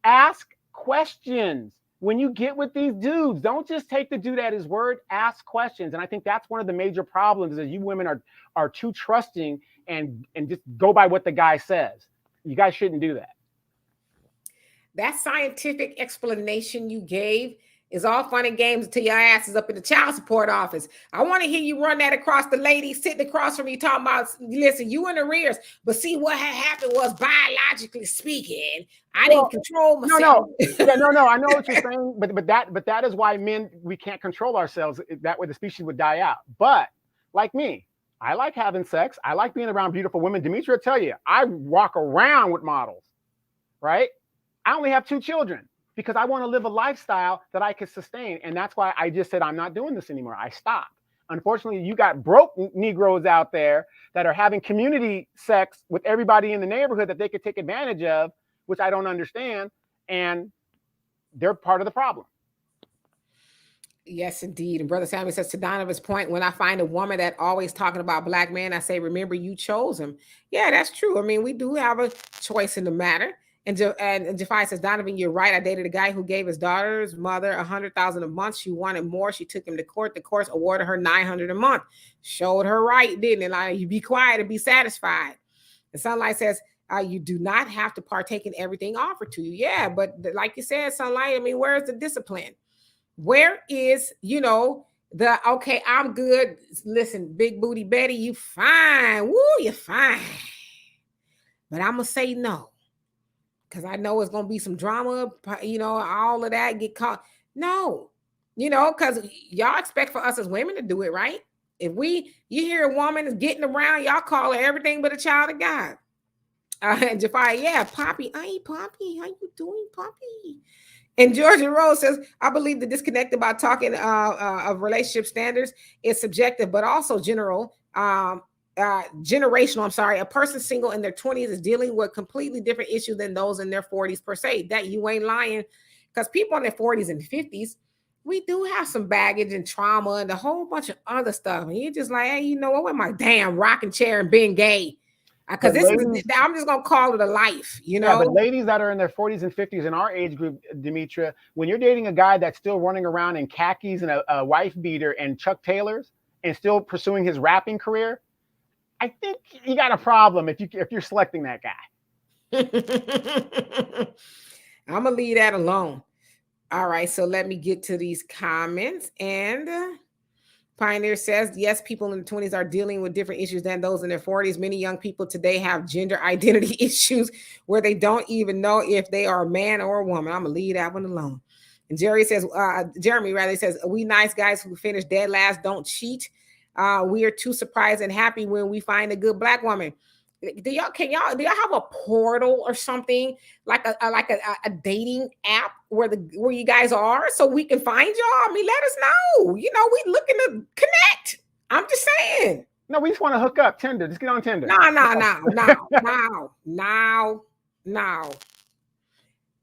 ask questions. When you get with these dudes, don't just take the dude at his word, ask questions. And I think that's one of the major problems is you women are too trusting and just go by what the guy says. You guys shouldn't do that. That scientific explanation you gave is all fun and games until your ass is up in the child support office. I want to hear you run that across the lady sitting across from you talking about, listen, you in arrears. But see, what had happened was, biologically speaking, I didn't control myself. No. I know what you're saying, but that is why men, we can't control ourselves. That way the species would die out. But like me, I like having sex. I like being around beautiful women. Demetra will tell you, I walk around with models, right? I only have 2 children. Because I want to live a lifestyle that I could sustain. And that's why I just said, I'm not doing this anymore. I stopped. Unfortunately, you got broke Negroes out there that are having community sex with everybody in the neighborhood that they could take advantage of, which I don't understand. And they're part of the problem. Yes, indeed. And Brother Samuel says, to Donovan's point, when I find a woman that always talking about Black men, I say, remember, you chose him. Yeah, that's true. I mean, we do have a choice in the matter. And Jafai says, Donovan, you're right. I dated a guy who gave his daughter's mother 100,000 a month. She wanted more. She took him to court. The courts awarded her 900 a month. Showed her right, didn't it? Like, you be quiet and be satisfied. And Sunlight says, you do not have to partake in everything offered to you. Yeah, but like you said, Sunlight, I mean, where's the discipline? Where is, the, okay, I'm good. Listen, Big Booty Betty, you fine. Woo, you're fine. But I'm going to say no. Because I know it's going to be some drama, all of that get caught. No, because y'all expect for us as women to do it, right? If you hear a woman is getting around, y'all call her everything but a child of God. And Jafar, yeah, Poppy. Hey, Poppy, how you doing, Poppy? And Georgia Rose says, I believe the disconnect about talking of relationship standards is subjective, but also generational. I'm sorry. A person single in their 20s is dealing with completely different issues than those in their 40s per se. That you ain't lying, because people in their 40s and 50s, we do have some baggage and trauma and a whole bunch of other stuff. And you're just like, hey, you know what? With my damn rocking chair and being gay. Because I'm just going to call it a life, Yeah, but ladies that are in their 40s and 50s in our age group, Demetra, when you're dating a guy that's still running around in khakis and a wife beater and Chuck Taylors and still pursuing his rapping career, I think you got a problem if you're selecting that guy. I'm going to leave that alone. All right, so let me get to these comments. And Pioneer says, yes, people in the 20s are dealing with different issues than those in their 40s. Many young people today have gender identity issues where they don't even know if they are a man or a woman. I'm going to leave that one alone. And Jeremy says, we nice guys who finish dead last don't cheat. We are too surprised and happy when we find a good Black woman. Do y'all have a portal or something like a dating app where you guys are so we can find y'all? I mean, let us know. We looking to connect. I'm just saying. No, we just want to hook up. Tinder. Just get on Tinder. No.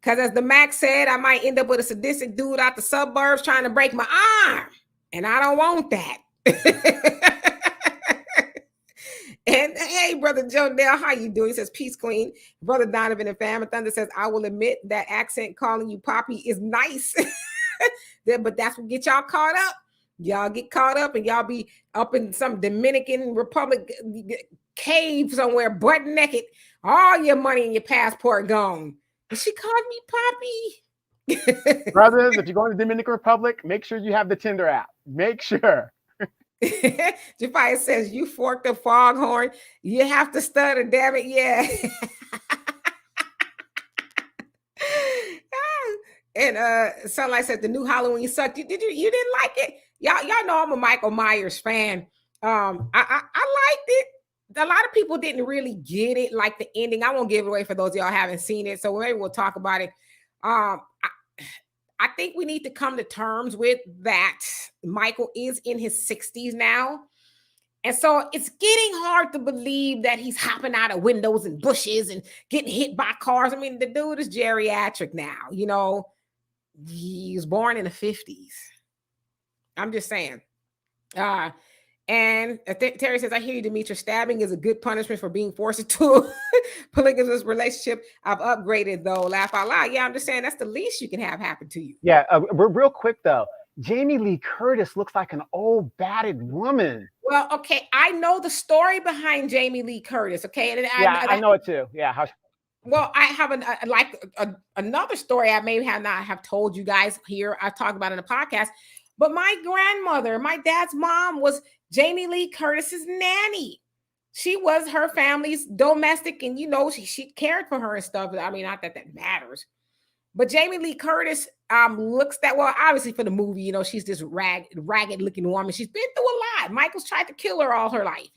Because as the Max said, I might end up with a sadistic dude out the suburbs trying to break my arm, and I don't want that. And hey, Brother Joe Dale, how you doing? He says, peace, Queen. Brother Donovan and Fam Thunder says, I will admit that accent calling you Poppy is nice. But that's what get y'all caught up. Y'all get caught up and y'all be up in some Dominican Republic cave somewhere, butt naked. All your money and your passport gone. And she called me Poppy. Brothers, if you're going to Dominican Republic, make sure you have the Tinder app. Make sure. Jafia says, you forked a foghorn. You have to stutter, damn it. Yeah. And Sunlight said, the new Halloween sucked. You didn't like it? Y'all know I'm a Michael Myers fan. I liked it. A lot of people didn't really get it, like the ending. I won't give it away for those of y'all haven't seen it, so maybe we'll talk about it. I think we need to come to terms with that. Michael is in his 60s now. And so it's getting hard to believe that he's hopping out of windows and bushes and getting hit by cars. I mean, the dude is geriatric now. He was born in the 50s. I'm just saying. And Terry says, I hear you, Demetra. Stabbing is a good punishment for being forced into a polygamous relationship. I've upgraded, though. Laugh out loud. Yeah, I'm just saying that's the least you can have happen to you. Yeah, real quick, though. Jamie Lee Curtis looks like an old, battered woman. Well, okay. I know the story behind Jamie Lee Curtis, okay? And I know it, too. Yeah. Well, I have another story I may have not have told you guys here. I talked about in a podcast. But my grandmother, my dad's mom, was Jamie Lee Curtis's nanny. She was her family's domestic, and she cared for her and stuff. I mean, not that matters. But Jamie Lee Curtis looks that well, obviously for the movie, she's this ragged looking woman. She's been through a lot. Michael's tried to kill her all her life,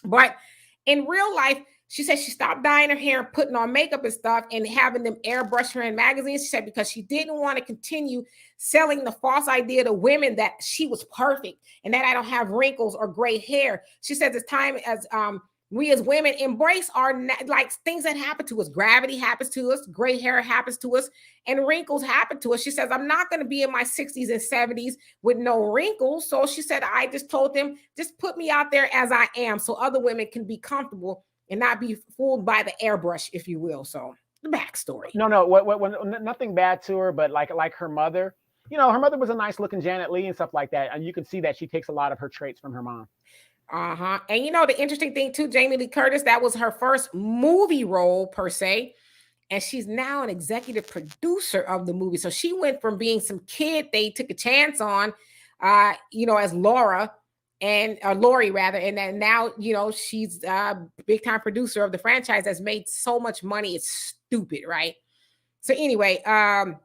But in real life, she said she stopped dyeing her hair and putting on makeup and stuff and having them airbrush her in magazines. She said because she didn't want to continue selling the false idea to women that she was perfect and that I don't have wrinkles or gray hair. She said it's time as we as women embrace our things that happen to us. Gravity happens to us, gray hair happens to us, and wrinkles happen to us. She says, I'm not going to be in my 60s and 70s with no wrinkles. So she said, I just told them, just put me out there as I am so other women can be comfortable and not be fooled by the airbrush, if you will. So The backstory. No, nothing bad to her, but like her mother. Her mother was a nice looking Janet Leigh and stuff like that, and you can see that she takes a lot of her traits from her mom. Uh-huh. And the interesting thing too, Jamie Lee Curtis, that was her first movie role per se. And she's now an executive producer of the movie. So she went from being some kid they took a chance on, as Laura and Lori rather, and then now she's a big time producer of the franchise that's made so much money. It's stupid, right? So anyway, and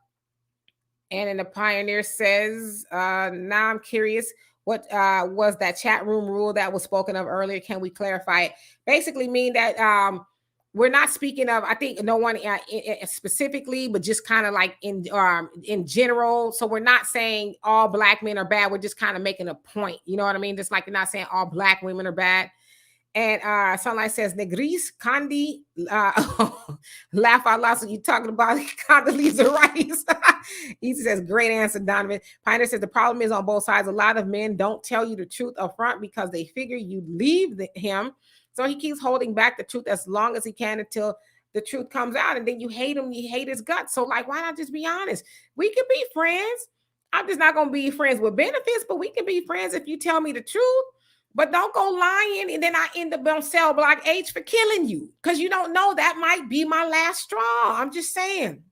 then the Pioneer says, now I'm curious, what was that chat room rule that was spoken of earlier? Can we clarify it? Basically mean that we're not speaking of, I think, no one specifically, but just kind of like in general. So we're not saying all Black men are bad. We're just kind of making a point. You know what I mean? Just like you're not saying all Black women are bad. And Sunlight says, Negris, Candy, laugh out loud. So you're talking about Condoleezza Rice. Easy says, great answer, Donovan. Pioneer says, the problem is on both sides. A lot of men don't tell you the truth up front because they figure you leave him. So he keeps holding back the truth as long as he can until the truth comes out. And then you hate him, you hate his guts. So like, why not just be honest? We can be friends. I'm just not going to be friends with benefits, but we can be friends if you tell me the truth. But don't go lying and then I end up on cell block H for killing you because you don't know that might be my last straw. I'm just saying.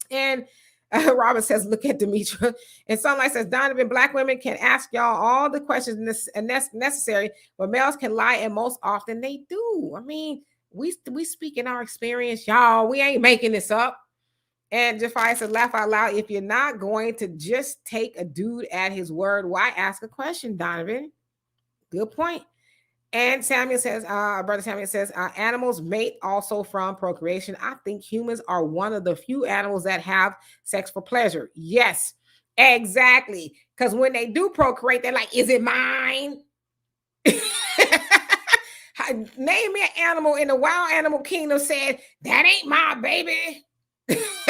And Robert says, look at Demetra. And Sunlight says, Donovan, Black women can ask y'all all the questions necessary, but males can lie, and most often they do. I mean, we speak in our experience, y'all. We ain't making this up. And Jafai says, laugh out loud. If you're not going to just take a dude at his word, why ask a question, Donovan? Good point. And Samuel says, Brother Samuel says, animals mate also from procreation. I think humans are one of the few animals that have sex for pleasure. Yes, exactly. Because when they do procreate, they're like, is it mine? Name me an animal in the wild animal kingdom said, that ain't my baby.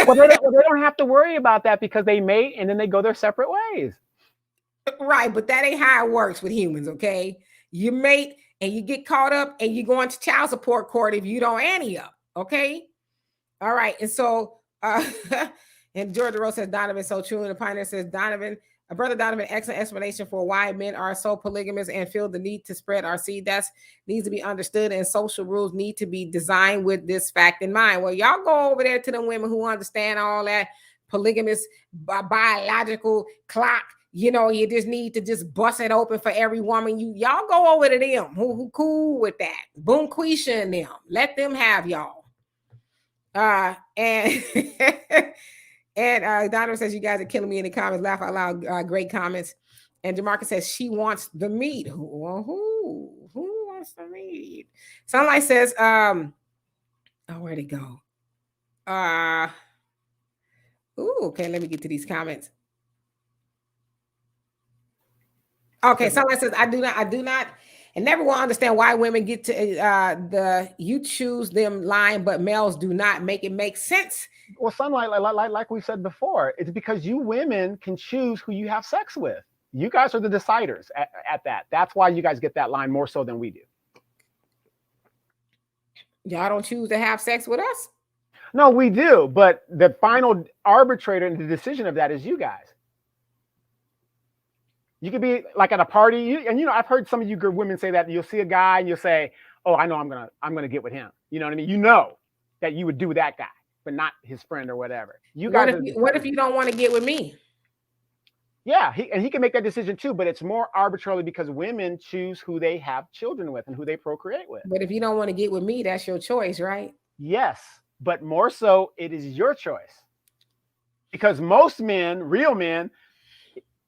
Well, they don't have to worry about that because they mate and then they go their separate ways. Right, but that ain't how it works with humans, okay? You mate and you get caught up and you go into child support court if you don't ante up, okay? All right, and so, and Georgia Rose says, Donovan, so true. And the Pioneer says, Donovan, Brother Donovan, excellent explanation for why men are so polygamous and feel the need to spread our seed. That needs to be understood, and social rules need to be designed with this fact in mind. Well, y'all go over there to the women who understand all that polygamous biological clock. You just need to just bust it open for every woman. Y'all go over to them who cool with that. Boom, Quisha and them. Let them have y'all. And and Donovan says, you guys are killing me in the comments. Laugh out loud. Great comments. And DeMarcus says, she wants the meat. Who wants the meat? Sunlight says, where'd it go? Okay, let me get to these comments. Okay, Sunlight says, I do not, and never will understand why women get to you choose them line, but males do not. Make it make sense. Well, Sunlight, like we said before, it's because you women can choose who you have sex with. You guys are the deciders at that. That's why you guys get that line more so than we do. Y'all don't choose to have sex with us? No, we do, but the final arbitrator and the decision of that is you guys. You could be like at a party, and I've heard some of you good women say that you'll see a guy and you'll say, "Oh, I know I'm gonna get with him." You know what I mean? You know that you would do that guy, but not his friend or whatever. What if you don't want to get with me? Yeah, he can make that decision too, but it's more arbitrarily because women choose who they have children with and who they procreate with. But if you don't want to get with me, that's your choice, right? Yes, but more so, it is your choice. Because most men, real men,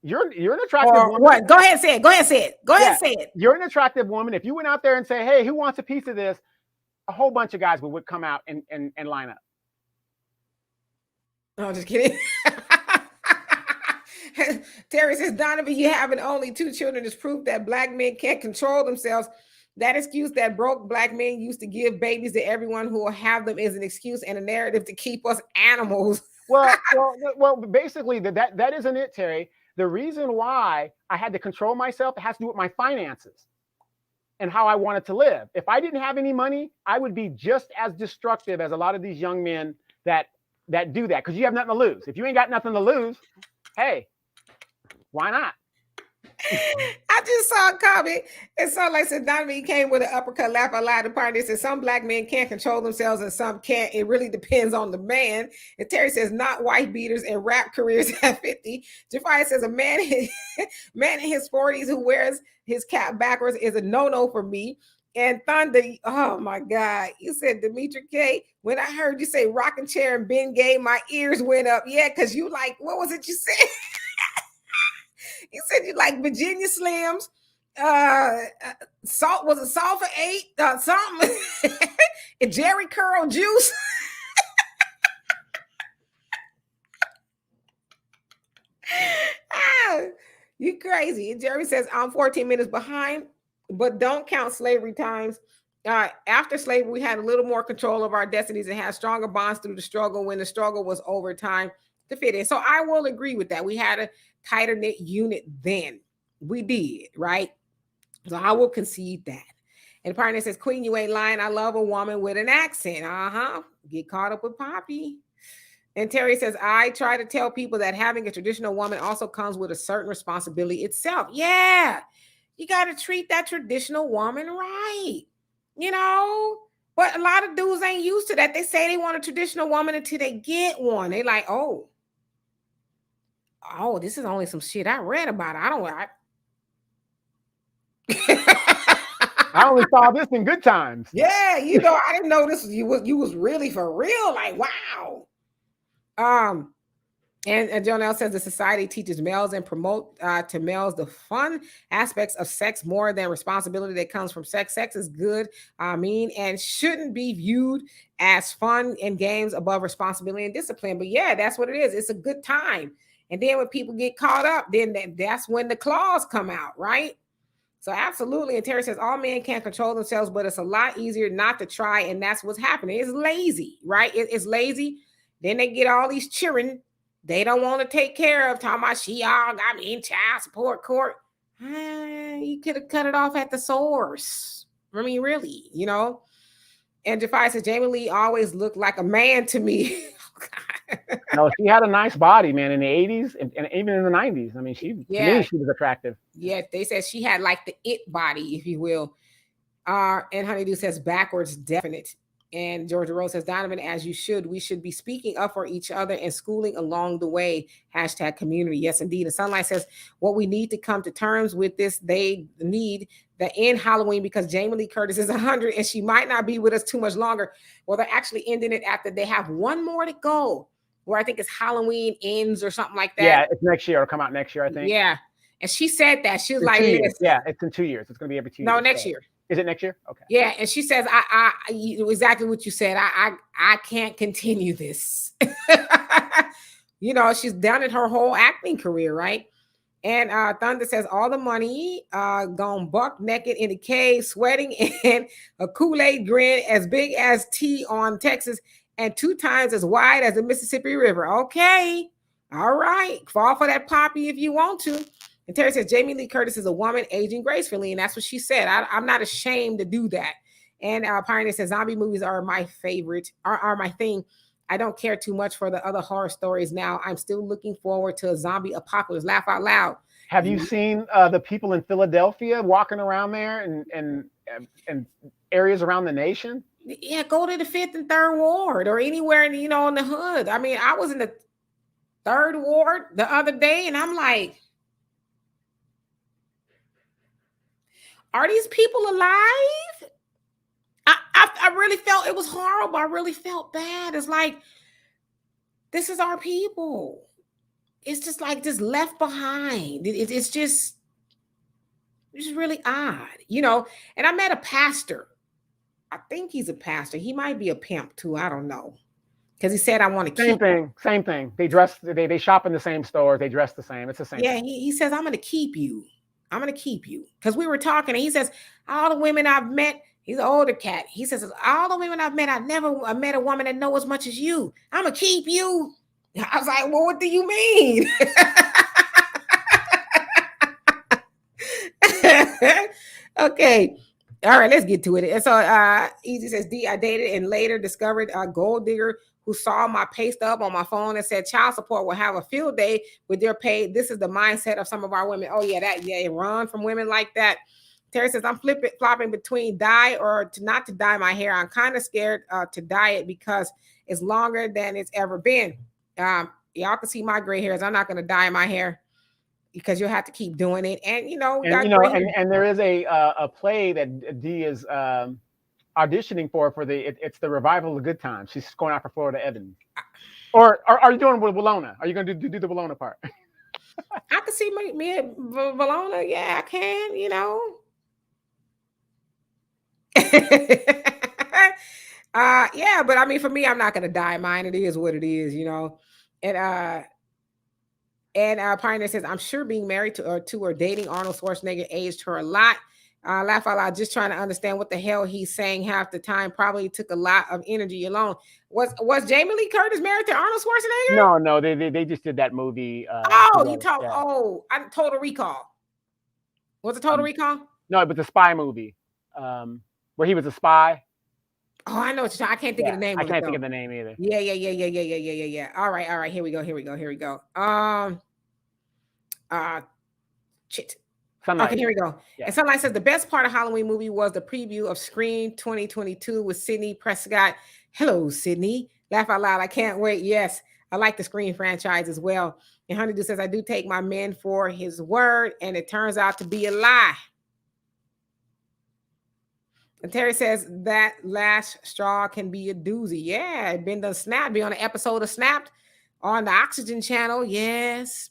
you're an attractive woman. What? Go ahead and say it. You're an attractive woman. If you went out there and say, hey, who wants a piece of this? A whole bunch of guys would come out and line up. No, just kidding. Terry says, Donovan, you having only 2 children is proof that Black men can't control themselves. That excuse that broke Black men used to give babies to everyone who will have them is an excuse and a narrative to keep us animals. Well, basically, that isn't it, Terry. The reason why I had to control myself has to do with my finances and how I wanted to live. If I didn't have any money, I would be just as destructive as a lot of these young men that do that because you have nothing to lose. If you ain't got nothing to lose, hey, why not? I just saw a comment. And so, like I said, Donovan came with an uppercut laugh out loud. The partner said some black men can't control themselves and some can't. It really depends on the man. And Terry says not white beaters and rap careers at 50. Jafari says a man in his 40s who wears his cap backwards is a no-no for me. And Thunder, oh my God, you said Demetra K. When I heard you say rocking chair and Ben Gay, my ears went up. Yeah, because you like, what was it you said? You said you like Virginia Slims, salt was a salt for 8, something, and Jerry Curl juice. You crazy. And Jerry says I'm 14 minutes behind, but don't count slavery times. After slavery, we had a little more control of our destinies and had stronger bonds through the struggle when the struggle was over time to fit in. So I will agree with that. We had a tighter knit unit then. We did, right? So I will concede that. And the partner says, Queen, you ain't lying. I love a woman with an accent. Get caught up with Poppy. And Terry says, I try to tell people that having a traditional woman also comes with a certain responsibility itself. Yeah, you got to treat that traditional woman right, you know? But a lot of dudes ain't used to that. They say they want a traditional woman until they get one. They like, oh, this is only some shit I read about. I only saw this in good times. Yeah, you know, I didn't know this was you was really for real. Like, wow. And Jonelle says the society teaches males and promote to males the fun aspects of sex more than responsibility that comes from sex. Sex is good, and shouldn't be viewed as fun and games above responsibility and discipline. But yeah, that's what it is. It's a good time. And then when people get caught up, then that's when the claws come out, right? So absolutely. And Terry says all men can't control themselves, but it's a lot easier not to try. And that's what's happening. It's lazy, right? It's lazy. Then they get all these cheering. They don't want to take care of, talking about she all got me in child support court. You could have cut it off at the source. I mean, really, you know? And Jafari says, Jamie Lee always looked like a man to me. No, she had a nice body, man, in the 80s and even in the 90s. I mean, to me, she was attractive. Yeah, they said she had like the it body, if you will. And Honeydew says backwards, definite. And Georgia Rose says, Donovan, as you should, we should be speaking up for each other and schooling along the way. # community. Yes, indeed. And Sunlight says, what we need to come to terms with this, they need the end Halloween because Jamie Lee Curtis is 100 and she might not be with us too much longer. Well, they're actually ending it after they have one more to go, where I think it's Halloween ends or something like that. Yeah, it's next year. It'll come out next year, I think. Yeah. And she said that. She was like, yeah, it's in 2 years. It's going to be every 2 years. No, next year. Is it next year? Okay. Yeah, and she says, I exactly what you said. I can't continue this. You know, she's done it her whole acting career, right? And Thunder says all the money gone buck naked in the cave, sweating and a Kool-Aid grin as big as T on Texas and 2 times as wide as the Mississippi River. Okay, all right, fall for that Poppy if you want to. And Terry says, Jamie Lee Curtis is a woman aging gracefully. And that's what she said. I'm not ashamed to do that. And Pioneer says, zombie movies are my favorite, are my thing. I don't care too much for the other horror stories now. I'm still looking forward to a zombie apocalypse. Laugh out loud. Have you seen the people in Philadelphia walking around there and areas around the nation? Yeah, go to the 5th and 3rd Ward or anywhere, in the hood. I mean, I was in the 3rd Ward the other day and I'm like, are these people alive? I really felt it was horrible. I really felt bad. It's like, this is our people. It's just like just left behind. It's just really odd, And I met a pastor. I think he's a pastor. He might be a pimp too. I don't know. Because he said, I want to keep. Same thing. They dress, they shop in the same stores. They dress the same. It's the same. Yeah, he says, I'm going to keep you. I'm going to keep you. Because we were talking and he says, all the women I've met, he's an older cat. He says, all the women I've met, I never met a woman that knows as much as you. I'm going to keep you. I was like, well, what do you mean? Okay. All right, let's get to it. And so Easy says, D, I dated and later discovered a gold digger who saw my pay stub on my phone and said child support will have a field day with their pay. This is the mindset of some of our women. Oh yeah, run from women like that. Terry says, I'm flopping between dye or not to dye my hair. I'm kind of scared to dye it because it's longer than it's ever been. Y'all can see my gray hairs. I'm not going to dye my hair because you'll have to keep doing it. And, and there is a play that Dee is auditioning for it's the revival of the Good Times. She's going out for Florida Evans. Or are you doing with Willona? Are you going to do the Willona part? I can see me at Willona. Yeah, I can, yeah, but I mean, for me, I'm not gonna dye mine. It is what it is, And Pioneer says, I'm sure being married to or dating Arnold Schwarzenegger aged her a lot. Laugh out loud, just trying to understand what the hell he's saying half the time. Probably took a lot of energy alone. Was Jamie Lee Curtis married to Arnold Schwarzenegger? No, they just did that movie. Total Recall. Was it Total Recall? No, it was a spy movie. Where he was a spy. Oh, I know. I can't think of the name. I can't think of the name either. Yeah. All right. Here we go. Shit. Sunlight. Okay, here we go. Yeah. And Sunlight says the best part of Halloween movie was the preview of Scream 2022 with Sidney Prescott. Hello, Sidney. Laugh out loud. I can't wait. Yes, I like the Scream franchise as well. And Honeydew says, I do take my man for his word, and it turns out to be a lie. And Terry says that last straw can be a doozy. Yeah, it been the Snap. Be on an episode of Snapped on the Oxygen channel. Yes.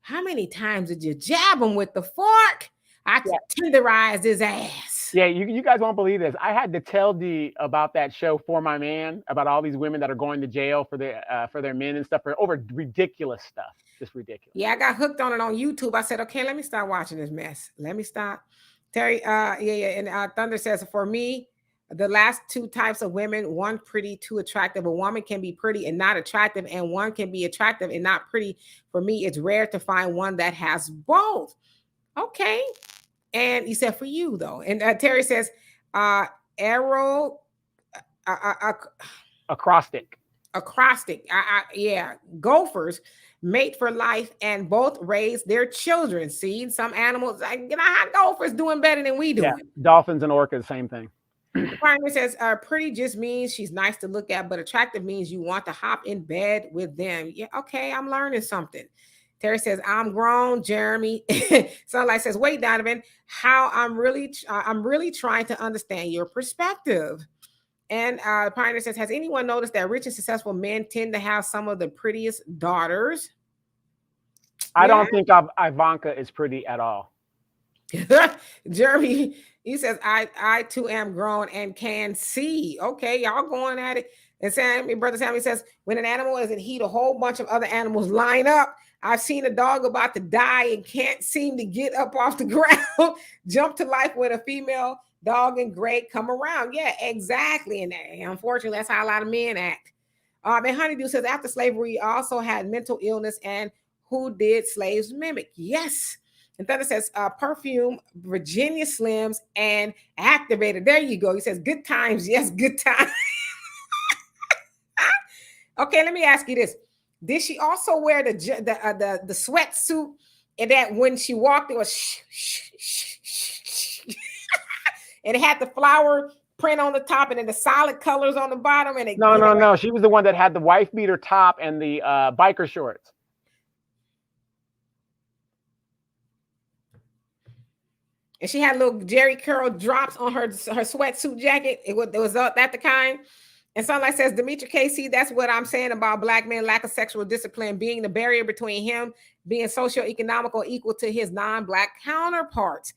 How many times did you jab him with the fork? I tenderized his ass. Yeah, you guys won't believe this. I had to tell Dee about that show For My Man, about all these women that are going to jail for their men and stuff for over ridiculous stuff. Just ridiculous. Yeah, I got hooked on it on YouTube. I said, okay, let me start watching this mess. Let me stop. Terry, and Thunder says, for me, the last two types of women, one pretty, two attractive. A woman can be pretty and not attractive, and one can be attractive and not pretty. For me, it's rare to find one that has both. Okay. And he said, for you, though. And Terry says, acrostic. Yeah. Gophers mate for life and both raise their children. See, some animals, gophers doing better than we do. Yeah. Dolphins and orcas, same thing. Primer says, pretty just means she's nice to look at, but attractive means you want to hop in bed with them. Yeah, okay, I'm learning something. Terry says, I'm grown, Jeremy. Sunlight says, wait, Donovan, I'm really trying to understand your perspective. And Pioneer says, has anyone noticed that rich and successful men tend to have some of the prettiest daughters? I don't think Ivanka is pretty at all. Jeremy, he says, I too am grown and can see. Okay, y'all going at it. And Brother Sammy says, when an animal is in heat, a whole bunch of other animals line up. I've seen a dog about to die and can't seem to get up off the ground, jump to life when a female dog in gray come around. Yeah, exactly. And unfortunately, that's how a lot of men act. And Honeydew says, after slavery, also had mental illness, and who did slaves mimic? Yes. And Thunder says, perfume, Virginia Slims, and activator. There you go. He says, good times. Yes, good times. Okay, let me ask you this. Did she also wear the sweatsuit, and that when she walked, it was and it had the flower print on the top and then the solid colors on the bottom? And No. She was the one that had the wife beater top and the biker shorts. And she had little Jerry curl drops on her sweatsuit jacket. Was that the kind? And Sunlight says, Demetra KC, that's what I'm saying about black men, lack of sexual discipline, being the barrier between him being socioeconomical equal to his non-black counterparts.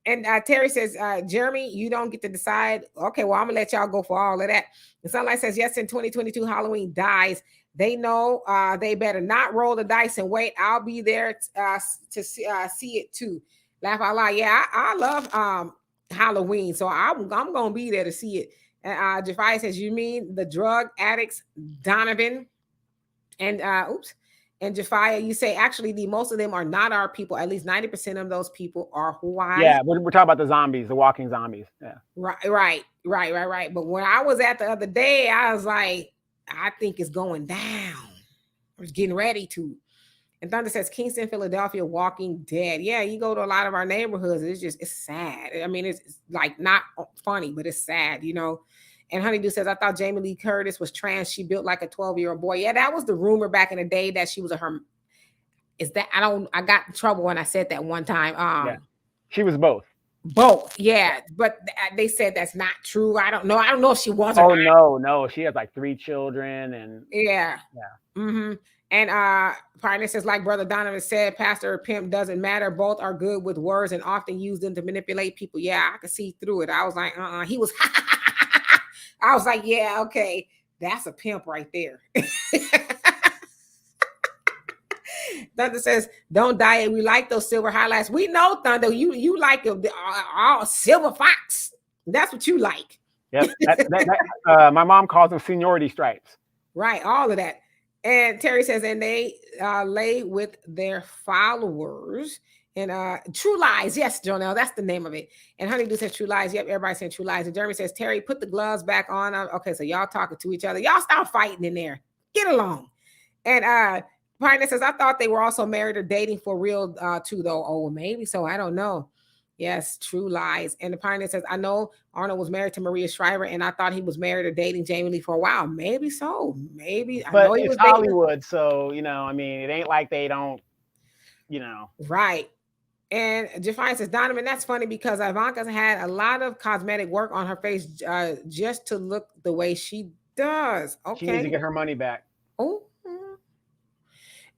And Terry says, Jeremy, you don't get to decide. Okay, well, I'm going to let y'all go for all of that. And Sunlight says, yes, in 2022, Halloween dies. They know they better not roll the dice and wait. I'll be there to see it too. Laugh out loud. Yeah, I love Halloween, so I'm going to be there to see it. And Jafai says, you mean the drug addicts, Donovan? And and Jafia, you say, actually, most of them are not our people. At least 90% of those people are Hawaii. Yeah, we're talking about the zombies, the walking zombies. Yeah. Right. But when I was at the other day, I was like, I think it's going down. It's getting ready to. And Thunder says Kingston, Philadelphia, Walking Dead. Yeah, you go to a lot of our neighborhoods. It's sad. I mean, it's like not funny, but it's sad, you know. And Honeydew says, I thought Jamie Lee Curtis was trans. She built like a 12-year-old boy. Yeah, that was the rumor back in the day that she was a her. Is that I got in trouble when I said that one time. Yeah, she was both. Both, yeah, but they said that's not true. I don't know. I don't know if she was. Oh no, she has like 3 children, and yeah. Mm-hmm. And Partner says, like Brother Donovan said, pastor or pimp doesn't matter. Both are good with words and often use them to manipulate people. Yeah, I could see through it. I was like, he was. I was like, yeah, okay, that's a pimp right there. Thunder says, don't diet. We like those silver highlights. We know, Thunder, you like all silver fox. That's what you like. Yep. My mom calls them seniority stripes. Right, all of that. And Terry says, and they lay with their followers. And True Lies. Yes, Jonelle, that's the name of it. And Honeydew says True Lies. Yep, everybody's saying True Lies. And Jeremy says, Terry, put the gloves back on. Okay, so y'all talking to each other. Y'all stop fighting in there. Get along. And Partner says, I thought they were also married or dating for real too, though. Oh, maybe so. I don't know. Yes, True Lies. And the Pioneer says, I know Arnold was married to Maria Shriver, and I thought he was married or dating Jamie Lee for a while. Maybe so. Maybe. But I know it's Hollywood, so, you know, I mean, it ain't like they don't, you know. Right. And Jafine says, Donovan, that's funny because Ivanka's had a lot of cosmetic work on her face just to look the way she does. Okay. She needs to get her money back. Oh.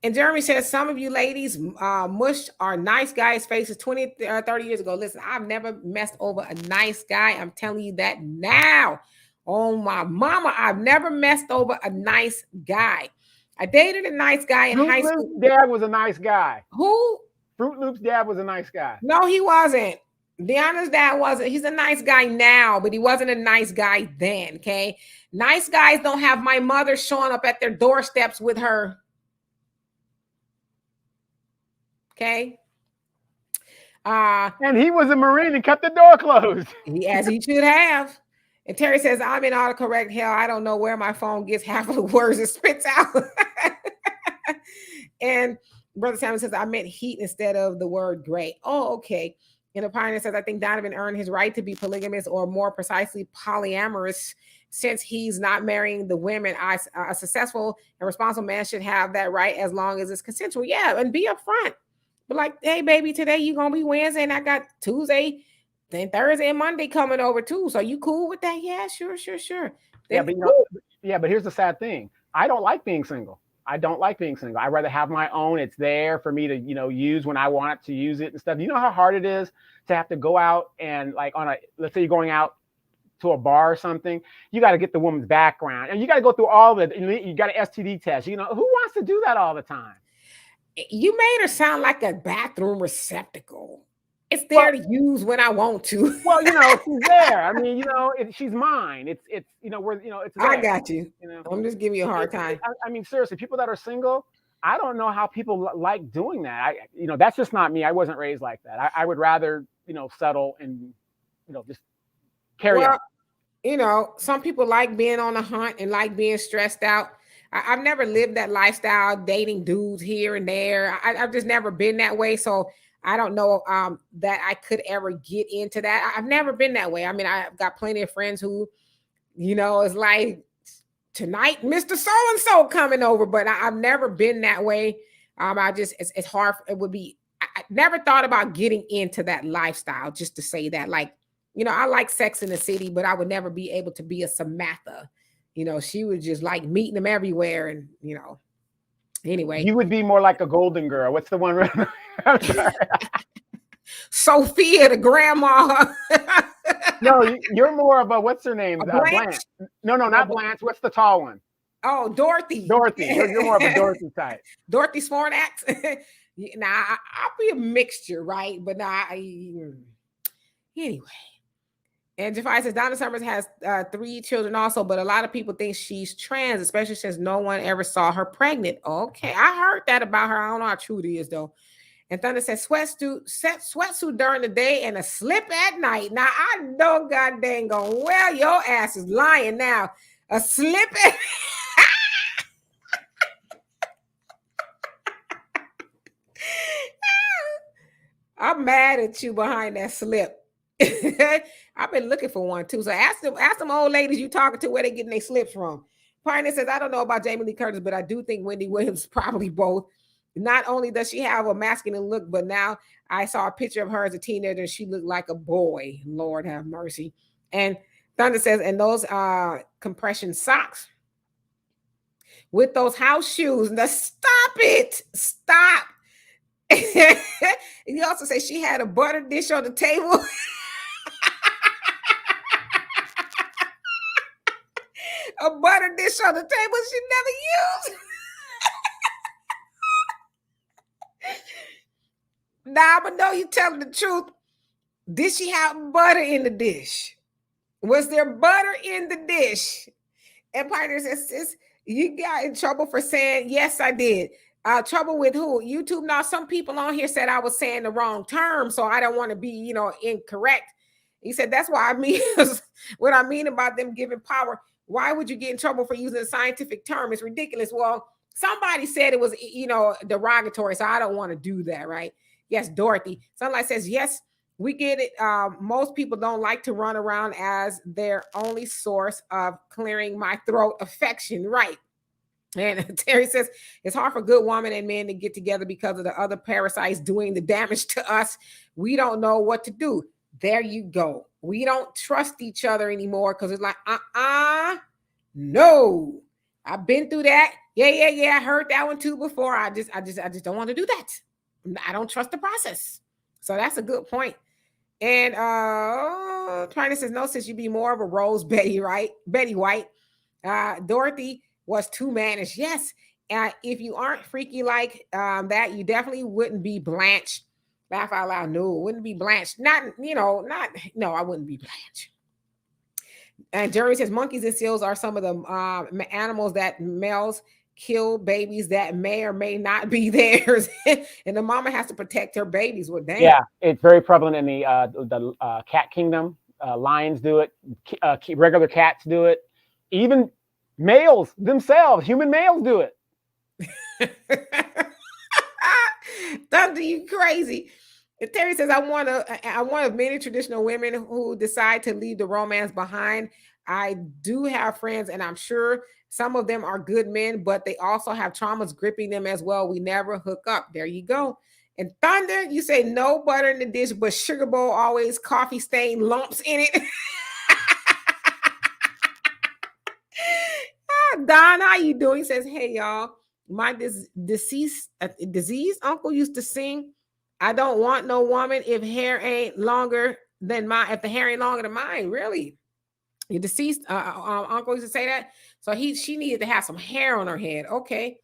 And Jeremy says, some of you ladies mushed our nice guys' faces 20, 30 years ago. Listen, I've never messed over a nice guy. I'm telling you that now. Oh, my mama, I've never messed over a nice guy. I dated a nice guy in high school. Fruit Loops' dad was a nice guy. Who? Fruit Loops' dad was a nice guy. No, he wasn't. Deanna's dad wasn't. He's a nice guy now, but he wasn't a nice guy then, okay? Nice guys don't have my mother showing up at their doorsteps with her. Okay. And he was a Marine and kept the door closed. As he should have. And Terry says, I'm in autocorrect hell. I don't know where my phone gets half of the words it spits out. And Brother Simon says, I meant heat instead of the word gray. Oh, okay. And the Pioneer says, I think Donovan earned his right to be polygamous, or more precisely polyamorous, since he's not marrying the women. A successful and responsible man should have that right as long as it's consensual. Yeah, and be upfront. But like, hey, baby, today you're going to be Wednesday, and I got Tuesday, then Thursday and Monday coming over too. So you cool with that? Yeah, sure. Yeah, but but here's the sad thing. I don't like being single. I'd rather have my own. It's there for me to, you know, use when I want to use it and stuff. You know how hard it is to have to go out and, like, let's say you're going out to a bar or something, you got to get the woman's background and you got to go through all of it. You got an STD test. You know, who wants to do that all the time? You made her sound like a bathroom receptacle. It's there to use when I want to. Well, you know, she's there. I mean, you know, she's mine. It's you know, it's there. I got you. You know, I'm just giving you a hard time. I mean, seriously, people that are single, I don't know how people like doing that. You know, that's just not me. I wasn't raised like that. I would rather, you know, settle and, you know, just carry on. You know, some people like being on the hunt and like being stressed out. I've never lived that lifestyle, dating dudes here and there. I've just never been that way. So I don't know that I could ever get into that. I've never been that way. I mean, I've got plenty of friends who, you know, it's like tonight, Mr. So-and-so coming over, but I've never been that way. It's hard. It would be, I never thought about getting into that lifestyle, just to say that, like, you know, I like Sex in the City, but I would never be able to be a Samantha. You know, she was just like meeting them everywhere. And, you know, anyway. You would be more like a Golden Girl. What's the one? Sophia, the grandma. No, you're more of a, what's her name? Blanche. No, not Blanche. What's the tall one? Oh, Dorothy. You're more of a Dorothy type. Dorothy Smartax. Now, I'll be a mixture, right? But anyway. And Jafai says, Donna Summers has 3 children also, but a lot of people think she's trans, especially since no one ever saw her pregnant. Okay, I heard that about her. I don't know how true it is, though. And Thunder says, sweatsuit during the day and a slip at night. Now, I know God dang gone, well, your ass is lying now. A slip at I'm mad at you behind that slip. I've been looking for one too. So ask them old ladies you talking to where they getting their slips from. Pioneer says, I don't know about Jamie Lee Curtis, but I do think Wendy Williams probably both. Not only does she have a masculine look, but now I saw a picture of her as a teenager and she looked like a boy. Lord have mercy. And Thunder says, and those compression socks with those house shoes. Now stop it. Stop. And you also say she had a butter dish on the table. A butter dish on the table she never used. Nah, but no, you telling the truth. Did she have butter in the dish? Was there butter in the dish? And Pioneer says, you got in trouble for saying, yes, I did. Trouble with who? YouTube. Now, some people on here said I was saying the wrong term, so I don't want to be, incorrect. He said, that's why I mean, what I mean about them giving power. Why would you get in trouble for using a scientific term? It's ridiculous. Well, somebody said it was, derogatory, so I don't want to do that, right? Yes, Dorothy. Sunlight says, yes, we get it. Most people don't like to run around as their only source of clearing my throat affection, right? And Terry says, it's hard for good women and men to get together because of the other parasites doing the damage to us. We don't know what to do. There you go. We don't trust each other anymore because it's like, no. I've been through that. Yeah. I heard that one too before. I just don't want to do that. I don't trust the process. So that's a good point. And Trina says, no, since you be more of a Rose Betty, right? Betty White. Dorothy was too mannish. Yes. If you aren't freaky like that, you definitely wouldn't be Blanche. Laugh out loud. No, it wouldn't be Blanche. No, I wouldn't be Blanche. And Jerry says, monkeys and seals are some of the animals that males kill babies that may or may not be theirs, and the mama has to protect her babies. Well, damn. Yeah, it's very prevalent in the cat kingdom. Lions do it. Regular cats do it. Even males themselves, human males, do it. Thunder, you crazy. And Terry says, I want of many traditional women who decide to leave the romance behind. I do have friends, and I'm sure some of them are good men, but they also have traumas gripping them as well. We never hook up. There you go. And Thunder, you say no butter in the dish, but sugar bowl always coffee stain lumps in it. Don, how you doing? He says, hey, y'all. My diseased uncle used to sing, I don't want no woman if hair ain't longer than mine. If the hair ain't longer than mine, really. Your deceased uncle used to say that. So she needed to have some hair on her head. Okay.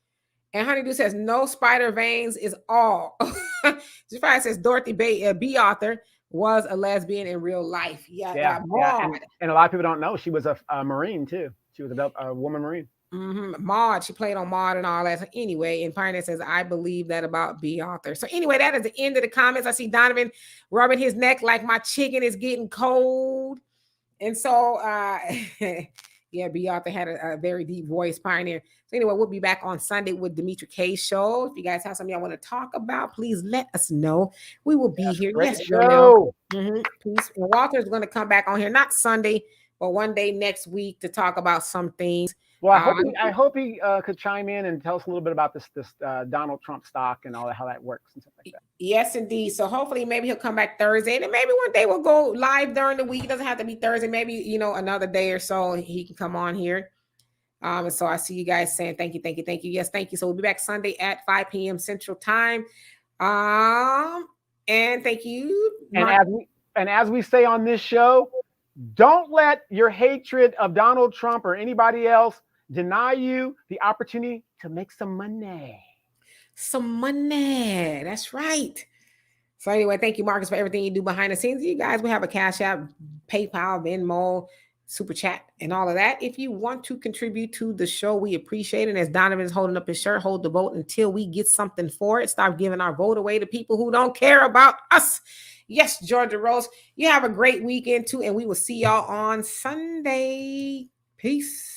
And Honeydew says, no spider veins is all. Jafar says, Dorothy B. Author was a lesbian in real life. Yeah. And a lot of people don't know she was a Marine too. She was a woman Marine. Mm-hmm. Maud, she played on Maud and all that. So anyway, and Pioneer says, I believe that about B. Author. So anyway, that is the end of the comments. I see Donovan rubbing his neck like my chicken is getting cold. And so, yeah, B. Author had a very deep voice, Pioneer. So anyway, we'll be back on Sunday with Demetra K's show. If you guys have something y'all want to talk about, please let us know. We will be here. Yes, show. Mm-hmm. Peace. And Walter's going to come back on here, not Sunday, but one day next week to talk about some things. Well, I hope he could chime in and tell us a little bit about this Donald Trump stock and all that, how that works and stuff like that. Yes, indeed. So hopefully maybe he'll come back Thursday, and maybe one day we'll go live during the week. It doesn't have to be Thursday. Maybe, another day or so he can come on here. And so I see you guys saying thank you. Yes, thank you. So we'll be back Sunday at 5 p.m. Central Time. And thank you. And as we say on this show, don't let your hatred of Donald Trump or anybody else deny you the opportunity to make some money. That's right. So anyway, thank you, Marcus, for everything you do behind the scenes. You guys, we have a Cash App, PayPal, Venmo, Super Chat, and all of that. If you want to contribute to the show, we appreciate it. And as Donovan's holding up his shirt, hold the vote until we get something for it. Stop giving our vote away to people who don't care about us. Yes, Georgia Rose, you have a great weekend too, and we will see y'all on Sunday. Peace.